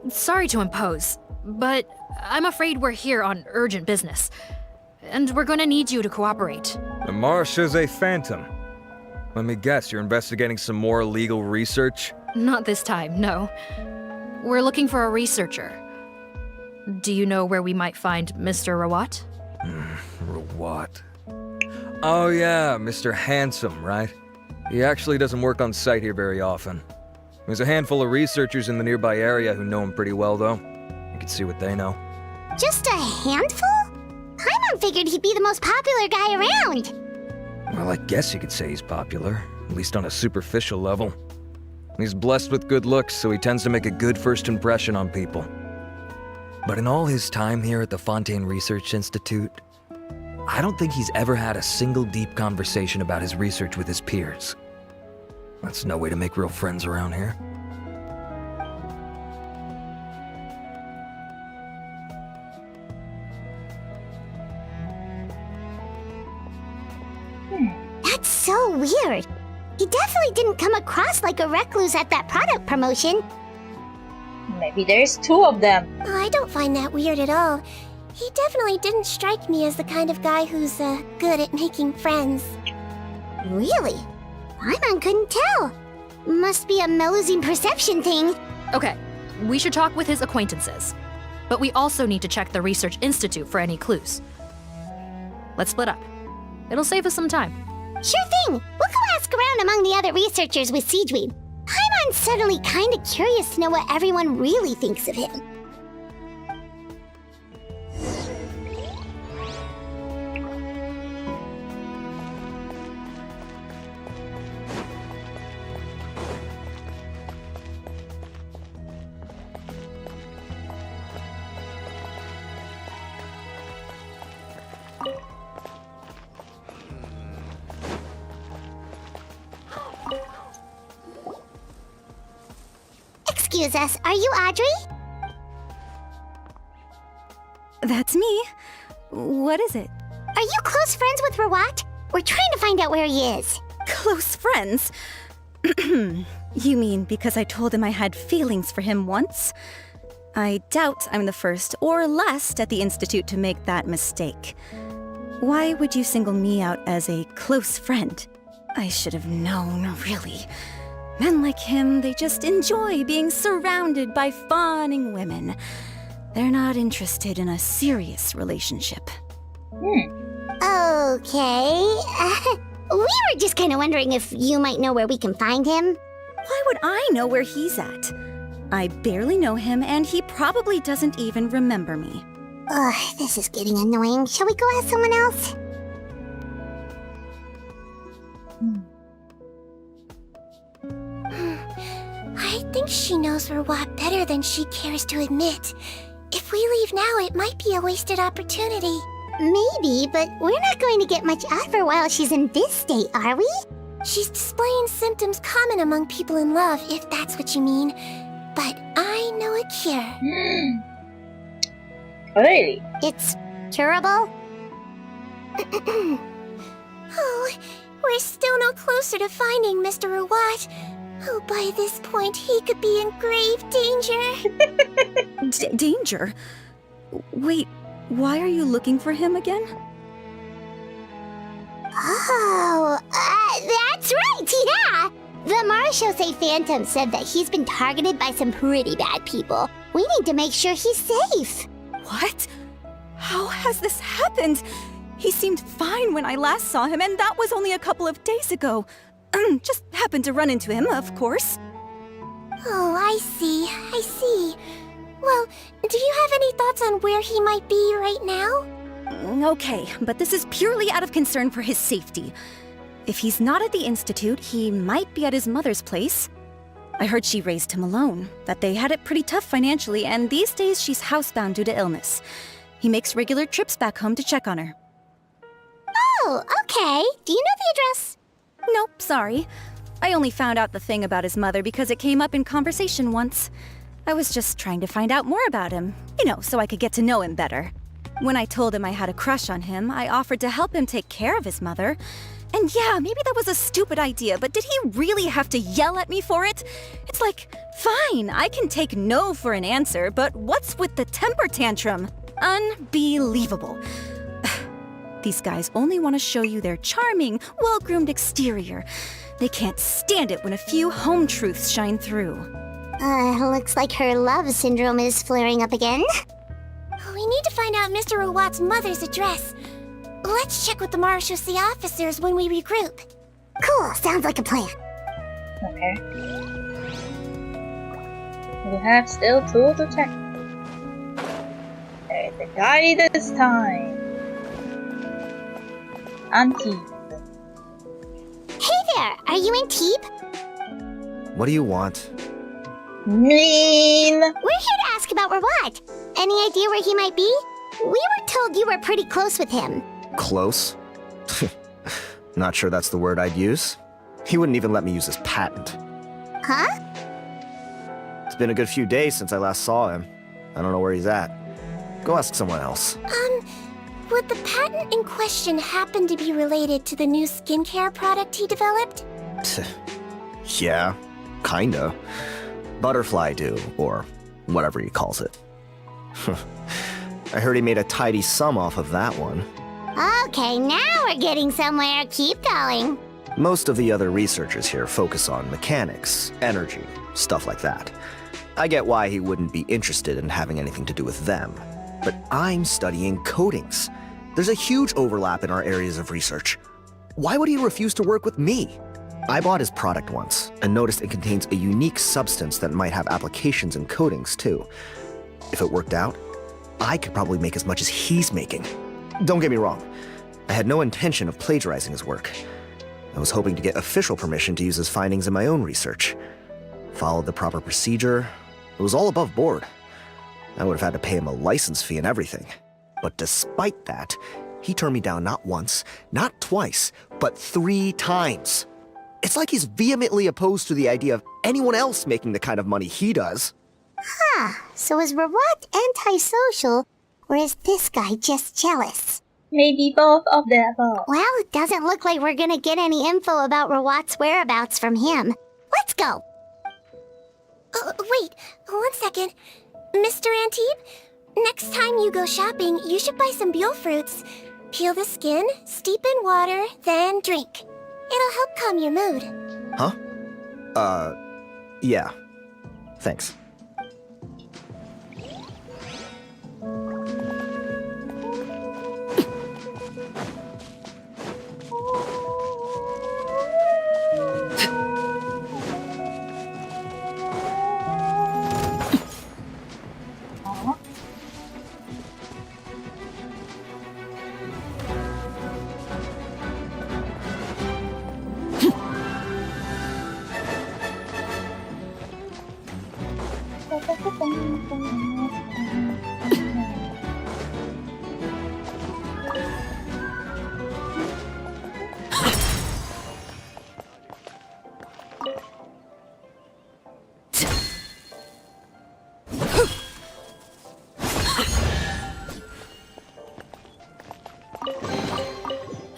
Speaker 22: Sorry to impose, but I'm afraid we're here on urgent business. And we're gonna need you to cooperate.
Speaker 12: The Marsh is a phantom. Let me guess, you're investigating some more illegal research?
Speaker 22: Not this time, no. We're looking for a researcher. Do you know where we might find Mr. Rawat?
Speaker 12: Rawat. Oh yeah, Mr. Handsome, right? He actually doesn't work on site here very often. There's a handful of researchers in the nearby area who know him pretty well, though. You can see what they know.
Speaker 21: Just a handful? Paimon figured he'd be the most popular guy around.
Speaker 12: Well, I guess you could say he's popular, at least on a superficial level. He's blessed with good looks, so he tends to make a good first impression on people. But in all his time here at the Fontaine Research Institute, I don't think he's ever had a single deep conversation about his research with his peers. That's no way to make real friends around here.
Speaker 21: That's so weird. He definitely didn't come across like a recluse at that product promotion.
Speaker 3: Maybe there's two of them.
Speaker 9: Oh, I don't find that weird at all. He definitely didn't strike me as the kind of guy who's good at making friends.
Speaker 21: Really? Paimon couldn't tell. Must be a Melusine perception thing.
Speaker 22: Okay, we should talk with his acquaintances. But we also need to check the Research Institute for any clues. Let's split up. It'll save us some time.
Speaker 21: Sure thing. We'll go ask around among the other researchers with Sigewine. Paimon's suddenly kinda curious to know what everyone really thinks of him. Excuse us, are you Audrey?
Speaker 1: That's me. What is it?
Speaker 21: Are you close friends with Rawat? We're trying to find out where he is.
Speaker 1: Close friends? You mean because I told him I had feelings for him once? I doubt I'm the first or last at the Institute to make that mistake. Why would you single me out as a close friend? I should have known, really. Men like him, they just enjoy being surrounded by fawning women. They're not interested in a serious relationship.
Speaker 21: Okay. We were just kind of wondering if you might know where we can find him.
Speaker 1: Why would I know where he's at? I barely know him, and he probably doesn't even remember me.
Speaker 21: Ugh, this is getting annoying. Shall we go ask someone else?
Speaker 9: I think she knows Rawat better than she cares to admit. If we leave now, it might be a wasted opportunity.
Speaker 21: Maybe, but we're not going to get much out of her while she's in this state, are we?
Speaker 9: She's displaying symptoms common among people in love, if that's what you mean. But I know a cure.
Speaker 3: Really?
Speaker 21: It's curable?
Speaker 9: Oh, we're still no closer to finding Mr. Rawat. Oh, by this point, he could be in grave danger.
Speaker 1: Danger? Wait, why are you looking for him again?
Speaker 21: Oh, that's right, yeah! The Marshosei Phantom said that he's been targeted by some pretty bad people. We need to make sure he's safe.
Speaker 1: What? How has this happened? He seemed fine when I last saw him, and that was only a couple of days ago. Just happened to run into him, of course.
Speaker 9: Oh, I see. Well, do you have any thoughts on where he might be right now?
Speaker 1: Okay, but this is purely out of concern for his safety. If he's not at the Institute, he might be at his mother's place. I heard she raised him alone, that they had it pretty tough financially, and these days she's housebound due to illness. He makes regular trips back home to check on her.
Speaker 21: Oh, okay. Do you know the address?
Speaker 1: Nope, sorry. I only found out the thing about his mother because it came up in conversation once. I was just trying to find out more about him, you know, so I could get to know him better. When I told him I had a crush on him, I offered to help him take care of his mother. And yeah, maybe that was a stupid idea, but did he really have to yell at me for it? It's like, fine, I can take no for an answer, but what's with the temper tantrum? Unbelievable. These guys only want to show you their charming, well-groomed exterior. They can't stand it when a few home truths shine through.
Speaker 21: Looks like her love syndrome is flaring up again. We need to find out Mr. Rawat's mother's address. Let's check with the marechaussee officers when we regroup. Cool, sounds like a plan.
Speaker 3: Okay. We have still two to check. Okay, the guy this time. Auntie.
Speaker 21: Hey there, are you in Teep?
Speaker 5: What do you want?
Speaker 3: Mean!
Speaker 21: We're here to ask about Rawat. Any idea where he might be? We were told you were pretty close with him.
Speaker 5: Close? Not sure that's the word I'd use. He wouldn't even let me use his patent.
Speaker 21: Huh?
Speaker 5: It's been a good few days since I last saw him. I don't know where he's at. Go ask someone else.
Speaker 21: Would the patent in question happen to be related to the new skincare product he developed?
Speaker 5: Yeah, kinda. Butterfly dew, or whatever he calls it. I heard he made a tidy sum off of that one.
Speaker 21: Okay, now we're getting somewhere. Keep going.
Speaker 5: Most of the other researchers here focus on mechanics, energy, stuff like that. I get why he wouldn't be interested in having anything to do with them. But I'm studying coatings. There's a huge overlap in our areas of research. Why would he refuse to work with me? I bought his product once and noticed it contains a unique substance that might have applications in coatings too. If it worked out, I could probably make as much as he's making. Don't get me wrong, I had no intention of plagiarizing his work. I was hoping to get official permission to use his findings in my own research. Followed the proper procedure. It was all above board. I would have had to pay him a license fee and everything. But despite that, he turned me down not once, not twice, but 3 times. It's like he's vehemently opposed to the idea of anyone else making the kind of money he does.
Speaker 21: Huh, so is Rawat antisocial, or is this guy just jealous?
Speaker 3: Maybe both of the above.
Speaker 21: Well, it doesn't look like we're gonna get any info about Rawat's whereabouts from him. Let's go! Wait, 1 second. Mr. Antibes, next time you go shopping, you should buy some Buell fruits. Peel the skin, steep in water, then drink. It'll help calm your mood.
Speaker 5: Huh? Yeah. Thanks.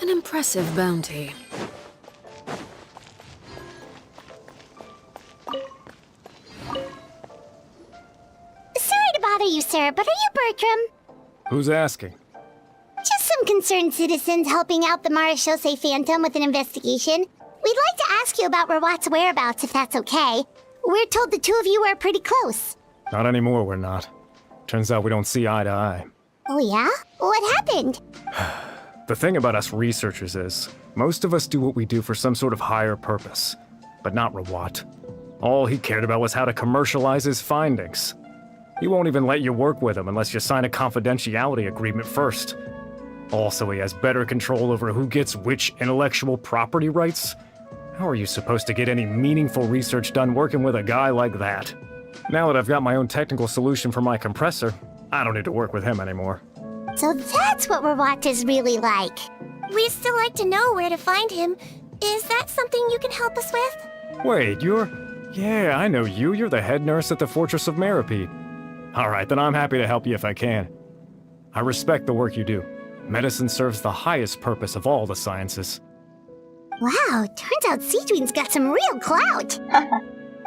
Speaker 14: An impressive bounty.
Speaker 21: Sorry to bother you, sir, but are you Bertram?
Speaker 17: Who's asking?
Speaker 21: Just some concerned citizens helping out the Marechaussee Phantom with an investigation. We'd like to ask you about Rawat's whereabouts, if that's okay. We're told the two of you are pretty close.
Speaker 17: Not anymore, we're not. Turns out we don't see eye to eye.
Speaker 21: Oh yeah? What happened?
Speaker 17: The thing about us researchers is, most of us do what we do for some sort of higher purpose. But not Rawat. All he cared about was how to commercialize his findings. He won't even let you work with him unless you sign a confidentiality agreement first. Also, he has better control over who gets which intellectual property rights. How are you supposed to get any meaningful research done working with a guy like that? Now that I've got my own technical solution for my compressor, I don't need to work with him anymore.
Speaker 21: So that's what Rawat is really like. We'd still like to know where to find him. Is that something you can help us with?
Speaker 17: Wait, you're Yeah, I know you. You're the head nurse at the Fortress of Meropide. Alright, then I'm happy to help you if I can. I respect the work you do. Medicine serves the highest purpose of all the sciences.
Speaker 21: Wow, turns out Sigewin's got some real clout.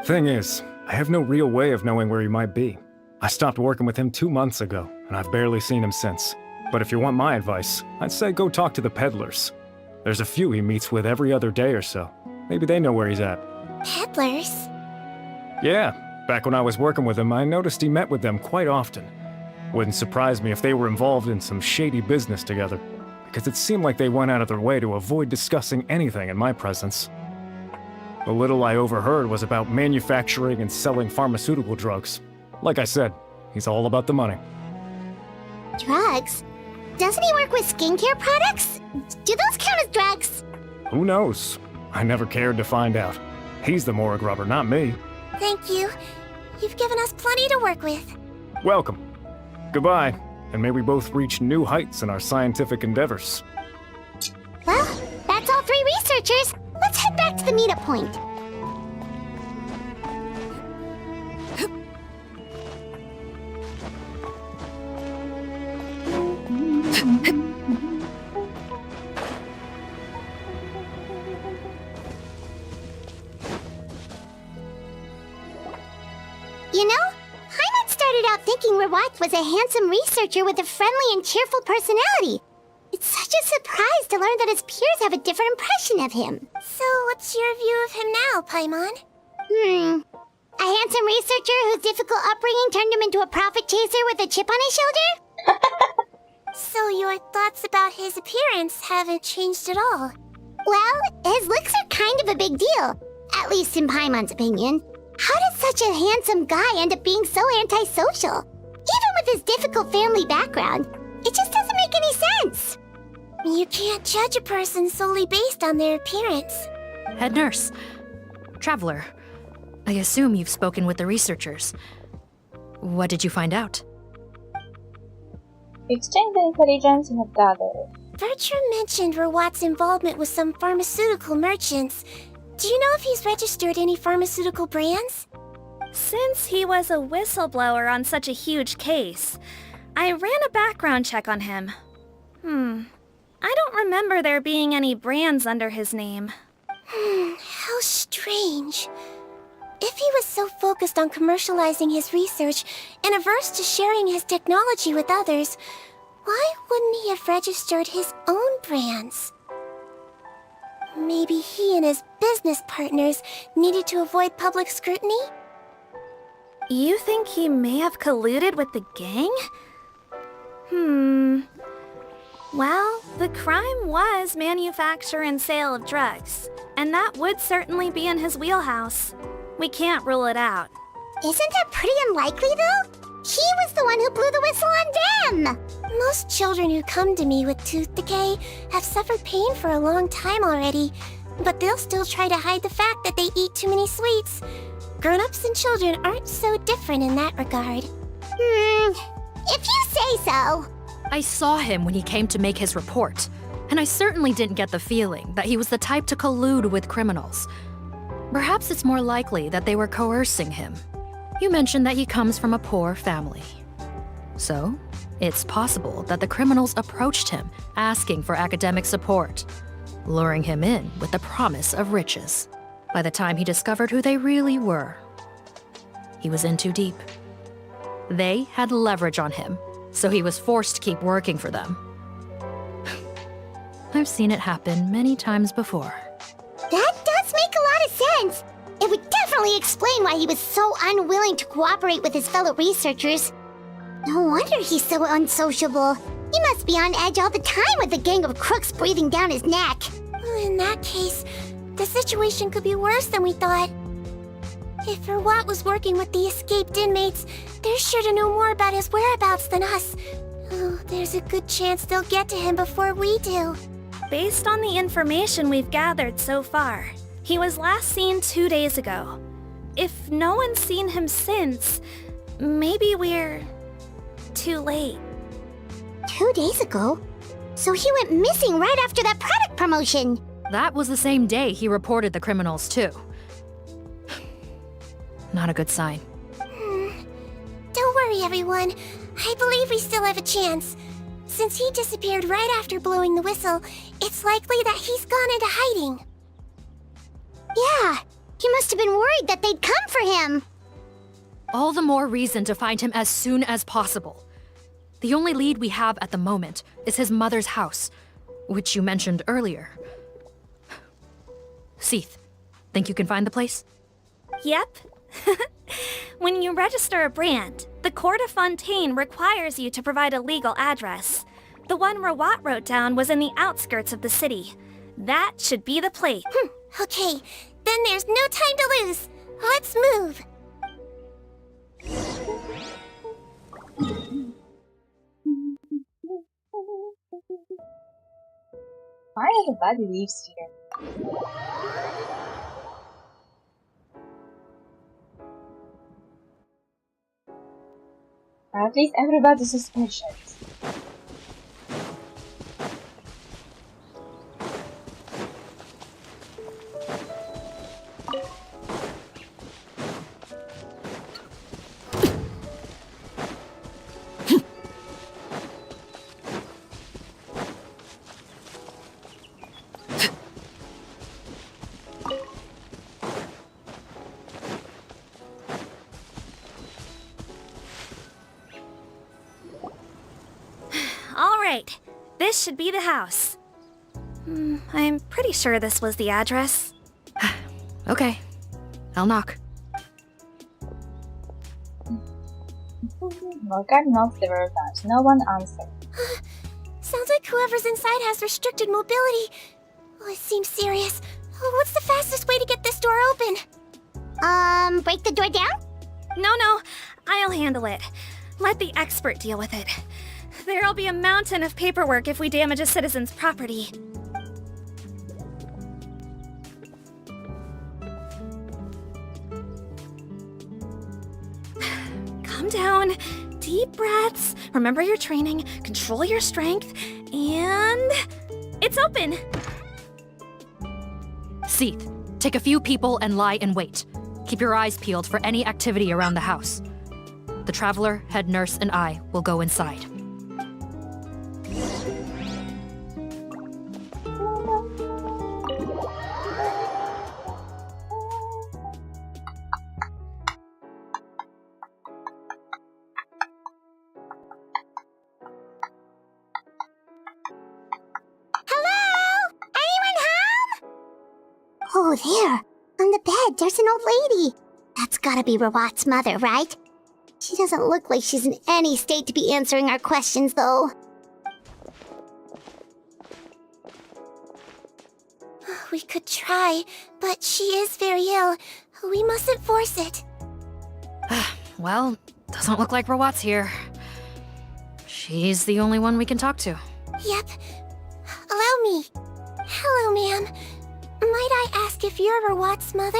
Speaker 17: Thing is, I have no real way of knowing where he might be. I stopped working with him 2 months ago, and I've barely seen him since. But if you want my advice, I'd say go talk to the peddlers. There's a few he meets with every other day or so. Maybe they know where he's at.
Speaker 9: Peddlers?
Speaker 17: Yeah, back when I was working with him, I noticed he met with them quite often. Wouldn't surprise me if they were involved in some shady business together, because it seemed like they went out of their way to avoid discussing anything in my presence. The little I overheard was about manufacturing and selling pharmaceutical drugs. Like I said, he's all about the money.
Speaker 21: Drugs? Doesn't he work with skincare products? Do those count as drugs?
Speaker 17: Who knows? I never cared to find out. He's the Morag rubber, not me.
Speaker 9: Thank you. You've given us plenty to work with.
Speaker 17: Welcome. Goodbye, and may we both reach new heights in our scientific endeavors.
Speaker 21: Well, that's all 3 researchers. Let's head back to the meetup point. You know, Paimon started out thinking Rawat was a handsome researcher with a friendly and cheerful personality. It's such a surprise to learn that his peers have a different impression of him.
Speaker 9: So, what's your view of him now, Paimon?
Speaker 21: A handsome researcher whose difficult upbringing turned him into a profit chaser with a chip on his shoulder?
Speaker 9: So your thoughts about his appearance haven't changed at all?
Speaker 21: Well, his looks are kind of a big deal. At least in Paimon's opinion. How did such a handsome guy end up being so antisocial? Even with his difficult family background, it just doesn't make any sense.
Speaker 9: You can't judge a person solely based on their appearance.
Speaker 22: Head nurse. Traveler. I assume you've spoken with the researchers. What did you find out?
Speaker 3: Exchange the intelligence you have gathered.
Speaker 9: Bertram mentioned Rawat's involvement with some pharmaceutical merchants. Do you know if he's registered any pharmaceutical brands?
Speaker 2: Since he was a whistleblower on such a huge case, I ran a background check on him. I don't remember there being any brands under his name.
Speaker 9: How strange. If he was so focused on commercializing his research and averse to sharing his technology with others, why wouldn't he have registered his own brands? Maybe he and his business partners needed to avoid public scrutiny?
Speaker 2: You think he may have colluded with the gang? Well, the crime was manufacture and sale of drugs, and that would certainly be in his wheelhouse. We can't rule it out.
Speaker 21: Isn't that pretty unlikely, though? He was the one who blew the whistle on them!
Speaker 9: Most children who come to me with tooth decay have suffered pain for a long time already, but they'll still try to hide the fact that they eat too many sweets. Grown-ups and children aren't so different in that regard.
Speaker 21: If you say so.
Speaker 22: I saw him when he came to make his report, and I certainly didn't get the feeling that he was the type to collude with criminals. Perhaps it's more likely that they were coercing him. You mentioned that he comes from a poor family. So, it's possible that the criminals approached him asking for academic support, luring him in with the promise of riches. By the time he discovered who they really were, he was in too deep. They had leverage on him, so he was forced to keep working for them. I've seen it happen many times before.
Speaker 21: That does make a lot of sense. It would definitely explain why he was so unwilling to cooperate with his fellow researchers. No wonder he's so unsociable. He must be on edge all the time with a gang of crooks breathing down his neck.
Speaker 9: In that case, the situation could be worse than we thought. If Rawat was working with the escaped inmates, they're sure to know more about his whereabouts than us. Oh, there's a good chance they'll get to him before we do.
Speaker 2: Based on the information we've gathered so far, he was last seen 2 days ago. If no one's seen him since, maybe we're too late.
Speaker 21: 2 days ago? So he went missing right after that product promotion.
Speaker 22: That was the same day he reported the criminals, too. not a good sign.
Speaker 9: Don't worry, everyone. I believe we still have a chance. Since he disappeared right after blowing the whistle, it's likely that he's gone into hiding.
Speaker 21: Yeah, he must have been worried that they'd come for him.
Speaker 22: All the more reason to find him as soon as possible. The only lead we have at the moment is his mother's house, which you mentioned earlier. Seath, think you can find the place?
Speaker 2: Yep. When you register a brand, the Court of Fontaine requires you to provide a legal address. The one Rawat wrote down was in the outskirts of the city. That should be the place.
Speaker 9: Okay, then there's no time to lose. Let's move.
Speaker 3: Why everybody leaves here? Or at least everybody's suspicious.
Speaker 2: Alright, this should be the house. I'm pretty sure this was the address.
Speaker 22: Okay, I'll knock.
Speaker 3: Morgan knocked several times. No one answered.
Speaker 9: Sounds like whoever's inside has restricted mobility. Oh, it seems serious. What's the fastest way to get this door open?
Speaker 21: Break the door down?
Speaker 2: No, I'll handle it. Let the expert deal with it. There'll be a mountain of paperwork if we damage a citizen's property. Calm down. Deep breaths. Remember your training. Control your strength. And... it's open!
Speaker 22: Seath, take a few people and lie in wait. Keep your eyes peeled for any activity around the house. The Traveler, head nurse, and I will go inside.
Speaker 21: Oh, there. On the bed, there's an old lady. That's gotta be Rawat's mother, right? She doesn't look like she's in any state to be answering our questions, though.
Speaker 9: We could try, but she is very ill. We mustn't force it.
Speaker 22: Well, doesn't look like Rawat's here. She's the only one we can talk to.
Speaker 9: Yep. Allow me. Hello, ma'am. Might I ask if you're Rawat's mother?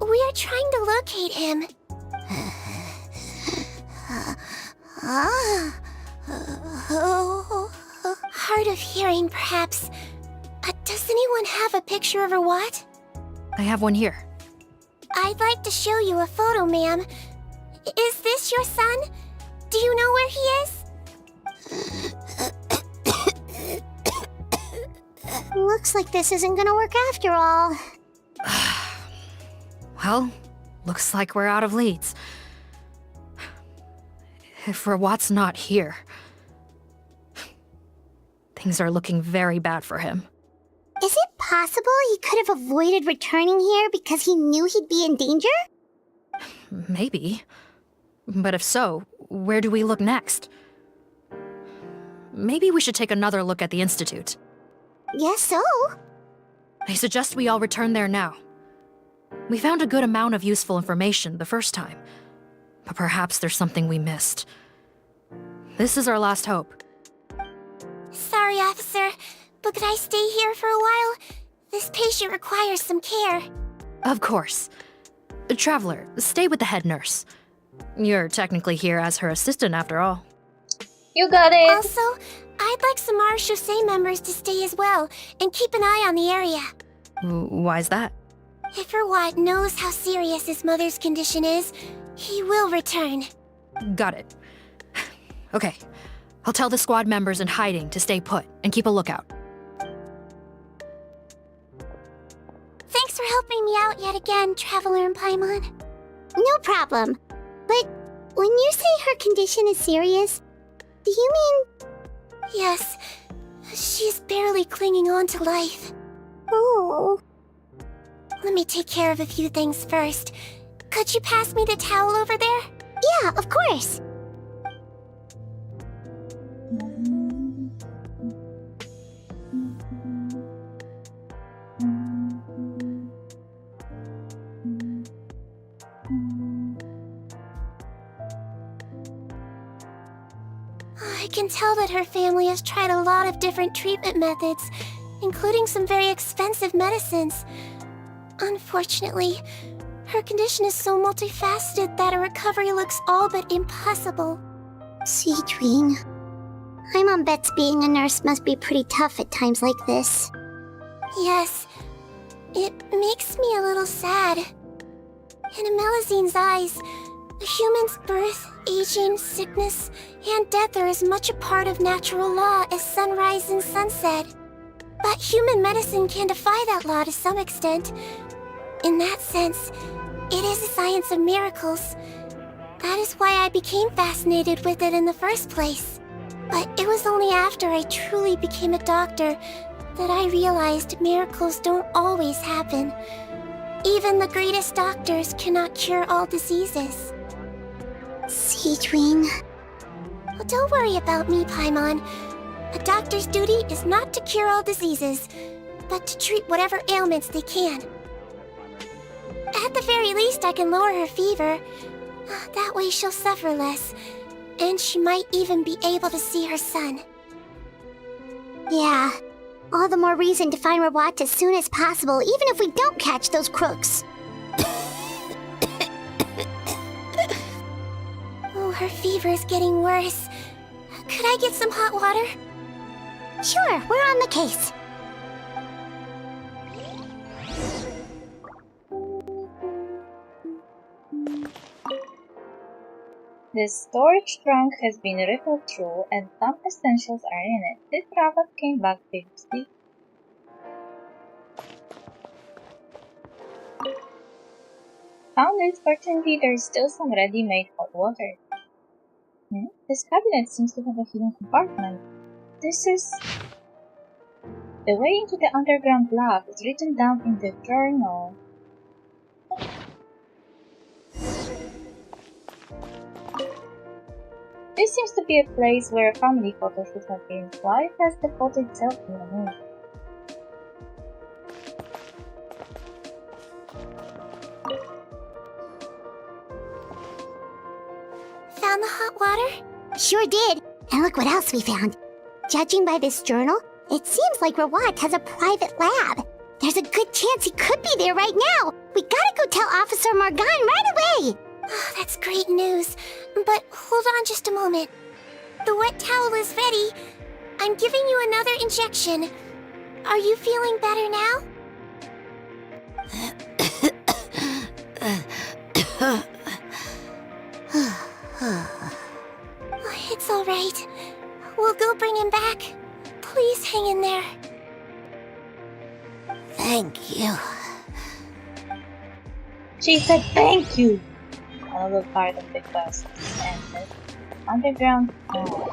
Speaker 9: We are trying to locate him. Hard of hearing, perhaps. Does anyone have a picture of Rawat?
Speaker 22: I have one here.
Speaker 9: I'd like to show you a photo, ma'am. Is this your son? Do you know where he is?
Speaker 21: Looks like this isn't gonna work after all.
Speaker 22: Well, looks like we're out of leads. If Rawat's not here, things are looking very bad for him.
Speaker 21: Is it possible he could have avoided returning here because he knew he'd be in danger?
Speaker 22: Maybe. But if so, where do we look next? Maybe we should take another look at the Institute.
Speaker 21: Guess so.
Speaker 22: I suggest we all return there now. We found a good amount of useful information the first time, but perhaps there's something we missed. This is our last hope.
Speaker 9: Sorry, officer, but could I stay here for a while? This patient requires some care.
Speaker 22: Of course. Traveler, stay with the head nurse. You're technically here as her assistant after all.
Speaker 3: You got it!
Speaker 9: Also, I'd like some Marechaussee members to stay as well, and keep an eye on the area.
Speaker 22: Why's that?
Speaker 9: If Rawat knows how serious his mother's condition is, he will return.
Speaker 22: Got it. Okay. I'll tell the squad members in hiding to stay put and keep a lookout.
Speaker 9: Thanks for helping me out yet again, Traveler and Paimon. No problem. But when you say her condition is serious, do you mean... Yes. She's barely clinging on to life. Oh. Let me take care of a few things first. Could you pass me the towel over there? Yeah, of course. I can tell that her family has tried a lot of different treatment methods, including some very expensive medicines. Unfortunately, her condition is so multifaceted that a recovery looks all but impossible.
Speaker 21: Sigewine. Paimon bets being a nurse must be pretty tough at times like this.
Speaker 9: Yes, it makes me a little sad. In Amelizine's eyes, a human's birth, aging, sickness, and death are as much a part of natural law as sunrise and sunset. But human medicine can defy that law to some extent. In that sense, it is a science of miracles. That is why I became fascinated with it in the first place. But it was only after I truly became a doctor that I realized miracles don't always happen. Even the greatest doctors cannot cure all diseases.
Speaker 21: Sigewine.
Speaker 9: Well, don't worry about me, Paimon. A doctor's duty is not to cure all diseases, but to treat whatever ailments they can. At the very least, I can lower her fever. That way she'll suffer less, and she might even be able to see her son.
Speaker 21: Yeah. All the more reason to find Rawat as soon as possible, even if we don't catch those crooks.
Speaker 9: Oh, her fever is getting worse. Could I get some hot water?
Speaker 21: Sure, we're on the case.
Speaker 3: The storage trunk has been rifled through and some essentials are in it. This Rawat came back previously. Found it. Fortunately, there's still some ready-made hot water. This cabinet seems to have a hidden compartment. This is... The way into the underground lab is written down in the journal. This seems to be a place where a family photo should have been. Why has the photo itself been removed?
Speaker 9: Found the hot water?
Speaker 21: Sure did. And look what else we found. Judging by this journal, it seems like Rawat has a private lab. There's a good chance he could be there right now. We gotta go tell Officer Morgan right away.
Speaker 9: Oh, that's great news. But hold on just a moment. The wet towel is ready. I'm giving you another injection. Are you feeling better now? It's all right. We'll go bring him back. Please hang in there.
Speaker 21: Thank you.
Speaker 3: She said thank you! Another part of the quest is ended. Underground tunnel.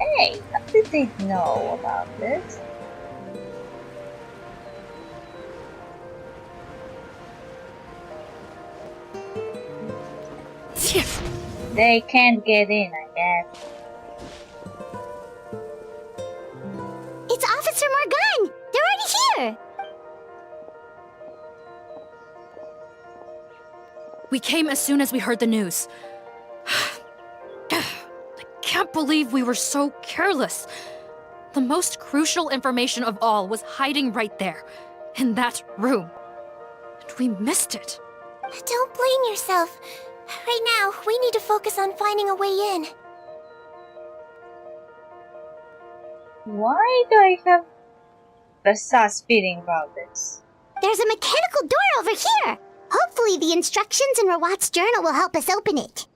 Speaker 3: Hey, how did they know about this? They can't get in, I guess.
Speaker 21: It's Officer Morgan! They're already
Speaker 22: We came as soon as we heard the news. I can't believe we were so careless. The most crucial information of all was hiding right there, in that room. And we missed it.
Speaker 9: Don't blame yourself. Right now, we need to focus on finding a way in.
Speaker 3: Why do I have a sus feeling about this?
Speaker 21: There's a mechanical door over here! Hopefully the instructions in Rawat's journal will help us open it.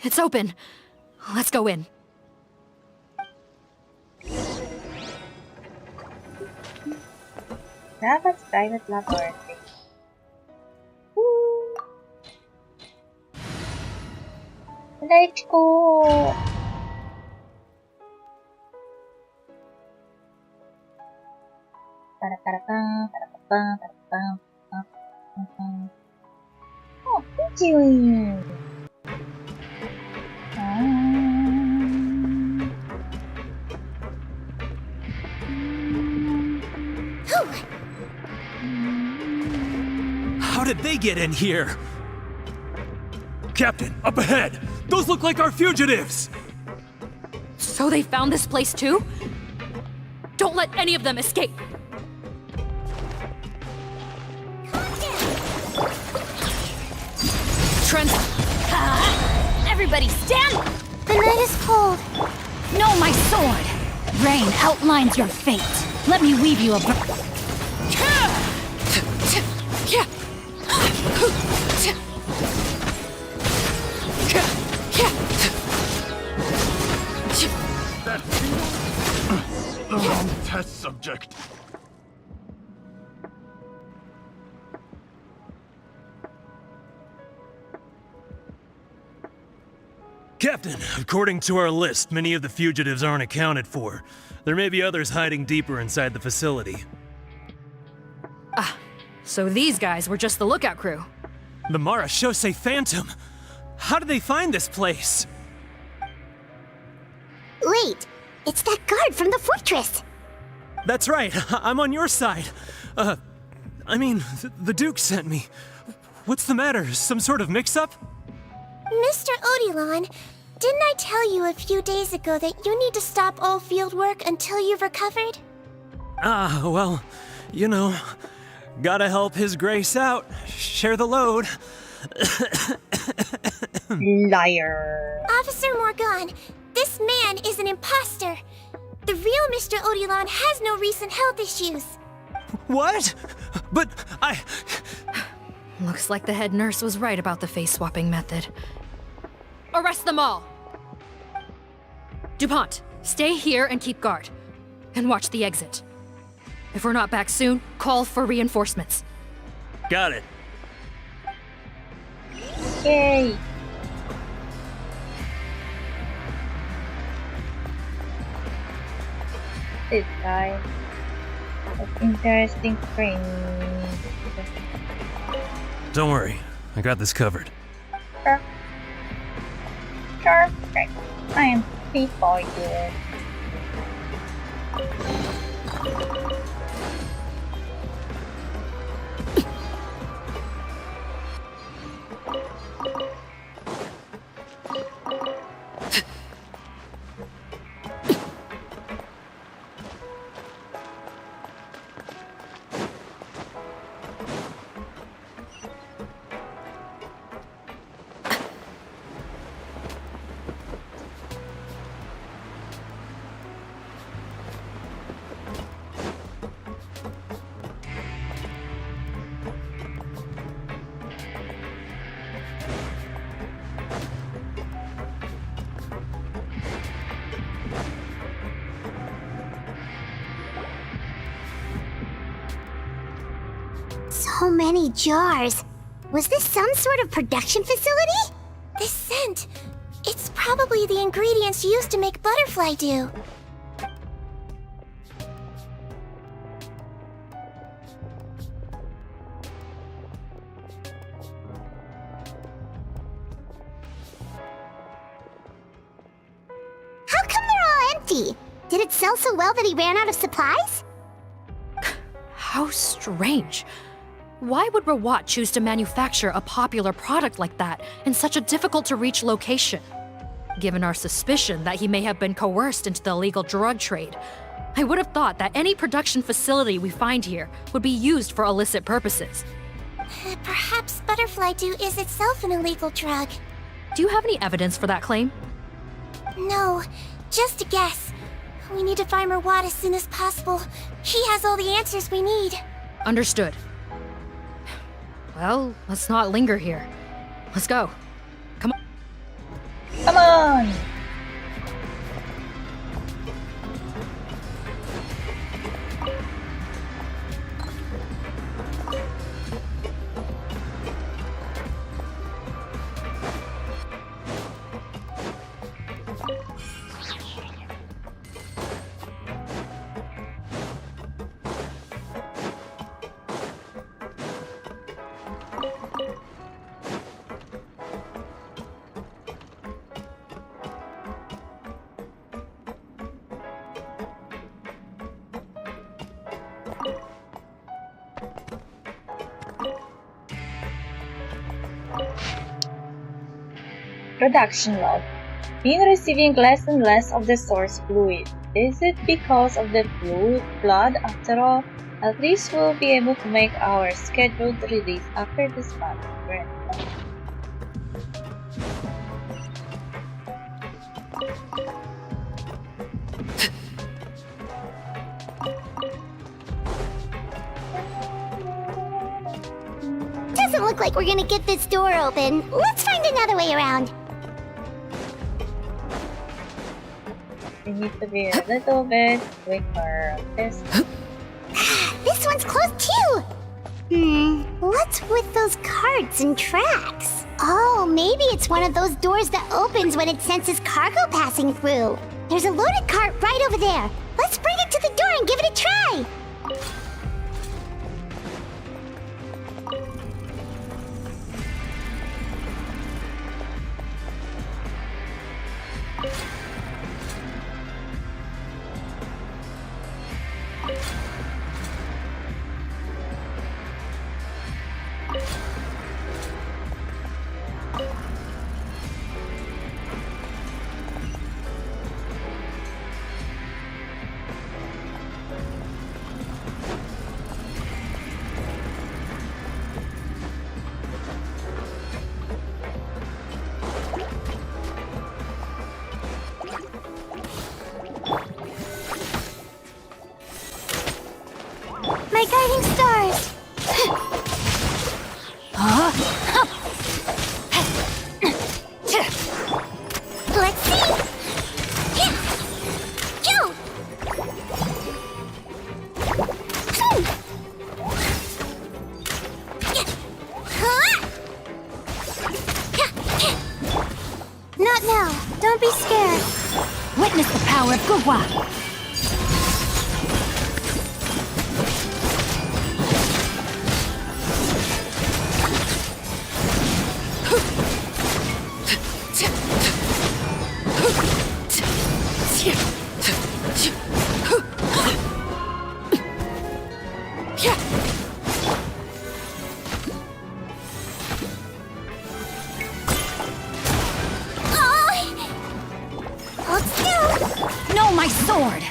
Speaker 22: It's open. Let's go in.
Speaker 3: Rawat's private laboratory. Let's go! Oh, thank you!
Speaker 7: How did they get in here? Captain, up ahead! Those look like our fugitives!
Speaker 22: So they found this place too? Don't let any of them escape! Trent!
Speaker 13: Everybody stand!
Speaker 21: The night is cold.
Speaker 13: Know my sword! Rain outlines your fate. Let me weave you a...
Speaker 19: Wrong test subject.
Speaker 7: Captain, according to our list, many of the fugitives aren't accounted for. There may be others hiding deeper inside the facility.
Speaker 22: Ah, so these guys were just the lookout crew.
Speaker 7: The Mara Shosei Phantom! How did they find this place?
Speaker 21: Wait, it's that guard from the fortress!
Speaker 7: That's right, I'm on your side. The Duke sent me. What's the matter? Some sort of mix-up?
Speaker 9: Mr. Odilon, didn't I tell you a few days ago that you need to stop all field work until you've recovered?
Speaker 7: Well, you know, gotta help His Grace out. Share the load.
Speaker 3: Liar.
Speaker 9: Officer Morgan, this man is an imposter. The real Mr. Odilon has no recent health issues.
Speaker 7: What? But I...
Speaker 22: Looks like the head nurse was right about the face-swapping method. Arrest them all! DuPont, stay here and keep guard. And watch the exit. If we're not back soon, call for reinforcements.
Speaker 7: Got it.
Speaker 3: Yay! This guy. That's interesting thing.
Speaker 7: Don't worry, I got this covered.
Speaker 3: Perfect. I am fit for you.
Speaker 21: So many jars. Was this some sort of production facility?
Speaker 9: This scent, it's probably the ingredients used to make butterfly dew.
Speaker 21: empty. Did it sell so well that he ran out of supplies?
Speaker 22: How strange. Why would Rawat choose to manufacture a popular product like that in such a difficult-to-reach location? Given our suspicion that he may have been coerced into the illegal drug trade, I would have thought that any production facility we find here would be used for illicit purposes.
Speaker 21: Perhaps butterfly dew is itself an illegal drug.
Speaker 22: Do you have any evidence for that claim?
Speaker 21: No, just a guess. We need to find Rawat as soon as possible. He has all the answers we need.
Speaker 22: Understood. Well, let's not linger here. Let's go. Come on.
Speaker 3: Come on! Production log. Been receiving less and less of the source fluid. Is it because of the blood after all? At least we'll be able to make our scheduled release after this month. Right.
Speaker 21: Doesn't look like we're gonna get this door open. Let's find another way around.
Speaker 3: We need to be a little bit quicker on this.
Speaker 21: This one's closed too! What's with those carts and tracks? Oh, maybe it's one of those doors that opens when it senses cargo passing through. There's a loaded cart right over there. Let's bring it to the door and give it a try! My guiding stars! Let's see! Go! Not now. Don't be scared.
Speaker 13: Witness the power of Gurwa. No, my sword!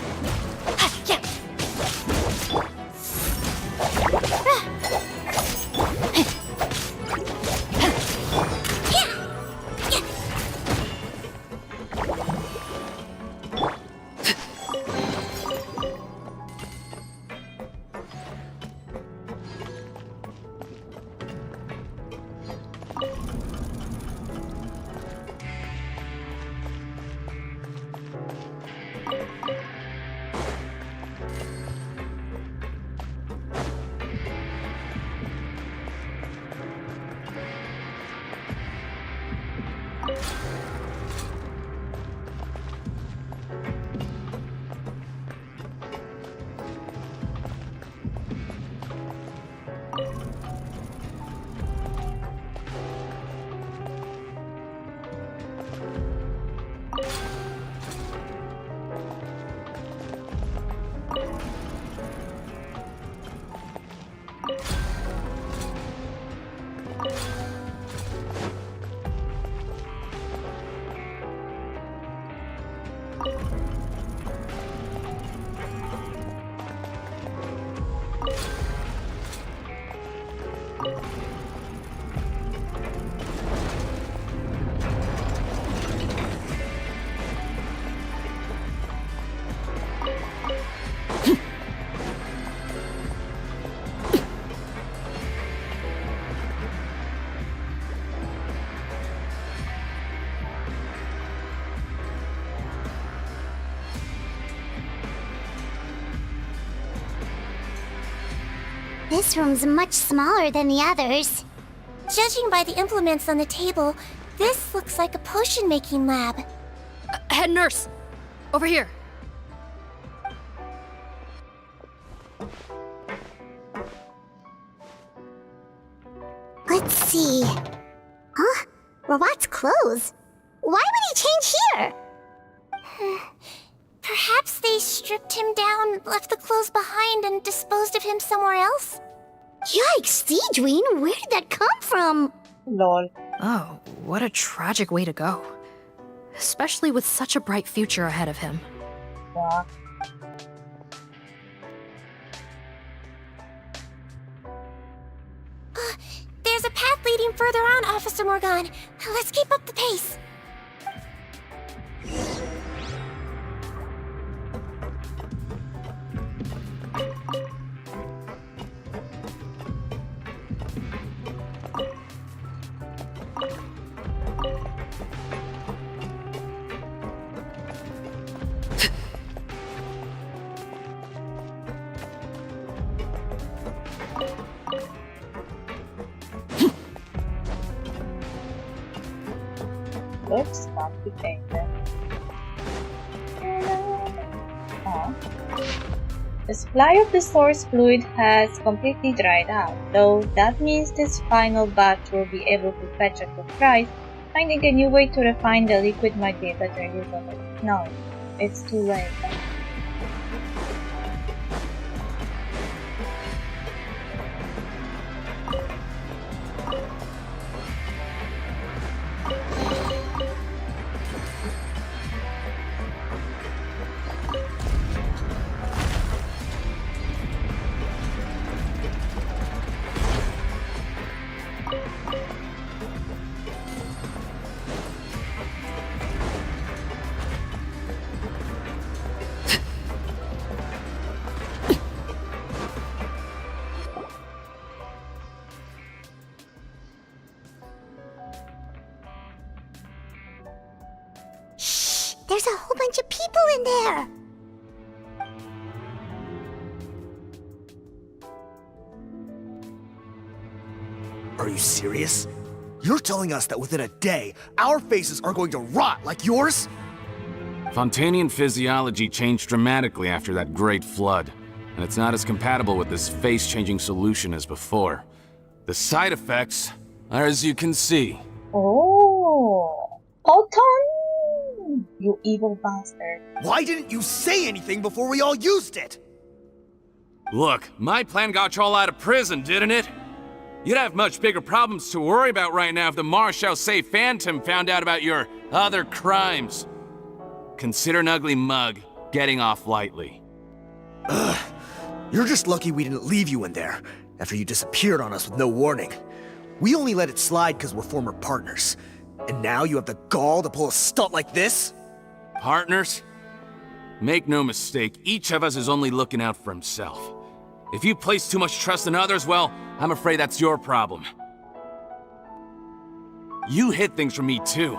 Speaker 21: This room's much smaller than the others. Judging by the implements on the table, this looks like a potion-making lab.
Speaker 22: Head nurse! Over here!
Speaker 21: Let's see. Huh? Robot's clothes? Why would he change here? Perhaps they stripped him down, left the clothes behind, and disposed of him somewhere else? Yikes, Sigewine, where did that come from?
Speaker 3: Lol.
Speaker 22: Oh, what a tragic way to go. Especially with such a bright future ahead of him.
Speaker 3: Yeah.
Speaker 21: There's a path leading further on, Officer Morgan. Let's keep up the pace.
Speaker 3: Looks complicated. The supply of the store's fluid has completely dried out, though that means this final batch will be able to fetch a good price. Finding a new way to refine the liquid might be a better use of it. No, it's too late.
Speaker 21: There's a whole bunch of people in there!
Speaker 5: Are you serious? You're telling us that within a day, our faces are going to rot like yours?
Speaker 4: Fontanian physiology changed dramatically after that great flood, and it's not as compatible with this face-changing solution as before. The side effects are as you can see.
Speaker 3: Oh, Autumn! You evil bastard.
Speaker 5: Why didn't you say anything before we all used it?
Speaker 4: Look, my plan got you all out of prison, didn't it? You'd have much bigger problems to worry about right now if the Marshal Say Phantom found out about your other crimes. Consider an ugly mug getting off lightly.
Speaker 5: Ugh. You're just lucky we didn't leave you in there after you disappeared on us with no warning. We only let it slide because we're former partners. And now you have the gall to pull a stunt like this?
Speaker 4: Partners? Make no mistake, each of us is only looking out for himself. If you place too much trust in others, well, I'm afraid that's your problem. You hid things from me too.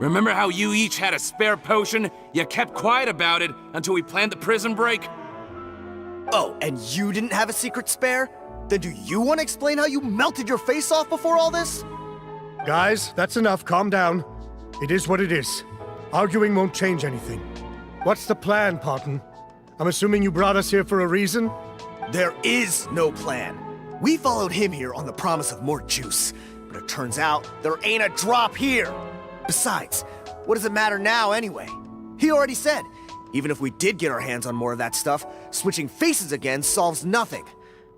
Speaker 4: Remember how you each had a spare potion? You kept quiet about it until we planned the prison break?
Speaker 5: Oh, and you didn't have a secret spare? Then do you want to explain how you melted your face off before all this?
Speaker 20: Guys, that's enough. Calm down. It is what it is. Arguing won't change anything. What's the plan, Parton? I'm assuming you brought us here for a reason?
Speaker 5: There is no plan. We followed him here on the promise of more juice, but it turns out there ain't a drop here. Besides, what does it matter now anyway? He already said, even if we did get our hands on more of that stuff, switching faces again solves nothing.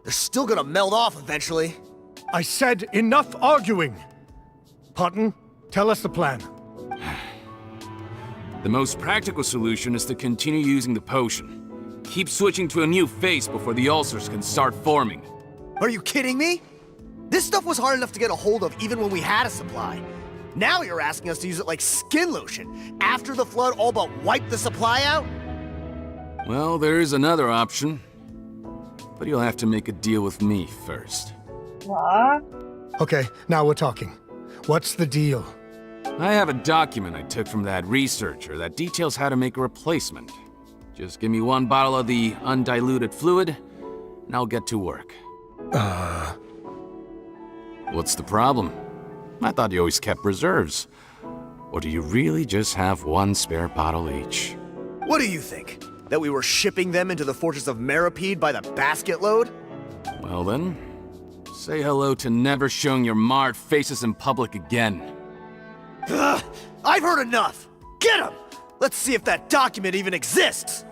Speaker 5: They're still gonna melt off eventually.
Speaker 20: I said enough arguing! Parton, tell us the plan.
Speaker 4: The most practical solution is to continue using the potion. Keep switching to a new face before the ulcers can start forming.
Speaker 5: Are you kidding me? This stuff was hard enough to get a hold of even when we had a supply. Now you're asking us to use it like skin lotion, after the flood all but wiped the supply out?
Speaker 4: Well, there is another option. But you'll have to make a deal with me first.
Speaker 3: What?
Speaker 20: Okay, now we're talking. What's the deal?
Speaker 4: I have a document I took from that researcher that details how to make a replacement. Just give me 1 bottle of the undiluted fluid, and I'll get to work. What's the problem? I thought you always kept reserves. Or do you really just have 1 spare bottle each?
Speaker 5: What do you think? That we were shipping them into the fortress of Meripede by the basket load?
Speaker 4: Well then, say hello to never showing your marred faces in public again.
Speaker 5: Ugh, I've heard enough! Get him! Let's see if that document even exists!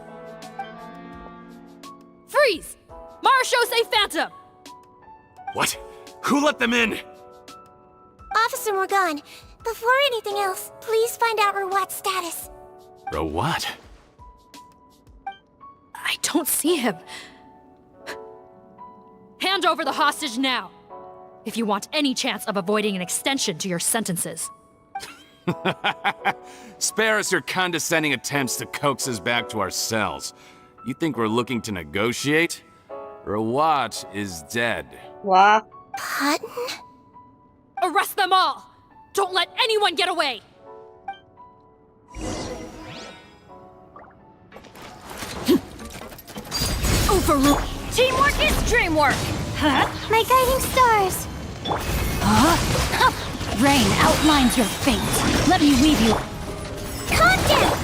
Speaker 22: Freeze! Marshall, say Phantom!
Speaker 4: What? Who let them in?
Speaker 9: Officer Morgan, before anything else, please find out Rawat's status.
Speaker 4: What?
Speaker 22: I don't see him. Hand over the hostage now, if you want any chance of avoiding an extension to your sentences.
Speaker 4: Spare us your condescending attempts to coax us back to our cells. You think we're looking to negotiate? Rawat is dead.
Speaker 3: What?
Speaker 9: Pardon?
Speaker 22: Arrest them all! Don't let anyone get away!
Speaker 13: Overrule.
Speaker 11: Teamwork is dreamwork!
Speaker 13: Huh?
Speaker 9: My guiding stars.
Speaker 13: Huh? Rain outlines your fate. Let me weave you.
Speaker 9: Calm down!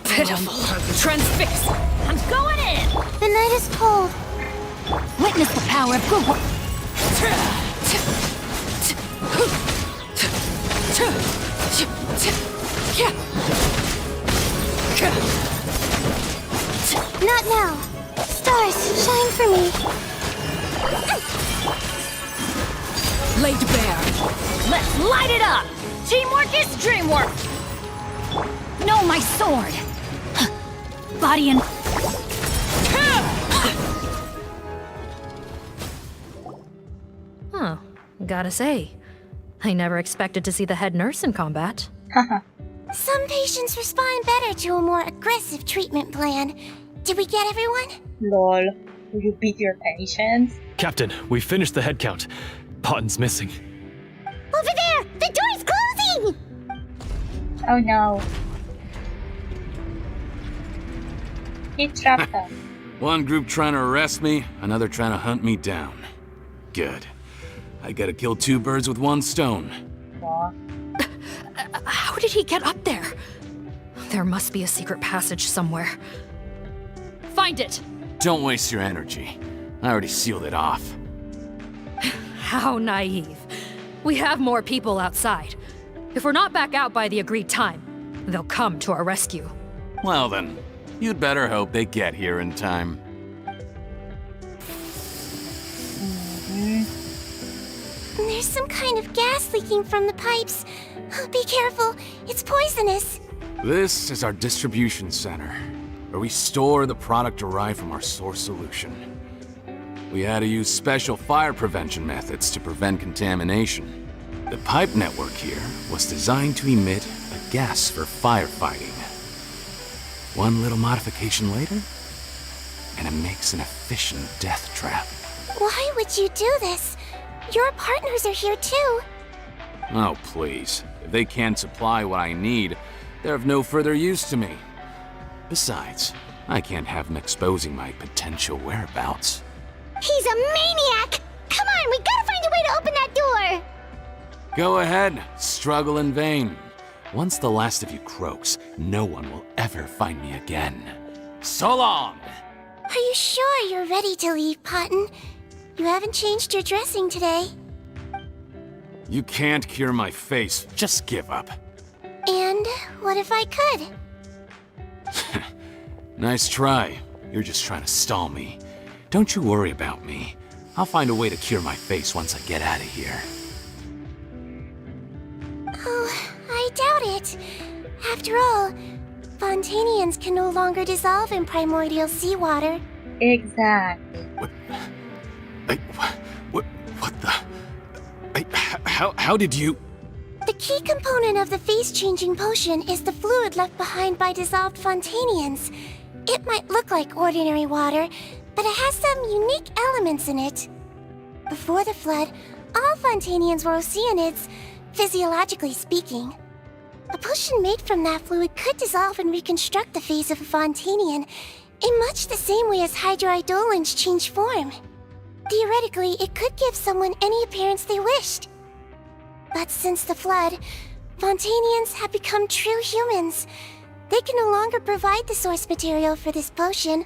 Speaker 11: Pitiful. Transfix. I'm going in!
Speaker 9: The night is cold.
Speaker 13: Witness the power of good work.
Speaker 9: Not now. Stars, shine for me.
Speaker 11: Laid bare. Let's light it up! Teamwork is dreamwork!
Speaker 13: No, my sword. Body and...
Speaker 22: Huh. Gotta say, I never expected to see the head nurse in combat.
Speaker 9: Some patients respond better to a more aggressive treatment plan. Did we get everyone?
Speaker 3: Lol. Will you beat your patients?
Speaker 17: Captain, we finished the head count. Potten's missing.
Speaker 9: Over there! The door's closing!
Speaker 3: Oh no. He trapped us.
Speaker 4: One group trying to arrest me, another trying to hunt me down. Good. I gotta kill 2 birds with 1 stone.
Speaker 3: What?
Speaker 22: How did he get up there? There must be a secret passage somewhere. Find it!
Speaker 4: Don't waste your energy. I already sealed it off.
Speaker 22: How naive. We have more people outside. If we're not back out by the agreed time, they'll come to our rescue.
Speaker 4: Well then, you'd better hope they get here in time.
Speaker 9: There's some kind of gas leaking from the pipes. Be careful, it's poisonous.
Speaker 4: This is our distribution center, where we store the product derived from our source solution. We had to use special fire prevention methods to prevent contamination. The pipe network here was designed to emit a gas for firefighting. One little modification later, and it makes an efficient death trap.
Speaker 9: Why would you do this? Your partners are here too.
Speaker 4: Oh, please. If they can't supply what I need, they're of no further use to me. Besides, I can't have them exposing my potential whereabouts.
Speaker 9: He's a maniac! Come on, we gotta find a way to open that door!
Speaker 4: Go ahead, struggle in vain. Once the last of you croaks, no one will ever find me again. So long!
Speaker 9: Are you sure you're ready to leave, Potten? You haven't changed your dressing today.
Speaker 4: You can't cure my face, just give up.
Speaker 9: And what if I could?
Speaker 4: Nice try. You're just trying to stall me. Don't you worry about me. I'll find a way to cure my face once I get out of here.
Speaker 9: Oh, I doubt it. After all, Fontanians can no longer dissolve in primordial seawater.
Speaker 3: Exactly.
Speaker 4: What the? How did you?
Speaker 9: The key component of the face-changing potion is the fluid left behind by dissolved Fontanians. It might look like ordinary water, but it has some unique elements in it. Before the flood, all Fontanians were oceanids, physiologically speaking. A potion made from that fluid could dissolve and reconstruct the face of a Fontanian in much the same way as hydroidolins change form. Theoretically, it could give someone any appearance they wished. But since the flood, Fontanians have become true humans. They can no longer provide the source material for this potion,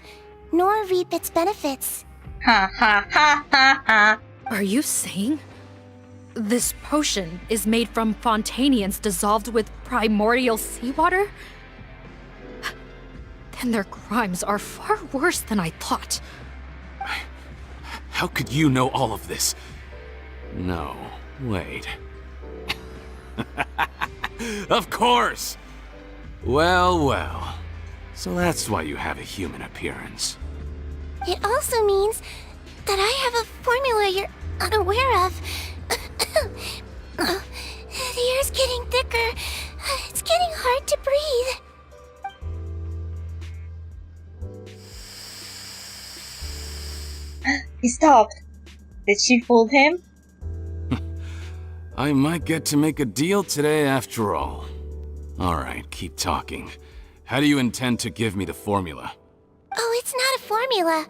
Speaker 9: nor reap its benefits.
Speaker 3: Ha ha ha ha ha.
Speaker 22: Are you saying this potion is made from Fontanians dissolved with primordial seawater? Then their crimes are far worse than I thought.
Speaker 4: How could you know all of this? No, wait. Of course! Well. So that's why you have a human appearance.
Speaker 9: It also means that I have a formula you're unaware of. The air's getting thicker. It's getting hard to breathe.
Speaker 3: He stopped. Did she fool him?
Speaker 4: I might get to make a deal today after all. Alright, keep talking. How do you intend to give me the formula?
Speaker 9: Oh, it's not a formula,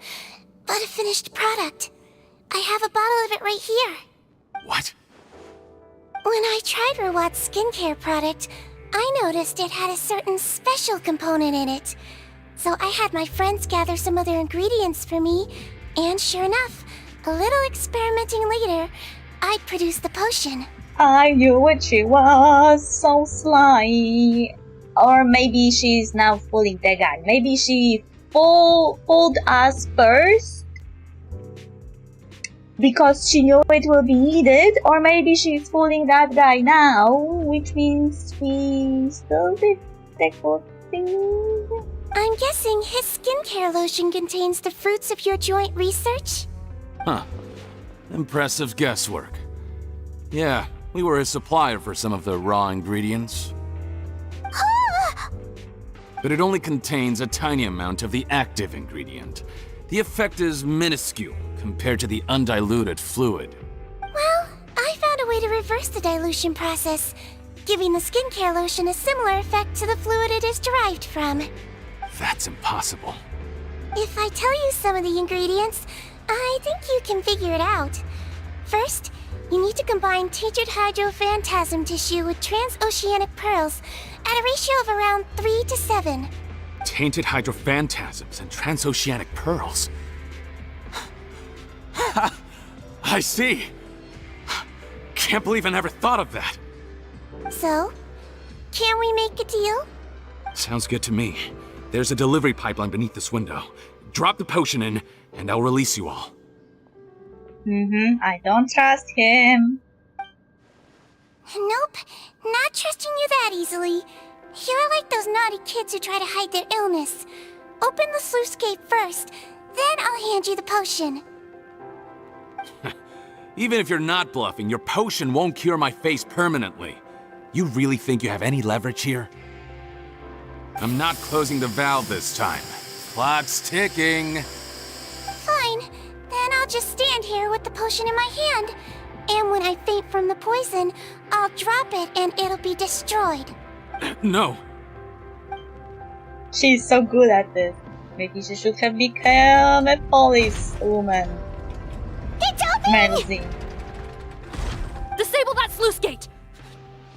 Speaker 9: but a finished product. I have a bottle of it right here.
Speaker 4: What?
Speaker 9: When I tried Rawat's skincare product, I noticed it had a certain special component in it. So I had my friends gather some other ingredients for me, and sure enough, a little experimenting later, I produced the potion.
Speaker 3: I knew what she was, so sly. Or maybe she's now fooling the guy. Maybe she fooled us first because she knew it will be needed. Or maybe she's fooling that guy now, which means we still did the good thing.
Speaker 9: I'm guessing his skincare lotion contains the fruits of your joint research?
Speaker 4: Huh. Impressive guesswork. Yeah, we were a supplier for some of the raw ingredients. But it only contains a tiny amount of the active ingredient. The effect is minuscule compared to the undiluted fluid.
Speaker 9: Well, I found a way to reverse the dilution process, giving the skincare lotion a similar effect to the fluid it is derived from.
Speaker 4: That's impossible.
Speaker 9: If I tell you some of the ingredients, I think you can figure it out. First, you need to combine tainted hydrophantasm tissue with transoceanic pearls at a ratio of around 3 to 7.
Speaker 4: Tainted hydrophantasms and transoceanic pearls. I see. Can't believe I never thought of that.
Speaker 9: So, can we make a deal?
Speaker 4: Sounds good to me. There's a delivery pipeline beneath this window. Drop the potion in, and I'll release you all.
Speaker 3: I don't trust him.
Speaker 9: Nope, not trusting you that easily. You're like those naughty kids who try to hide their illness. Open the sluice gate first, then I'll hand you the potion.
Speaker 4: Even if you're not bluffing, your potion won't cure my face permanently. You really think you have any leverage here? I'm not closing the valve this time. Clock's ticking.
Speaker 9: Fine, then I'll just stand here with the potion in my hand. And when I faint from the poison, I'll drop it and it'll be destroyed.
Speaker 4: No.
Speaker 3: She's so good at this. Maybe she should have become a police woman. Manzi.
Speaker 22: Disable that sluice gate!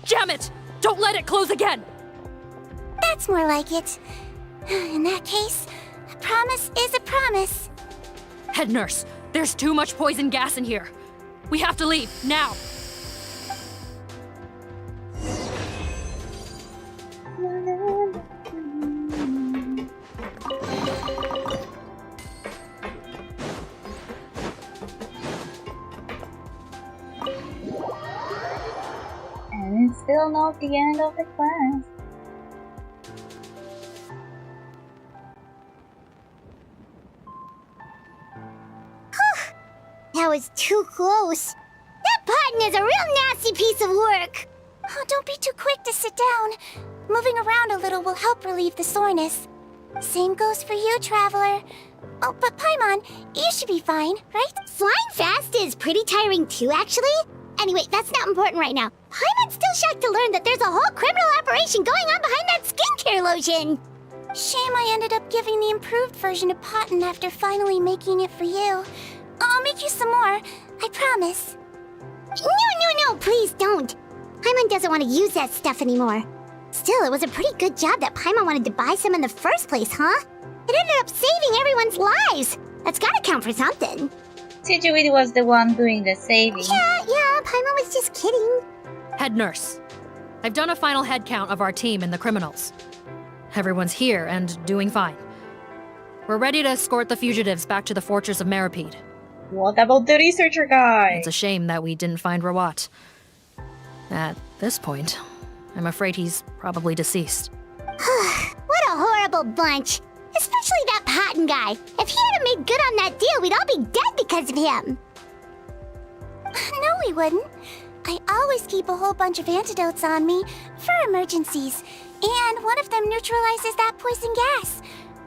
Speaker 22: Jam it! Don't let it close again!
Speaker 9: That's more like it. In that case, a promise is a promise.
Speaker 22: Head nurse, there's too much poison gas in here. We have to leave, now!
Speaker 3: still not the end of the quest.
Speaker 21: That was too close. That button is a real nasty piece of work.
Speaker 9: Oh, don't be too quick to sit down. Moving around a little will help relieve the soreness. Same goes for you, Traveler. Oh, but Paimon, you should be fine, right?
Speaker 21: Flying fast is pretty tiring too, actually. Anyway, that's not important right now. Paimon's still shocked to learn that there's a whole criminal operation going on behind that skincare lotion.
Speaker 9: Shame I ended up giving the improved version to Potton after finally making it for you. I'll make you some more, I promise.
Speaker 21: No, please don't. Paimon doesn't want to use that stuff anymore. Still, it was a pretty good job that Paimon wanted to buy some in the first place, huh? It ended up saving everyone's lives. That's gotta count for something.
Speaker 3: Sigewine was the one doing the saving.
Speaker 21: Yeah, Paimon was just kidding.
Speaker 22: Head nurse. I've done a final head count of our team and the criminals. Everyone's here and doing fine. We're ready to escort the fugitives back to the fortress of Meripede.
Speaker 3: What about the researcher guy?
Speaker 22: It's a shame that we didn't find Rawat. At this point, I'm afraid he's probably deceased.
Speaker 21: What a horrible bunch. Especially that Potton guy. If he hadn't made good on that deal, we'd all be dead because of him.
Speaker 9: No, we wouldn't. I always keep a whole bunch of antidotes on me for emergencies, and one of them neutralizes that poison gas.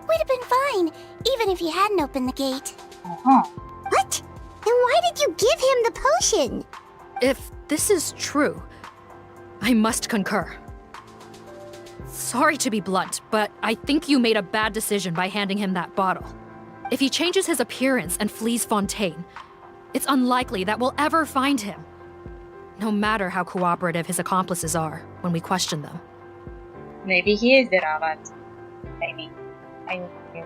Speaker 9: We'd have been fine, even if you hadn't opened the gate.
Speaker 21: What? Then why did you give him the potion?
Speaker 22: If this is true, I must concur. Sorry to be blunt, but I think you made a bad decision by handing him that bottle. If he changes his appearance and flees Fontaine, it's unlikely that we'll ever find him. No matter how cooperative his accomplices are when we question them.
Speaker 3: Maybe he is the Rawat. Maybe. I don't know.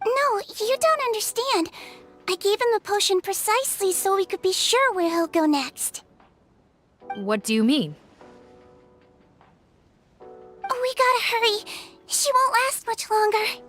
Speaker 9: No, you don't understand. I gave him the potion precisely so we could be sure where he'll go next.
Speaker 22: What do you mean?
Speaker 9: We gotta hurry. She won't last much longer.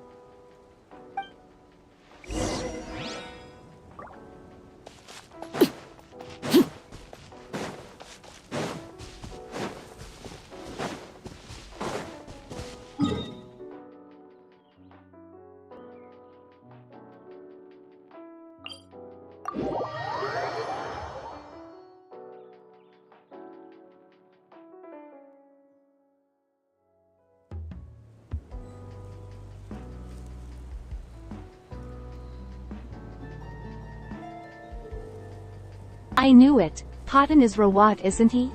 Speaker 10: I knew it. Potton is Rawat, isn't he?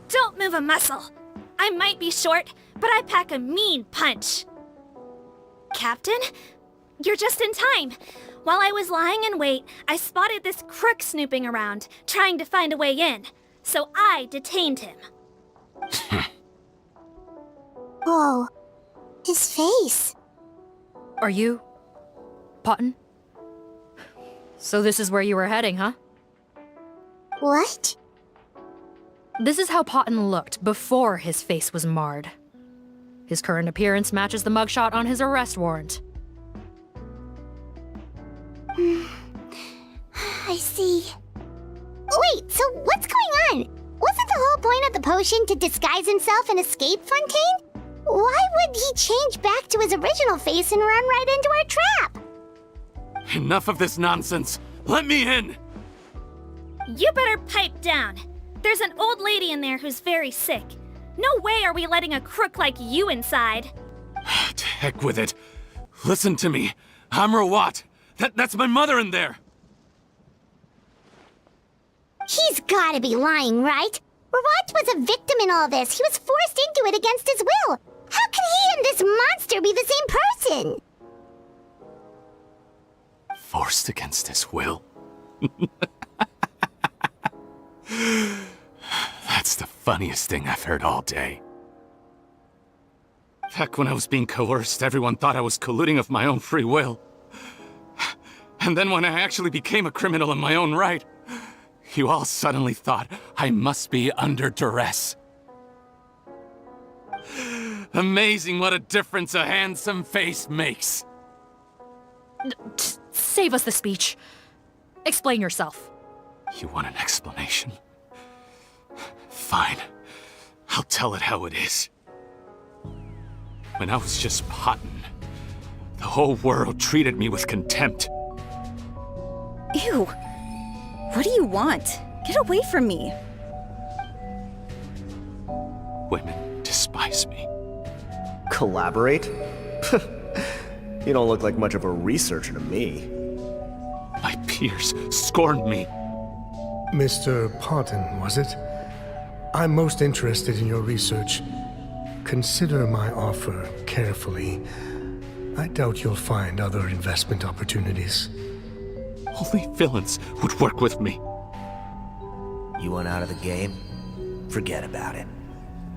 Speaker 2: Don't move a muscle. I might be short, but I pack a mean punch. Captain? You're just in time. While I was lying in wait, I spotted this crook snooping around, trying to find a way in. So I detained him.
Speaker 21: Whoa. His face.
Speaker 22: Are you... Potton? So this is where you were heading, huh?
Speaker 21: What?
Speaker 22: This is how Potton looked before his face was marred. His current appearance matches the mugshot on his arrest warrant.
Speaker 21: I see. Wait, so what's going on? Wasn't the whole point of the potion to disguise himself and escape Fontaine? Why would he change back to his original face and run right into our trap?
Speaker 4: Enough of this nonsense. Let me in!
Speaker 2: You better pipe down. There's an old lady in there who's very sick. No way are we letting a crook like you inside.
Speaker 4: To heck with it. Listen to me. I'm Rawat. That's my mother in there.
Speaker 21: He's gotta be lying, right? Rawat was a victim in all this. He was forced into it against his will. How can he and this monster be the same person?
Speaker 4: Forced against his will? That's the funniest thing I've heard all day. Back when I was being coerced, everyone thought I was colluding of my own free will. And then when I actually became a criminal in my own right, you all suddenly thought I must be under duress. Amazing what a difference a handsome face makes.
Speaker 22: Save us the speech. Explain yourself.
Speaker 4: You want an explanation? Fine. I'll tell it how it is. When I was just Potton, the whole world treated me with contempt.
Speaker 1: Ew. What do you want? Get away from me.
Speaker 4: Women despise me.
Speaker 5: Collaborate? You don't look like much of a researcher to me.
Speaker 4: My peers scorned me.
Speaker 20: Mr. Potton, was it? I'm most interested in your research. Consider my offer carefully. I doubt you'll find other investment opportunities.
Speaker 4: Only villains would work with me.
Speaker 5: You want out of the game? Forget about it.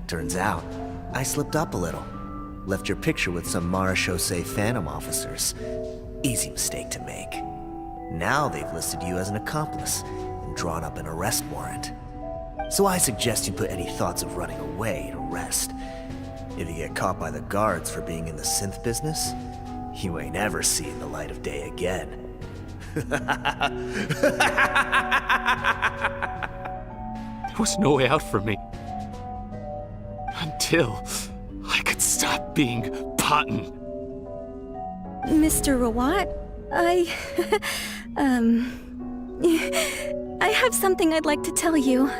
Speaker 5: Turns out, I slipped up a little. Left your picture with some Marechaussee Phantom officers. Easy mistake to make. Now they've listed you as an accomplice and drawn up an arrest warrant. So I suggest you put any thoughts of running away to rest. If you get caught by the guards for being in the synth business, you ain't ever seeing the light of day again.
Speaker 4: There was no way out for me. Until I could stop being Potton.
Speaker 1: Mr. Rawat, I have something I'd like to tell you.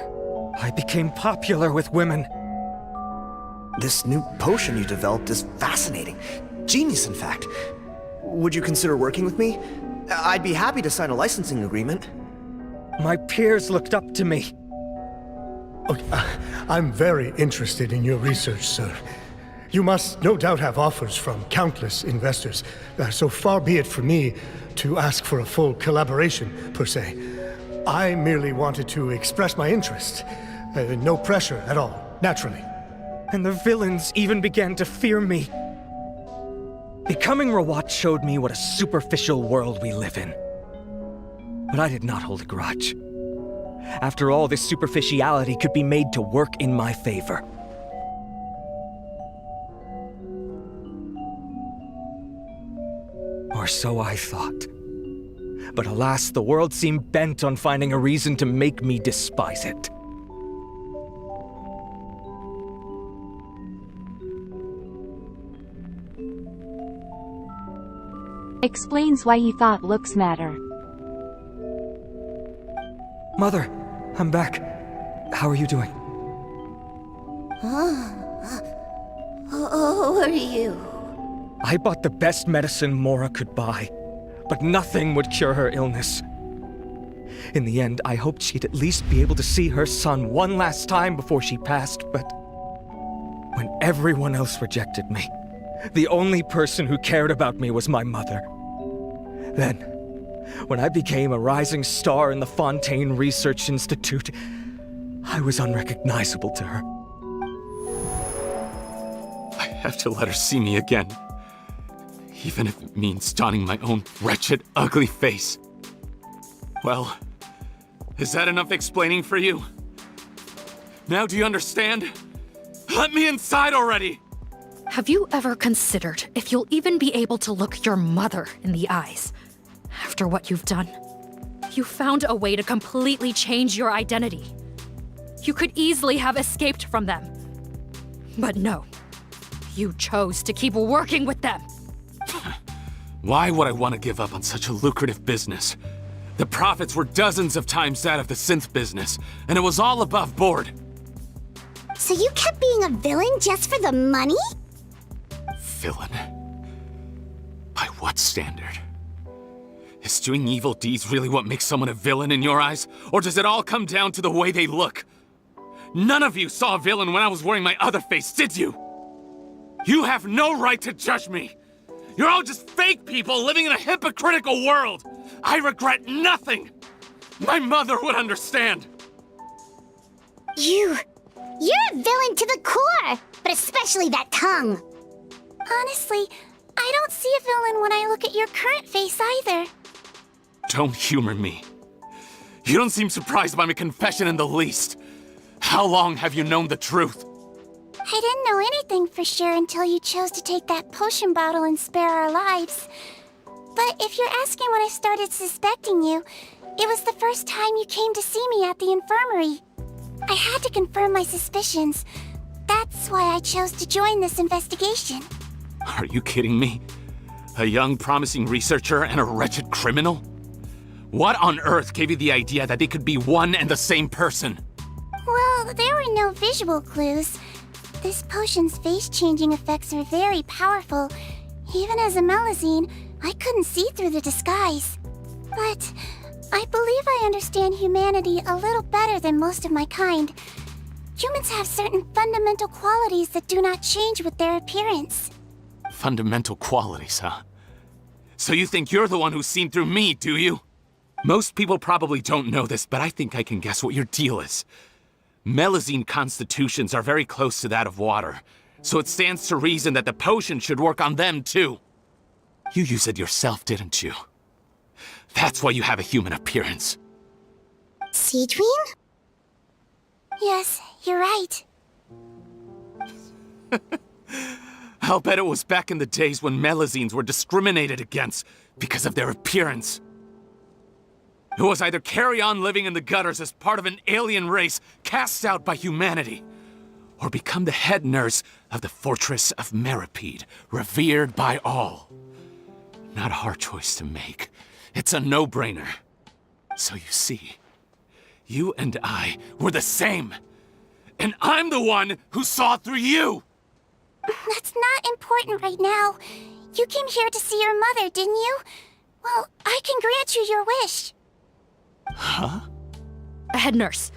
Speaker 12: I became popular with women.
Speaker 5: This new potion you developed is fascinating. Genius, in fact. Would you consider working with me? I'd be happy to sign a licensing agreement.
Speaker 12: My peers looked up to me.
Speaker 20: Okay, I'm very interested in your research, sir. You must no doubt have offers from countless investors, so far be it from me to ask for a full collaboration, per se. I merely wanted to express my interest. No pressure at all, naturally.
Speaker 12: And the villains even began to fear me. Becoming Rawat showed me what a superficial world we live in. But I did not hold a grudge. After all, this superficiality could be made to work in my favor. Or so I thought. But alas, the world seemed bent on finding a reason to make me despise it.
Speaker 10: Explains why he thought looks matter.
Speaker 12: Mother, I'm back. How are you doing?
Speaker 21: Who are you?
Speaker 12: I bought the best medicine Mora could buy, but nothing would cure her illness. In the end, I hoped she'd at least be able to see her son one last time before she passed, but when everyone else rejected me, the only person who cared about me was my mother. Then, when I became a rising star in the Fontaine Research Institute, I was unrecognizable to her.
Speaker 4: I have to let her see me again. Even if it means donning my own wretched, ugly face. Well, is that enough explaining for you? Now do you understand? Let me inside already!
Speaker 22: Have you ever considered if you'll even be able to look your mother in the eyes after what you've done? You found a way to completely change your identity. You could easily have escaped from them. But no, you chose to keep working with them.
Speaker 4: Why would I want to give up on such a lucrative business? The profits were dozens of times that of the synth business, and it was all above board.
Speaker 21: So you kept being a villain just for the money?
Speaker 4: Villain? By what standard? Is doing evil deeds really what makes someone a villain in your eyes? Or does it all come down to the way they look? None of you saw a villain when I was wearing my other face, did you? You have no right to judge me! You're all just fake people living in a hypocritical world! I regret nothing! My mother would understand!
Speaker 21: You're a villain to the core, but especially that tongue.
Speaker 9: Honestly, I don't see a villain when I look at your current face either.
Speaker 4: Don't humor me. You don't seem surprised by my confession in the least. How long have you known the truth?
Speaker 9: I didn't know anything for sure until you chose to take that potion bottle and spare our lives. But if you're asking when I started suspecting you, it was the first time you came to see me at the infirmary. I had to confirm my suspicions. That's why I chose to join this investigation.
Speaker 4: Are you kidding me? A young, promising researcher and a wretched criminal? What on earth gave you the idea that they could be one and the same person?
Speaker 9: Well, there were no visual clues. This potion's face-changing effects are very powerful. Even as a Melazine, I couldn't see through the disguise. But I believe I understand humanity a little better than most of my kind. Humans have certain fundamental qualities that do not change with their appearance.
Speaker 4: Fundamental qualities, huh? So you think you're the one who's seen through me, do you? Most people probably don't know this, but I think I can guess what your deal is. Melazine constitutions are very close to that of water, so it stands to reason that the potion should work on them too. You use it yourself, didn't you? That's why you have a human appearance.
Speaker 21: Sigewine?
Speaker 9: Yes, you're right.
Speaker 4: I'll bet it was back in the days when Melazines were discriminated against because of their appearance. It was either carry on living in the gutters as part of an alien race cast out by humanity, or become the head nurse of the fortress of Meripede, revered by all. Not a hard choice to make. It's a no-brainer. So you see, you and I were the same. And I'm the one who saw through you!
Speaker 9: That's not important right now. You came here to see your mother, didn't you? Well, I can grant you your wish.
Speaker 4: Huh?
Speaker 22: Head nurse,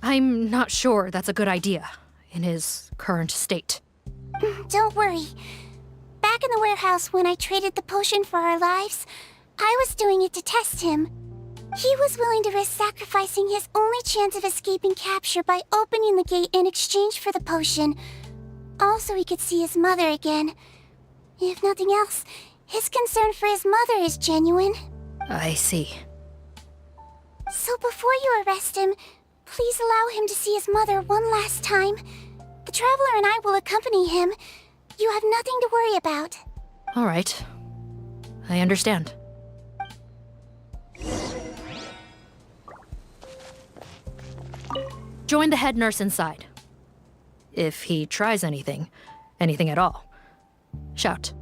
Speaker 22: I'm not sure that's a good idea in his current state.
Speaker 9: Don't worry. Back in the warehouse when I traded the potion for our lives, I was doing it to test him. He was willing to risk sacrificing his only chance of escaping capture by opening the gate in exchange for the potion. Also, he could see his mother again. If nothing else, his concern for his mother is genuine.
Speaker 22: I see.
Speaker 9: So before you arrest him, please allow him to see his mother one last time. The Traveler and I will accompany him. You have nothing to worry about.
Speaker 22: All right. I understand. Join the head nurse inside. If he tries anything at all, shout.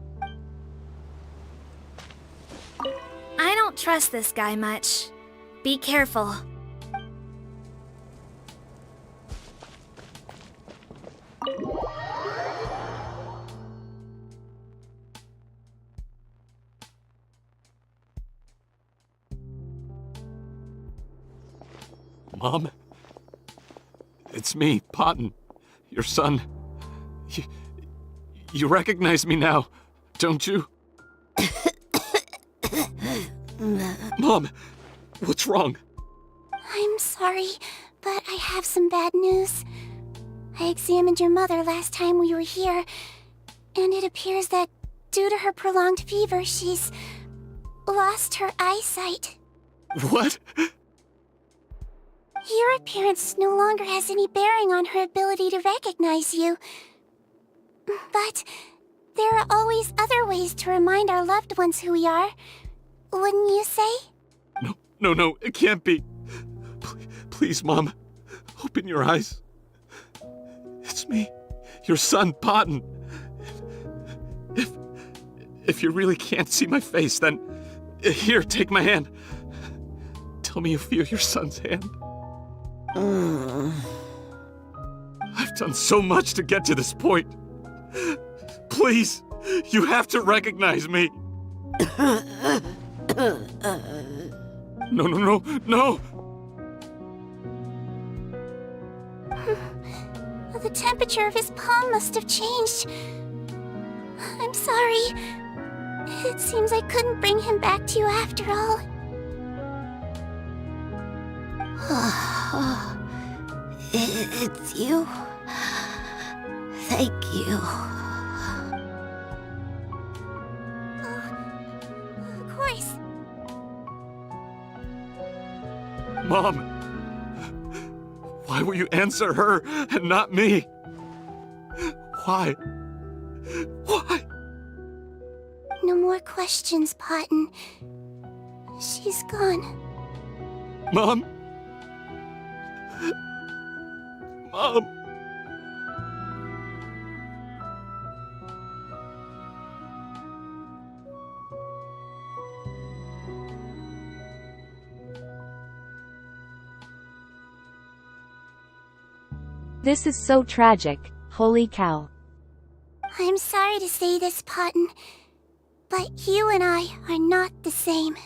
Speaker 2: I don't trust this guy much. Be careful.
Speaker 4: Mom? It's me, Potton, your son. You recognize me now, don't you? Mom, what's wrong?
Speaker 9: I'm sorry, but I have some bad news. I examined your mother last time we were here, and it appears that due to her prolonged fever, she's lost her eyesight.
Speaker 4: What?
Speaker 9: Your appearance no longer has any bearing on her ability to recognize you. But there are always other ways to remind our loved ones who we are. Wouldn't you say?
Speaker 4: No, it can't be. Please, Mom, open your eyes. It's me, your son, Potton. If you really can't see my face, then here, take my hand. Tell me you feel your son's hand. I've I've done so much to get to this point. Please, you have to recognize me. No.
Speaker 21: The temperature of his palm must have changed. I'm sorry. It seems I couldn't bring him back to you after all. It's you. Thank you. Of course.
Speaker 4: Mom, why will you answer her and not me? Why?
Speaker 21: No more questions, Potton. She's gone.
Speaker 4: Mom?
Speaker 10: This is so tragic, holy cow.
Speaker 21: I'm sorry to say this, Potton, but you and I are not the same.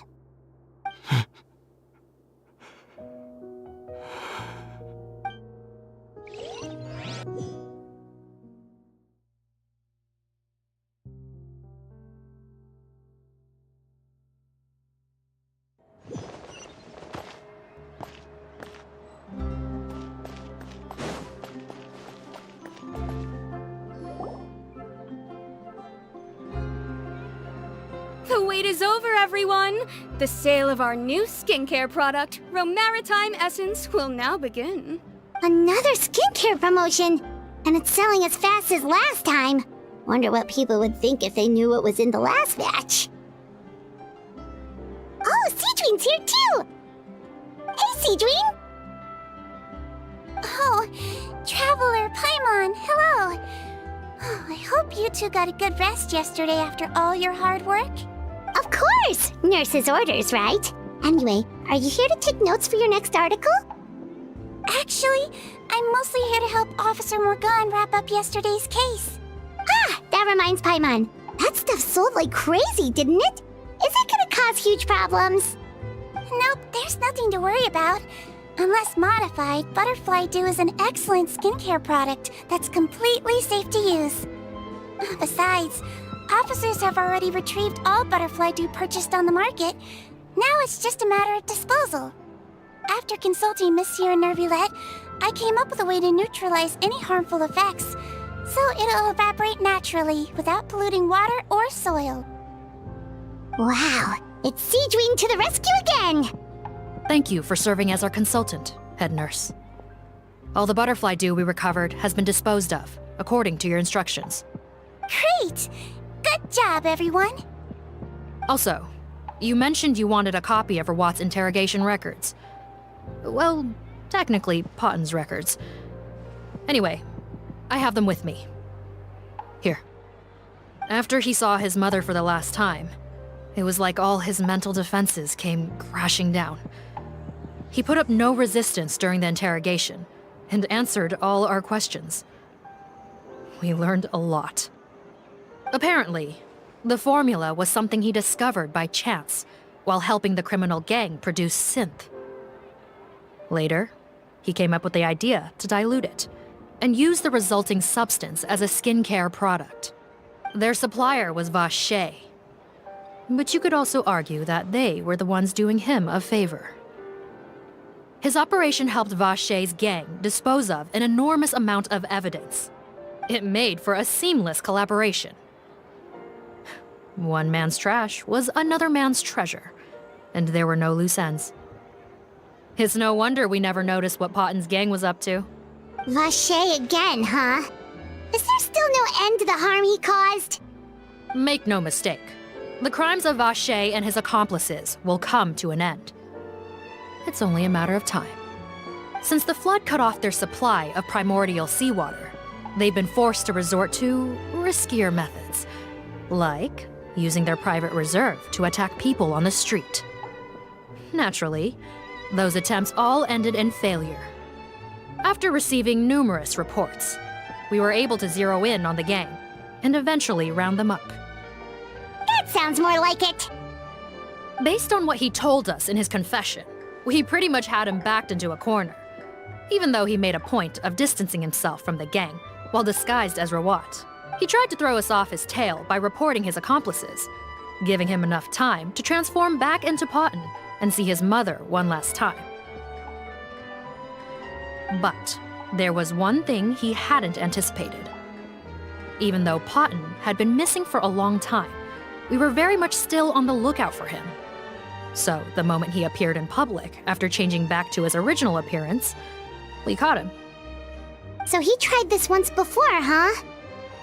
Speaker 11: The wait is over, everyone! The sale of our new skincare product, Romaritime Essence, will now begin.
Speaker 21: Another skincare promotion! And it's selling as fast as last time. Wonder what people would think if they knew what was in the last batch. Oh, Sigewin's here too! Hey, Sigewine! Oh, Traveler Paimon, hello! Oh, I hope you two got a good rest yesterday after all your hard work. Of course! Nurse's orders, right? Anyway, are you here to take notes for your next article? Actually, I'm mostly here to help Officer Morgan wrap up yesterday's case. Ah, that reminds Paimon. That stuff sold like crazy, didn't it? Is it gonna cause huge problems? Nope, there's nothing to worry about. Unless modified, Butterfly Dew is an excellent skincare product that's completely safe to use. Besides, officers have already retrieved all Butterfly Dew purchased on the market. Now it's just a matter of disposal. After consulting Monsieur Nervulette, I came up with a way to neutralize any harmful effects, so it'll evaporate naturally without polluting water or soil. Wow, it's Sigewine to the rescue again!
Speaker 22: Thank you for serving as our consultant, head nurse. All the butterfly dew we recovered has been disposed of, according to your instructions.
Speaker 21: Great! Good job, everyone!
Speaker 22: Also, you mentioned you wanted a copy of Rawat's interrogation records. Well, technically, Potton's records. Anyway, I have them with me. Here. After he saw his mother for the last time, it was like all his mental defenses came crashing down. He put up no resistance during the interrogation, and answered all our questions. We learned a lot. Apparently, the formula was something he discovered by chance while helping the criminal gang produce synth. Later, he came up with the idea to dilute it and use the resulting substance as a skincare product. Their supplier was Vache, but you could also argue that they were the ones doing him a favor. His operation helped Vache's gang dispose of an enormous amount of evidence. It made for a seamless collaboration. One man's trash was another man's treasure, and there were no loose ends. It's no wonder we never noticed what Potton's gang was up to.
Speaker 21: Vache again, huh? Is there still no end to the harm he caused?
Speaker 22: Make no mistake. The crimes of Vache and his accomplices will come to an end. It's only a matter of time. Since the flood cut off their supply of primordial seawater, they've been forced to resort to riskier methods, like using their private reserve to attack people on the street. Naturally, those attempts all ended in failure. After receiving numerous reports, we were able to zero in on the gang and eventually round them up.
Speaker 21: That sounds more like it.
Speaker 22: Based on what he told us in his confession, we pretty much had him backed into a corner, even though he made a point of distancing himself from the gang while disguised as Rawat. He tried to throw us off his tail by reporting his accomplices, giving him enough time to transform back into Potton and see his mother one last time. But there was one thing he hadn't anticipated. Even though Potton had been missing for a long time, we were very much still on the lookout for him. So the moment he appeared in public after changing back to his original appearance, we caught him.
Speaker 21: So he tried this once before, huh?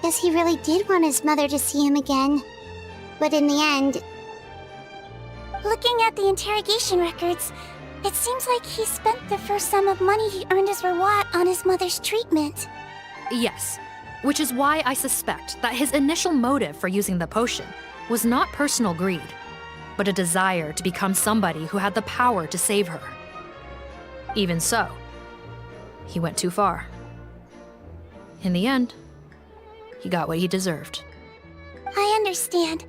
Speaker 21: Guess he really did want his mother to see him again. But in the end...
Speaker 9: Looking at the interrogation records, it seems like he spent the first sum of money he earned as Rawat on his mother's treatment.
Speaker 22: Yes, which is why I suspect that his initial motive for using the potion was not personal greed, but a desire to become somebody who had the power to save her. Even so, he went too far. In the end, he got what he deserved.
Speaker 9: I understand.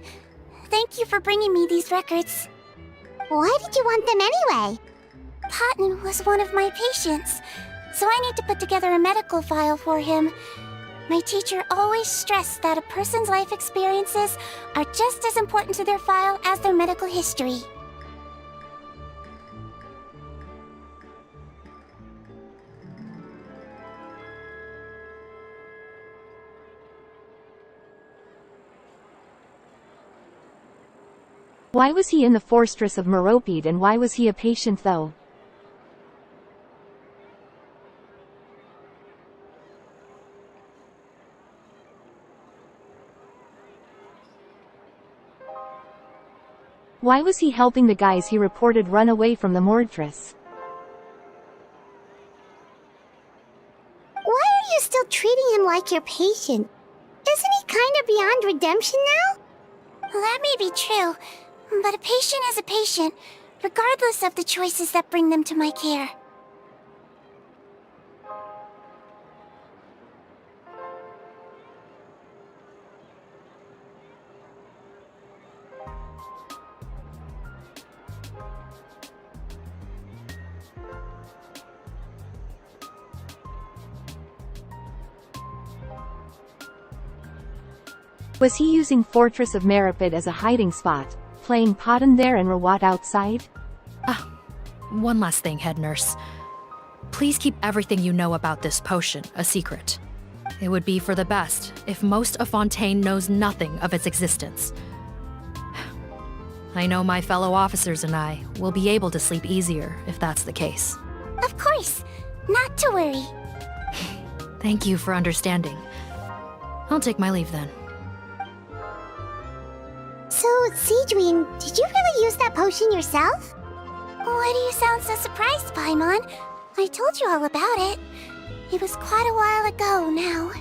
Speaker 9: Thank you for bringing me these records.
Speaker 21: Why did you want them anyway?
Speaker 9: Potton was one of my patients, so I need to put together a medical file for him. My teacher always stressed that a person's life experiences are just as important to their file as their medical history.
Speaker 10: Why was he in the fortress of Meropide and why was he a patient though? Why was he helping the guys he reported run away from the fortress?
Speaker 21: Why are you still treating him like your patient? Isn't he kinda beyond redemption now?
Speaker 9: That may be true, but a patient is a patient, regardless of the choices that bring them to my care.
Speaker 10: Was he using Fortress of Meropide as a hiding spot, playing Potton there and Rawat outside?
Speaker 22: One last thing, head nurse. Please keep everything you know about this potion a secret. It would be for the best if most of Fontaine knows nothing of its existence. I know my fellow officers and I will be able to sleep easier if that's the case.
Speaker 9: Of course, not to worry.
Speaker 22: Thank you for understanding. I'll take my leave then.
Speaker 21: So, Sigewine, did you really use that potion yourself?
Speaker 9: Why do you sound so surprised, Paimon? I told you all about it. It was quite a while ago now.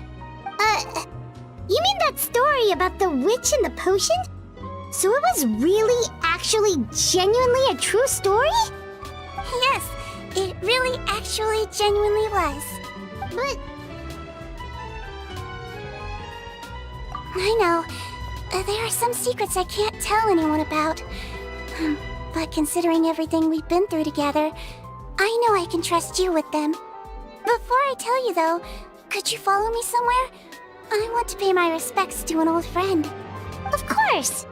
Speaker 21: You mean that story about the witch and the potion? So it was really, actually, genuinely a true story?
Speaker 9: Yes, it really, actually, genuinely was.
Speaker 21: But...
Speaker 9: I know. There are some secrets I can't tell anyone about. But considering everything we've been through together, I know I can trust you with them. Before I tell you though, could you follow me somewhere? I want to pay my respects to an old friend.
Speaker 21: Of course!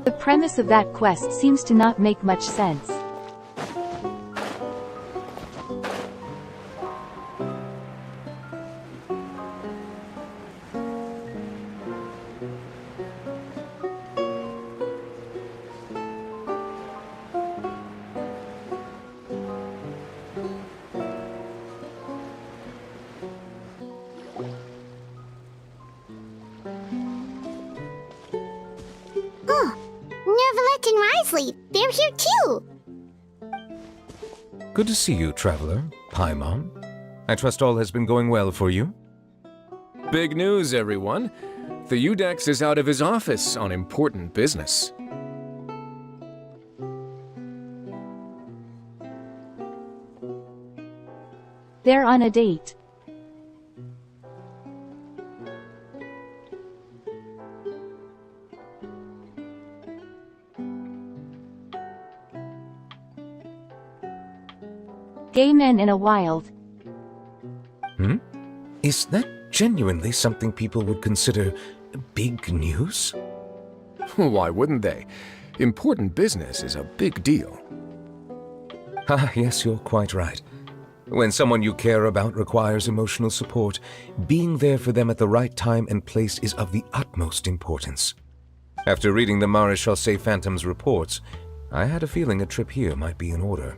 Speaker 10: The premise of that quest seems to not make much sense.
Speaker 21: Dislyte. They're here too.
Speaker 8: Good to see you, Traveler. Paimon. I trust all has been going well for you?
Speaker 16: Big news, everyone. The Udex is out of his office on important business.
Speaker 10: They're on a date. Gay men in a wild.
Speaker 8: Is that genuinely something people would consider big news?
Speaker 16: Why wouldn't they? Important business is a big deal.
Speaker 8: Ah, yes, you're quite right. When someone you care about requires emotional support, being there for them at the right time and place is of the utmost importance. After reading the Maréchal Phantom's reports, I had a feeling a trip here might be in order.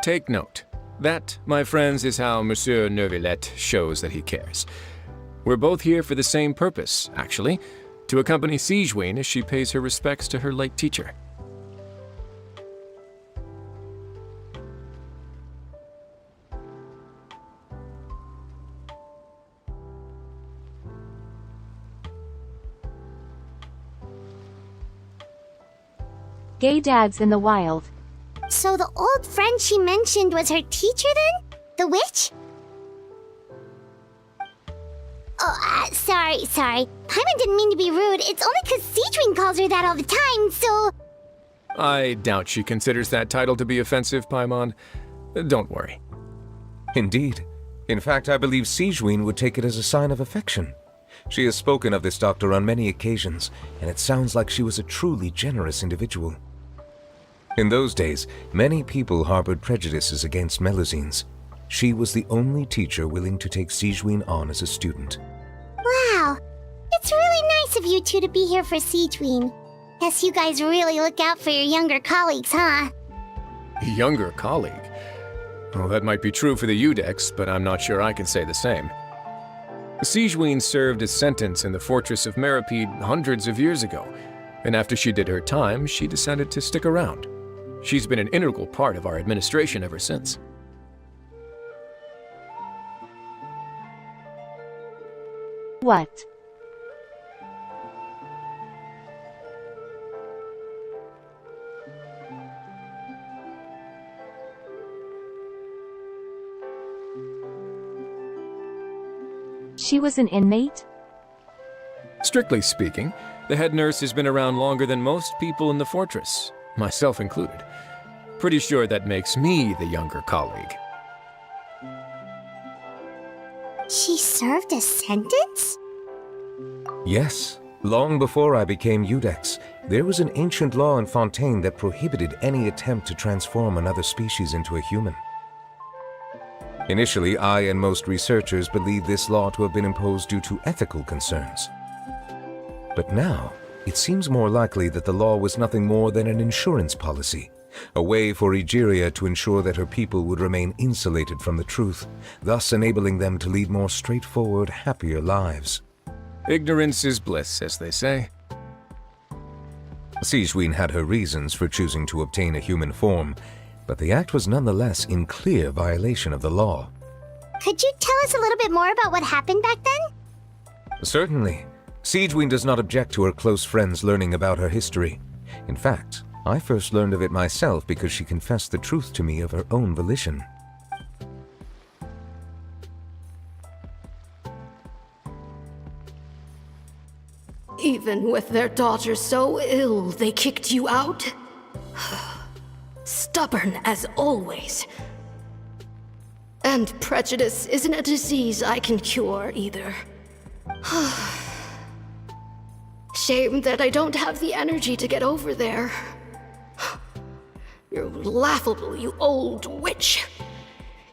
Speaker 16: Take note. That, my friends, is how Monsieur Neuvillette shows that he cares. We're both here for the same purpose, actually, to accompany Sigewine as she pays her respects to her late teacher.
Speaker 10: Gay dads in the wild.
Speaker 21: So the old friend she mentioned was her teacher then? The witch? Oh, sorry. Paimon didn't mean to be rude. It's only because Sigewine calls her that all the time, so...
Speaker 16: I doubt she considers that title to be offensive, Paimon. Don't worry.
Speaker 8: Indeed. In fact, I believe Sigewine would take it as a sign of affection. She has spoken of this doctor on many occasions, and it sounds like she was a truly generous individual. In those days, many people harbored prejudices against Melusines. She was the only teacher willing to take Sigewine on as a student.
Speaker 21: Wow. It's really nice of you two to be here for Sigewine. Guess you guys really look out for your younger colleagues, huh?
Speaker 16: Younger colleague? Well, that might be true for the Udex, but I'm not sure I can say the same. Sigewine served a sentence in the fortress of Meripede hundreds of years ago, and after she did her time, she decided to stick around. She's been an integral part of our administration ever since.
Speaker 10: What? She was an inmate?
Speaker 16: Strictly speaking, the head nurse has been around longer than most people in the fortress, myself included. Pretty sure that makes me the younger colleague.
Speaker 21: She served a sentence?
Speaker 8: Yes. Long before I became Udex, there was an ancient law in Fontaine that prohibited any attempt to transform another species into a human. Initially, I and most researchers believed this law to have been imposed due to ethical concerns. But now, it seems more likely that the law was nothing more than an insurance policy, a way for Egeria to ensure that her people would remain insulated from the truth, thus enabling them to lead more straightforward, happier lives.
Speaker 16: Ignorance is bliss, as they say.
Speaker 8: Sigewine had her reasons for choosing to obtain a human form, but the act was nonetheless in clear violation of the law.
Speaker 21: Could you tell us a little bit more about what happened back then?
Speaker 8: Certainly. Sigewine does not object to her close friends learning about her history. In fact, I first learned of it myself because she confessed the truth to me of her own volition.
Speaker 18: Even with their daughter so ill, they kicked you out? Stubborn as always. And prejudice isn't a disease I can cure either. Shame that I don't have the energy to get over there. You're laughable, you old witch.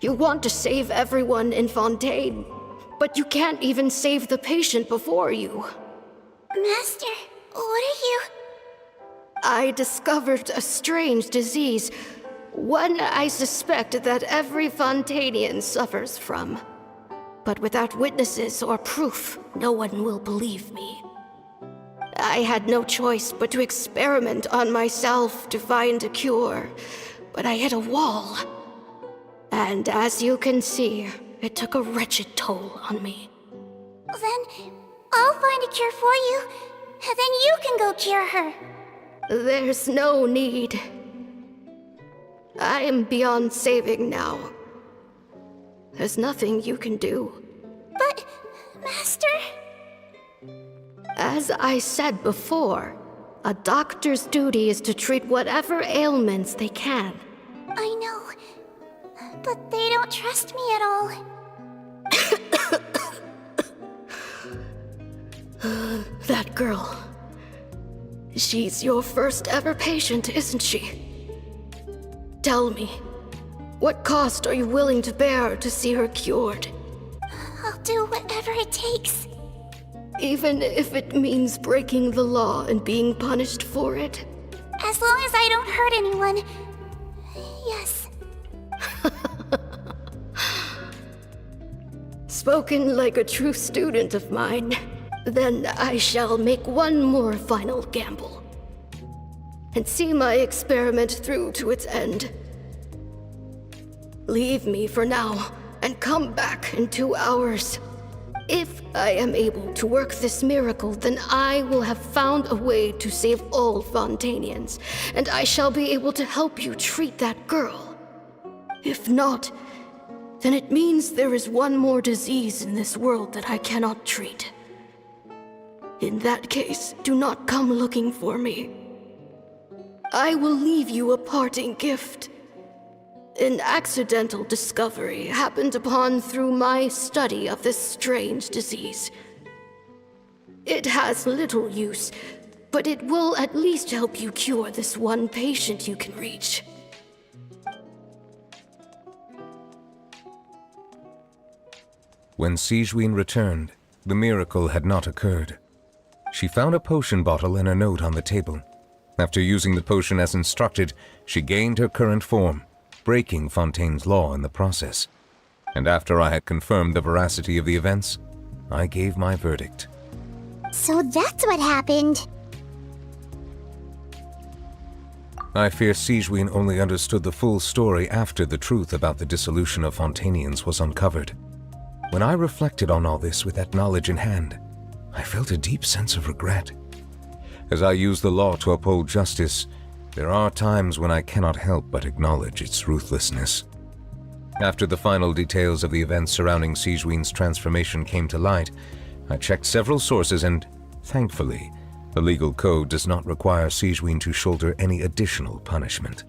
Speaker 18: You want to save everyone in Fontaine, but you can't even save the patient before you.
Speaker 21: Master, what are you...
Speaker 18: I discovered a strange disease, one I suspect that every Fontainian suffers from. But without witnesses or proof, no one will believe me. I had no choice but to experiment on myself to find a cure, but I hit a wall. And as you can see, it took a wretched toll on me.
Speaker 21: Then I'll find a cure for you, and then you can go cure her.
Speaker 18: There's no need. I am beyond saving now. There's nothing you can do.
Speaker 21: But, Master...
Speaker 18: As I said before, a doctor's duty is to treat whatever ailments they can.
Speaker 21: I know, but they don't trust me at all.
Speaker 18: That girl. She's your first ever patient, isn't she? Tell me, what cost are you willing to bear to see her cured?
Speaker 21: I'll do whatever it takes.
Speaker 18: Even if it means breaking the law and being punished for it?
Speaker 21: As long as I don't hurt anyone. Yes.
Speaker 18: Spoken like a true student of mine. Then I shall make one more final gamble. And see my experiment through to its end. Leave me for now, and come back in 2 hours. If I am able to work this miracle, then I will have found a way to save all Fontanians, and I shall be able to help you treat that girl. If not, then it means there is one more disease in this world that I cannot treat. In that case, do not come looking for me. I will leave you a parting gift. An accidental discovery happened upon through my study of this strange disease. It has little use, but it will at least help you cure this one patient you can reach.
Speaker 8: When Sigewine returned, the miracle had not occurred. She found a potion bottle and a note on the table. After using the potion as instructed, she gained her current form, breaking Fontaine's law in the process. And after I had confirmed the veracity of the events, I gave my verdict.
Speaker 21: So that's what happened.
Speaker 8: I fear Sigewine only understood the full story after the truth about the dissolution of Fontanians was uncovered. When I reflected on all this with that knowledge in hand, I felt a deep sense of regret. As I use the law to uphold justice, there are times when I cannot help but acknowledge its ruthlessness. After the final details of the events surrounding Sigewine's transformation came to light, I checked several sources and, thankfully, the legal code does not require Sigewine to shoulder any additional punishment.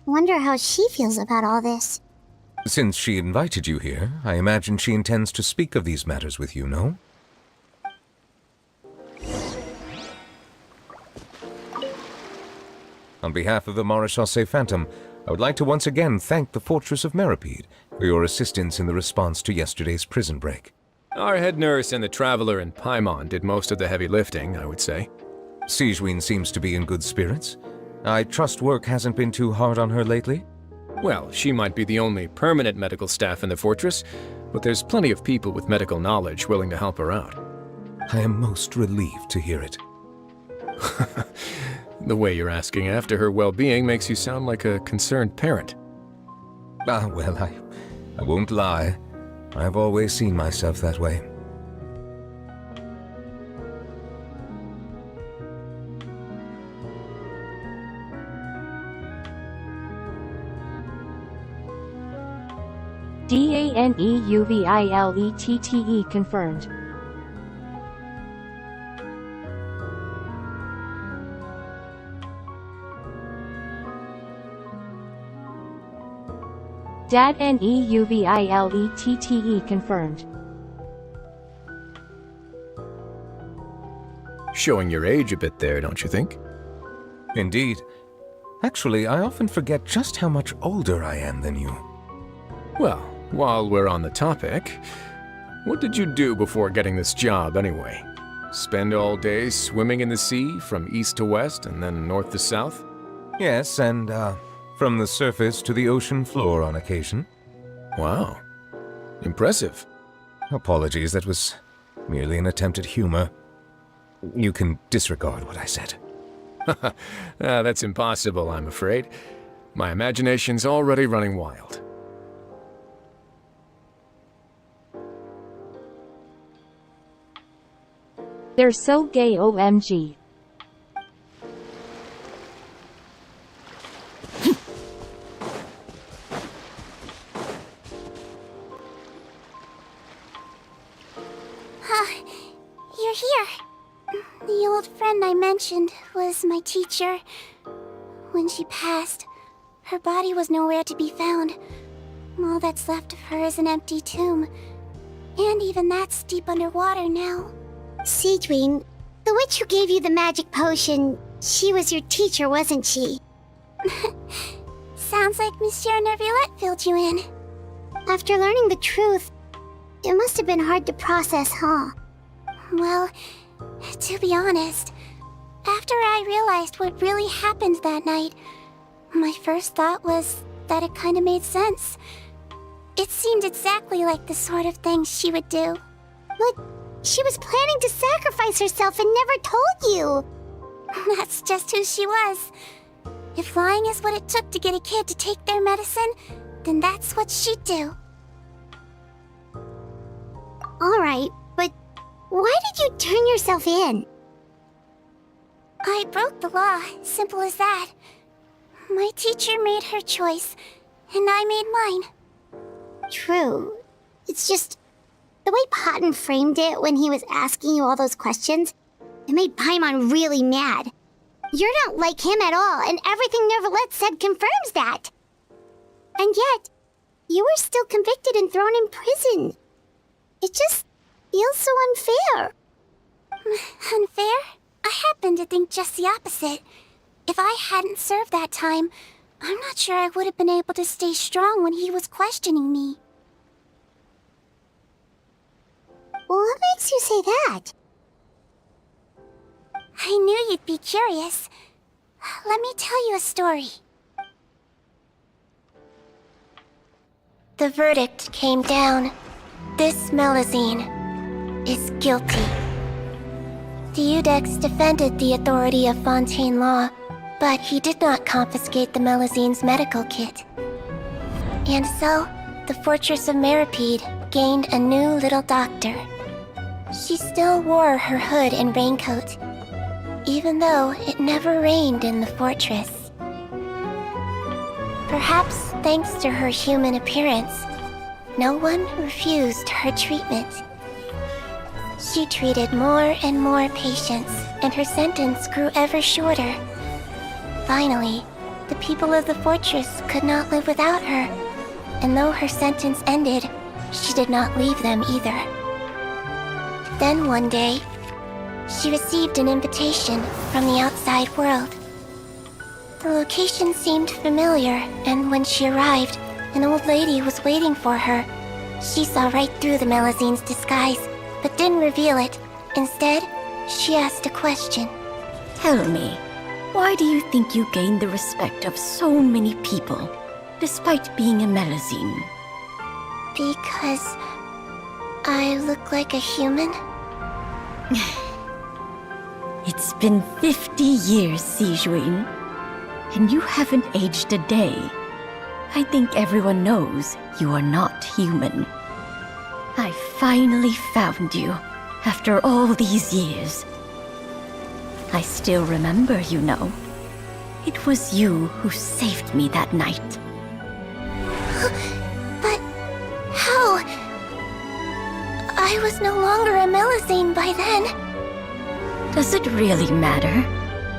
Speaker 21: Wonder how she feels about all this.
Speaker 8: Since she invited you here, I imagine she intends to speak of these matters with you, no? On behalf of the Maréchal Phantom, I would like to once again thank the Fortress of Meripede for your assistance in the response to yesterday's prison break.
Speaker 16: Our head nurse and the traveler in Paimon did most of the heavy lifting, I would say.
Speaker 8: Sigewine seems to be in good spirits. I trust work hasn't been too hard on her lately?
Speaker 16: Well, she might be the only permanent medical staff in the fortress, but there's plenty of people with medical knowledge willing to help her out.
Speaker 8: I am most relieved to hear it.
Speaker 16: The way you're asking after her well-being makes you sound like a concerned parent.
Speaker 8: Well, I won't lie. I've always seen myself that way.
Speaker 10: DANEUVILETTE confirmed. DADNEUVILETTE confirmed.
Speaker 16: Showing your age a bit there, don't you think?
Speaker 8: Indeed. Actually, I often forget just how much older I am than you.
Speaker 16: Well, while we're on the topic, what did you do before getting this job anyway? Spend all day swimming in the sea from east to west and then north to south?
Speaker 8: Yes, and from the surface to the ocean floor on occasion.
Speaker 16: Wow. Impressive.
Speaker 8: Apologies, that was merely an attempt at humor. You can disregard what I said.
Speaker 16: That's impossible, I'm afraid. My imagination's already running wild.
Speaker 10: They're so gay, OMG.
Speaker 21: You're here. The old friend I mentioned was my teacher. When she passed, her body was nowhere to be found. All that's left of her is an empty tomb. And even that's deep underwater now. Sigewine, the witch who gave you the magic potion, she was your teacher, wasn't she? Sounds like Monsieur Neuvillette filled you in. After learning the truth, it must have been hard to process, huh? Well, to be honest, after I realized what really happened that night, my first thought was that it kind of made sense. It seemed exactly like the sort of thing she would do. But she was planning to sacrifice herself and never told you! That's just who she was. If lying is what it took to get a kid to take their medicine, then that's what she'd do. Alright, but why did you turn yourself in? I broke the law, simple as that. My teacher made her choice, and I made mine. True. It's just the way Paimon framed it when he was asking you all those questions, it made Paimon really mad. You're not like him at all, and everything Neuvillette said confirms that. And yet, you were still convicted and thrown in prison. It just feels so unfair. Unfair? I happen to think just the opposite. If I hadn't served that time, I'm not sure I would have been able to stay strong when he was questioning me. What makes you say that? I knew you'd be curious. Let me tell you a story. The verdict came down. This Melusine is guilty. The Iudex defended the authority of Fontaine law, but he did not confiscate the Melusine's medical kit. And so, the fortress of Meripede gained a new little doctor. She still wore her hood and raincoat, even though it never rained in the fortress. Perhaps thanks to her human appearance, no one refused her treatment. She treated more and more patients, and her sentence grew ever shorter. Finally, the people of the fortress could not live without her, and though her sentence ended, she did not leave them either. Then one day, she received an invitation from the outside world. The location seemed familiar, and when she arrived, an old lady was waiting for her. She saw right through the Melusine's disguise, but didn't reveal it. Instead, she asked a question.
Speaker 6: Tell me, why do you think you gained the respect of so many people, despite being a Melusine?
Speaker 21: Because I look like a human?
Speaker 6: It's been 50 years, Sigewine, and you haven't aged a day. I think everyone knows you are not human. I finally found you, after all these years. I still remember, you know. It was you who saved me that night.
Speaker 21: But how? I was no longer a Melusine by then.
Speaker 6: Does it really matter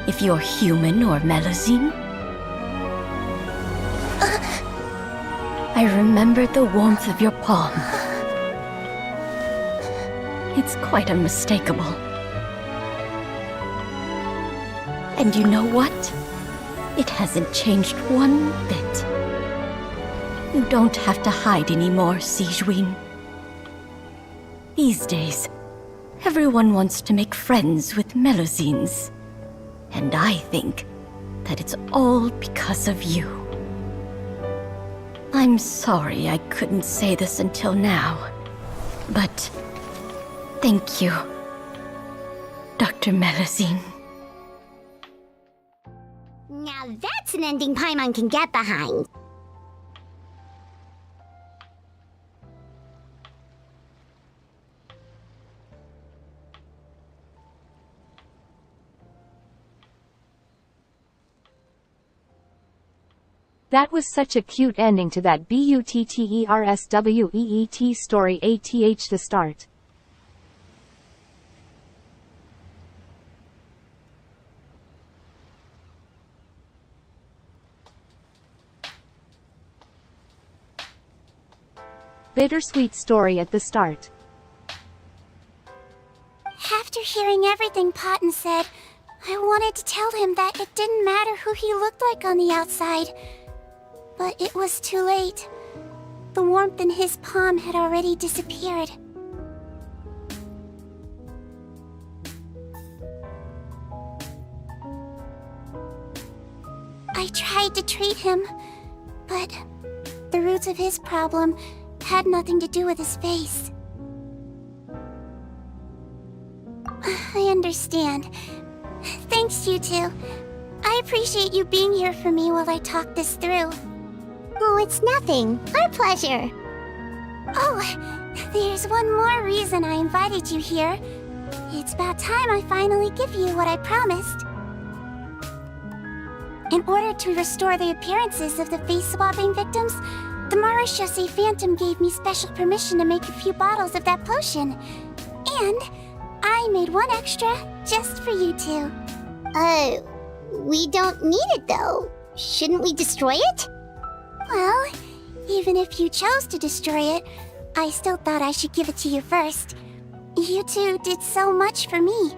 Speaker 6: if you're human or Melusine? I remember the warmth of your palm. It's quite unmistakable. And you know what? It hasn't changed one bit. You don't have to hide anymore, Sigewine. These days, everyone wants to make friends with Melusines. And I think that it's all because of you. I'm sorry I couldn't say this until now, but thank you. Dr. Melusine.
Speaker 21: Now that's an ending Paimon can get behind.
Speaker 10: That was such a cute ending to that BUTTERSWEET story ATH the start. Bittersweet story at the start.
Speaker 21: After hearing everything Potton said, I wanted to tell him that it didn't matter who he looked like on the outside. But it was too late. The warmth in his palm had already disappeared. I tried to treat him, but the roots of his problem had nothing to do with his face. I understand. Thanks, you two. I appreciate you being here for me while I talk this through. Oh, it's nothing. Our pleasure. Oh, there's one more reason I invited you here. It's about time I finally give you what I promised. In order to restore the appearances of the face-swapping victims, the Marechaussee Phantom gave me special permission to make a few bottles of that potion. And I made one extra just for you two. We don't need it though. Shouldn't we destroy it? Well, even if you chose to destroy it, I still thought I should give it to you first. You two did so much for me.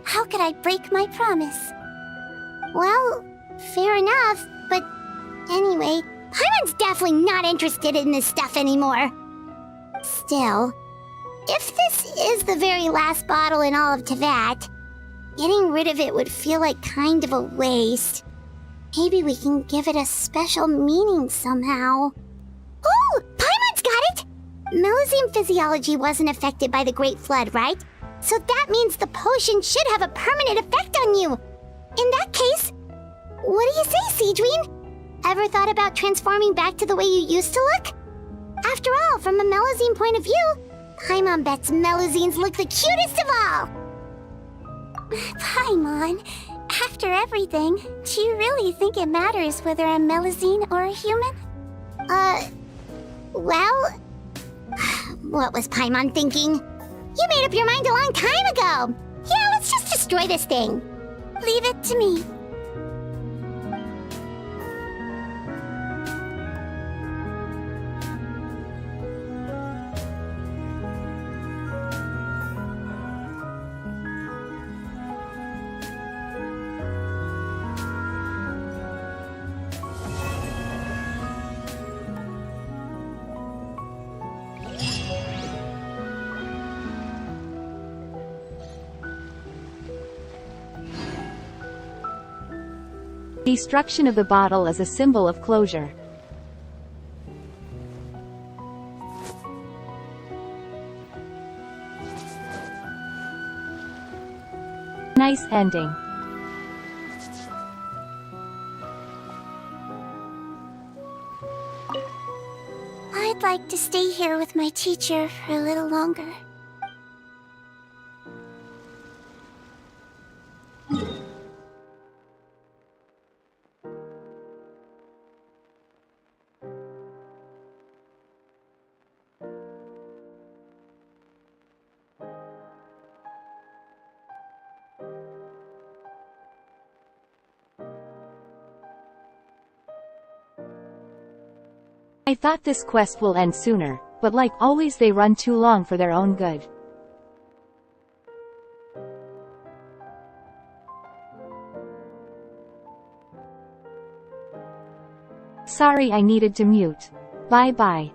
Speaker 21: How could I break my promise? Well, fair enough, but anyway, Paimon's definitely not interested in this stuff anymore. Still, if this is the very last bottle in all of Teyvat, getting rid of it would feel like kind of a waste. Maybe we can give it a special meaning somehow. Oh, Paimon's got it! Melusine physiology wasn't affected by the Great Flood, right? So that means the potion should have a permanent effect on you. In that case, what do you say, Sigewine? Ever thought about transforming back to the way you used to look? After all, from a Melusine point of view, Paimon bets Melusines look the cutest of all! Paimon, after everything, do you really think it matters whether I'm Melusine or a human? Well... What was Paimon thinking? You made up your mind a long time ago! Yeah, let's just destroy this thing. Leave it to me.
Speaker 10: Destruction of the bottle is a symbol of closure. Nice ending.
Speaker 21: I'd like to stay here with my teacher for a little longer.
Speaker 10: I thought this quest will end sooner, but like always they run too long for their own good. Sorry I needed to mute. Bye bye.